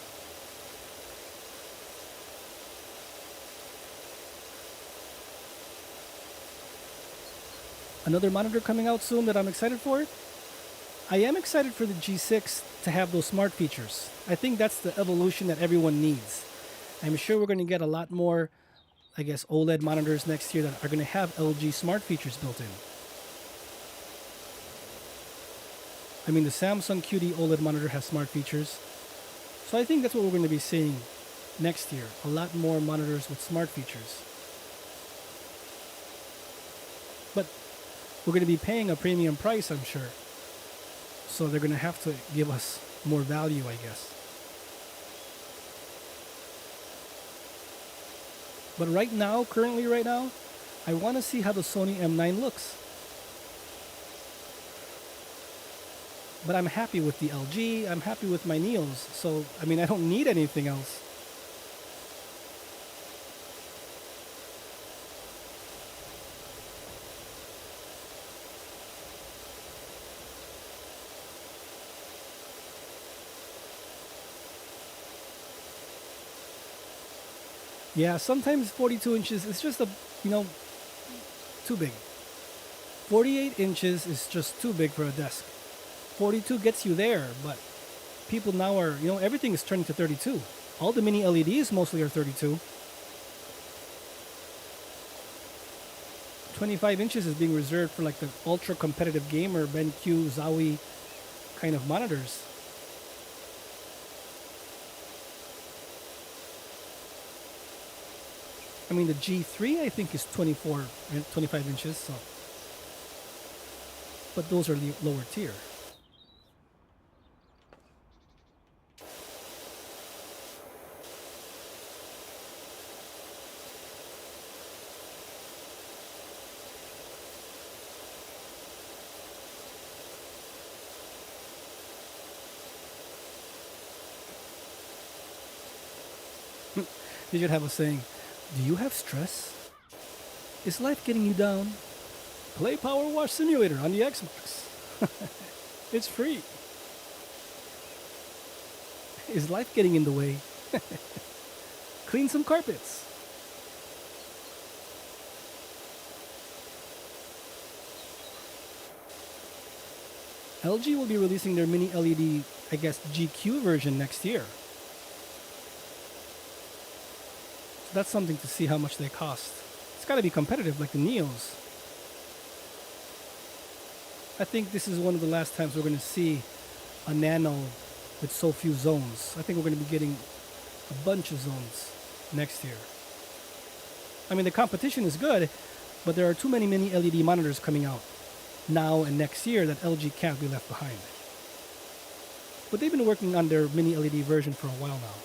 another monitor coming out soon that I'm excited for. I am excited for the G6 to have those smart features. I think that's the evolution that everyone needs. I'm sure we're going to get a lot more, I guess, OLED monitors next year that are going to have LG smart features built in. I mean, the Samsung QD OLED monitor has smart features. So I think that's what we're going to be seeing next year. A lot more monitors with smart features. But we're going to be paying a premium price, I'm sure. So they're going to have to give us more value, I guess. But right now, currently right now, I want to see how the Sony M9 looks. But I'm happy with the LG, I'm happy with my Neos, so, I mean, I don't need anything else. Yeah, sometimes 42 inches is just too big. 48 inches is just too big for a desk. 42 gets you there, but people now are, everything is turning to 32. All the mini LEDs mostly are 32. 25 inches is being reserved for like the ultra competitive gamer, BenQ, Zowie kind of monitors. I mean, the G3 I think is 25 inches, so. But those are lower tier. You should have a saying, do you have stress? Is life getting you down? Play Powerwash Simulator on the Xbox. It's free. Is life getting in the way? Clean some carpets. LG will be releasing their mini LED, I guess, GQ version next year. That's something to see how much they cost. It's got to be competitive like the Neos. I think this is one of the last times we're going to see a Nano with so few zones. I think we're going to be getting a bunch of zones next year. I mean, the competition is good, but there are too many mini LED monitors coming out now and next year that LG can't be left behind. But they've been working on their mini LED version for a while now.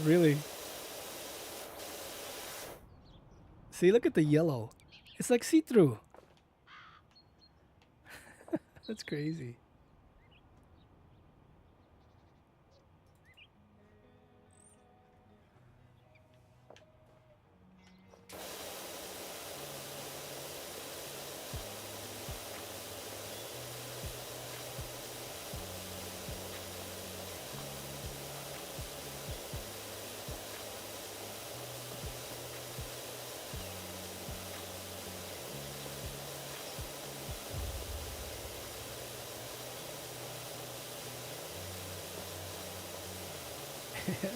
Really? See, look at the yellow. It's like see-through. That's crazy.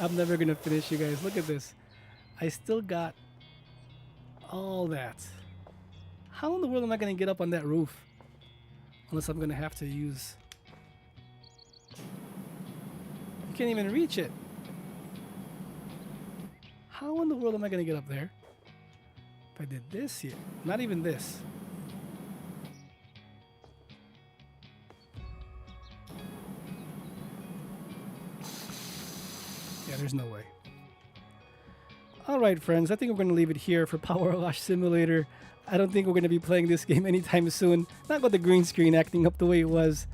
I'm never gonna finish, you guys. Look at this. I still got all that. How in the world am I gonna get up on that roof? Unless I'm gonna have to use... You can't even reach it. How in the world am I gonna get up there? If I did this here. Not even this. Yeah, there's no way. Alright friends, I think we're going to leave it here for Powerwash Simulator. I don't think we're going to be playing this game anytime soon. Not with the green screen acting up the way it was.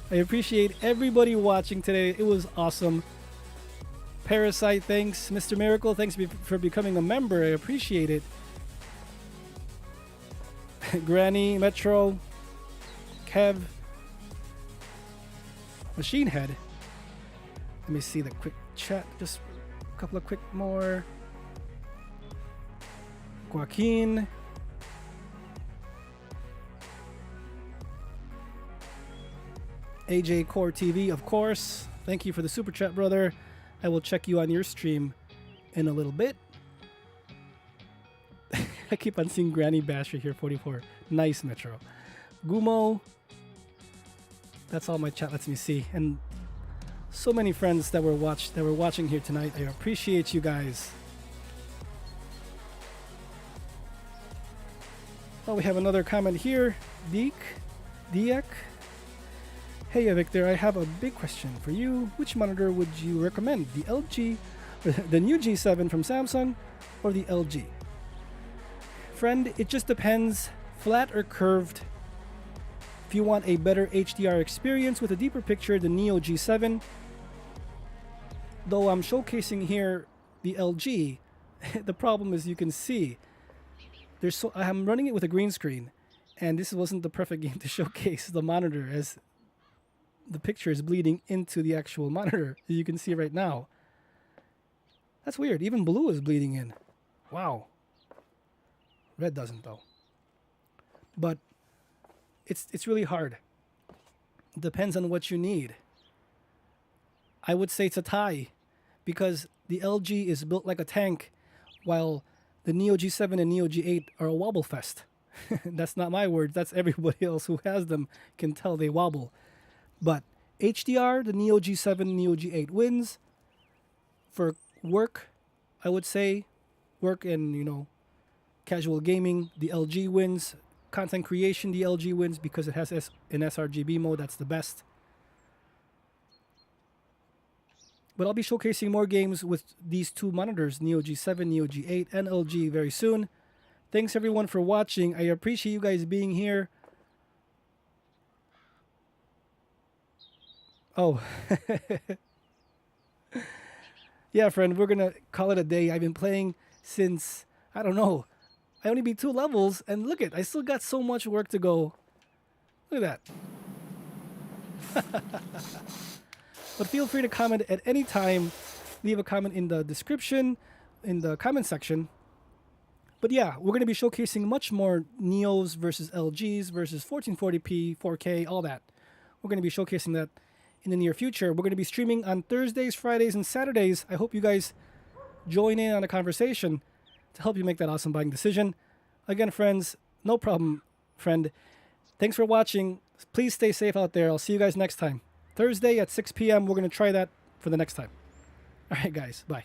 I appreciate everybody watching today. It was awesome. Parasite, thanks. Mr. Miracle, thanks for becoming a member. I appreciate it. Granny, Metro, Kev, Machine Head. Let me see the quick chat. Just a couple of quick more. Joaquin. AJ Core TV, of course. Thank you for the super chat, brother. I will check you on your stream in a little bit. I keep on seeing Granny Basher here, 44. Nice, Metro. Gumo. That's all my chat lets me see. And so many friends that were watching here tonight. I appreciate you guys. Oh, we have another comment here. Diek. Hey, Victor, I have a big question for you. Which monitor would you recommend? The LG, the new G7 from Samsung, or the LG? Friend, it just depends. Flat or curved. If you want a better HDR experience with a deeper picture, the Neo G7. Though I'm showcasing here the LG, the problem is you can see I'm running it with a green screen, and this wasn't the perfect game to showcase the monitor, as the picture is bleeding into the actual monitor, as you can see right now. That's weird. Even blue is bleeding in. Wow. Red doesn't though. But it's really hard. It depends on what you need. I would say it's a tie, because the LG is built like a tank, while the Neo G7 and Neo G8 are a wobble fest. That's not my words. That's everybody else who has them can tell they wobble. But HDR, the Neo G7, Neo G8 wins. For work, I would say, work and, casual gaming, the LG wins. Content creation, the LG wins because it has an sRGB mode. That's the best. But I'll be showcasing more games with these two monitors, Neo G7, Neo G8, and LG very soon. Thanks everyone for watching. I appreciate you guys being here. Oh. Yeah, friend, we're going to call it a day. I've been playing since, I don't know. I only beat 2 levels, and look I still got so much work to go. Look at that. But feel free to comment at any time. Leave a comment in the description, in the comment section. But yeah, we're going to be showcasing much more Neos versus LGs versus 1440p, 4K, all that. We're going to be showcasing that in the near future. We're going to be streaming on Thursdays, Fridays, and Saturdays. I hope you guys join in on the conversation to help you make that awesome buying decision. Again, friends, no problem, friend. Thanks for watching. Please stay safe out there. I'll see you guys next time. Thursday at 6 p.m. We're going to try that for the next time. All right, guys. Bye.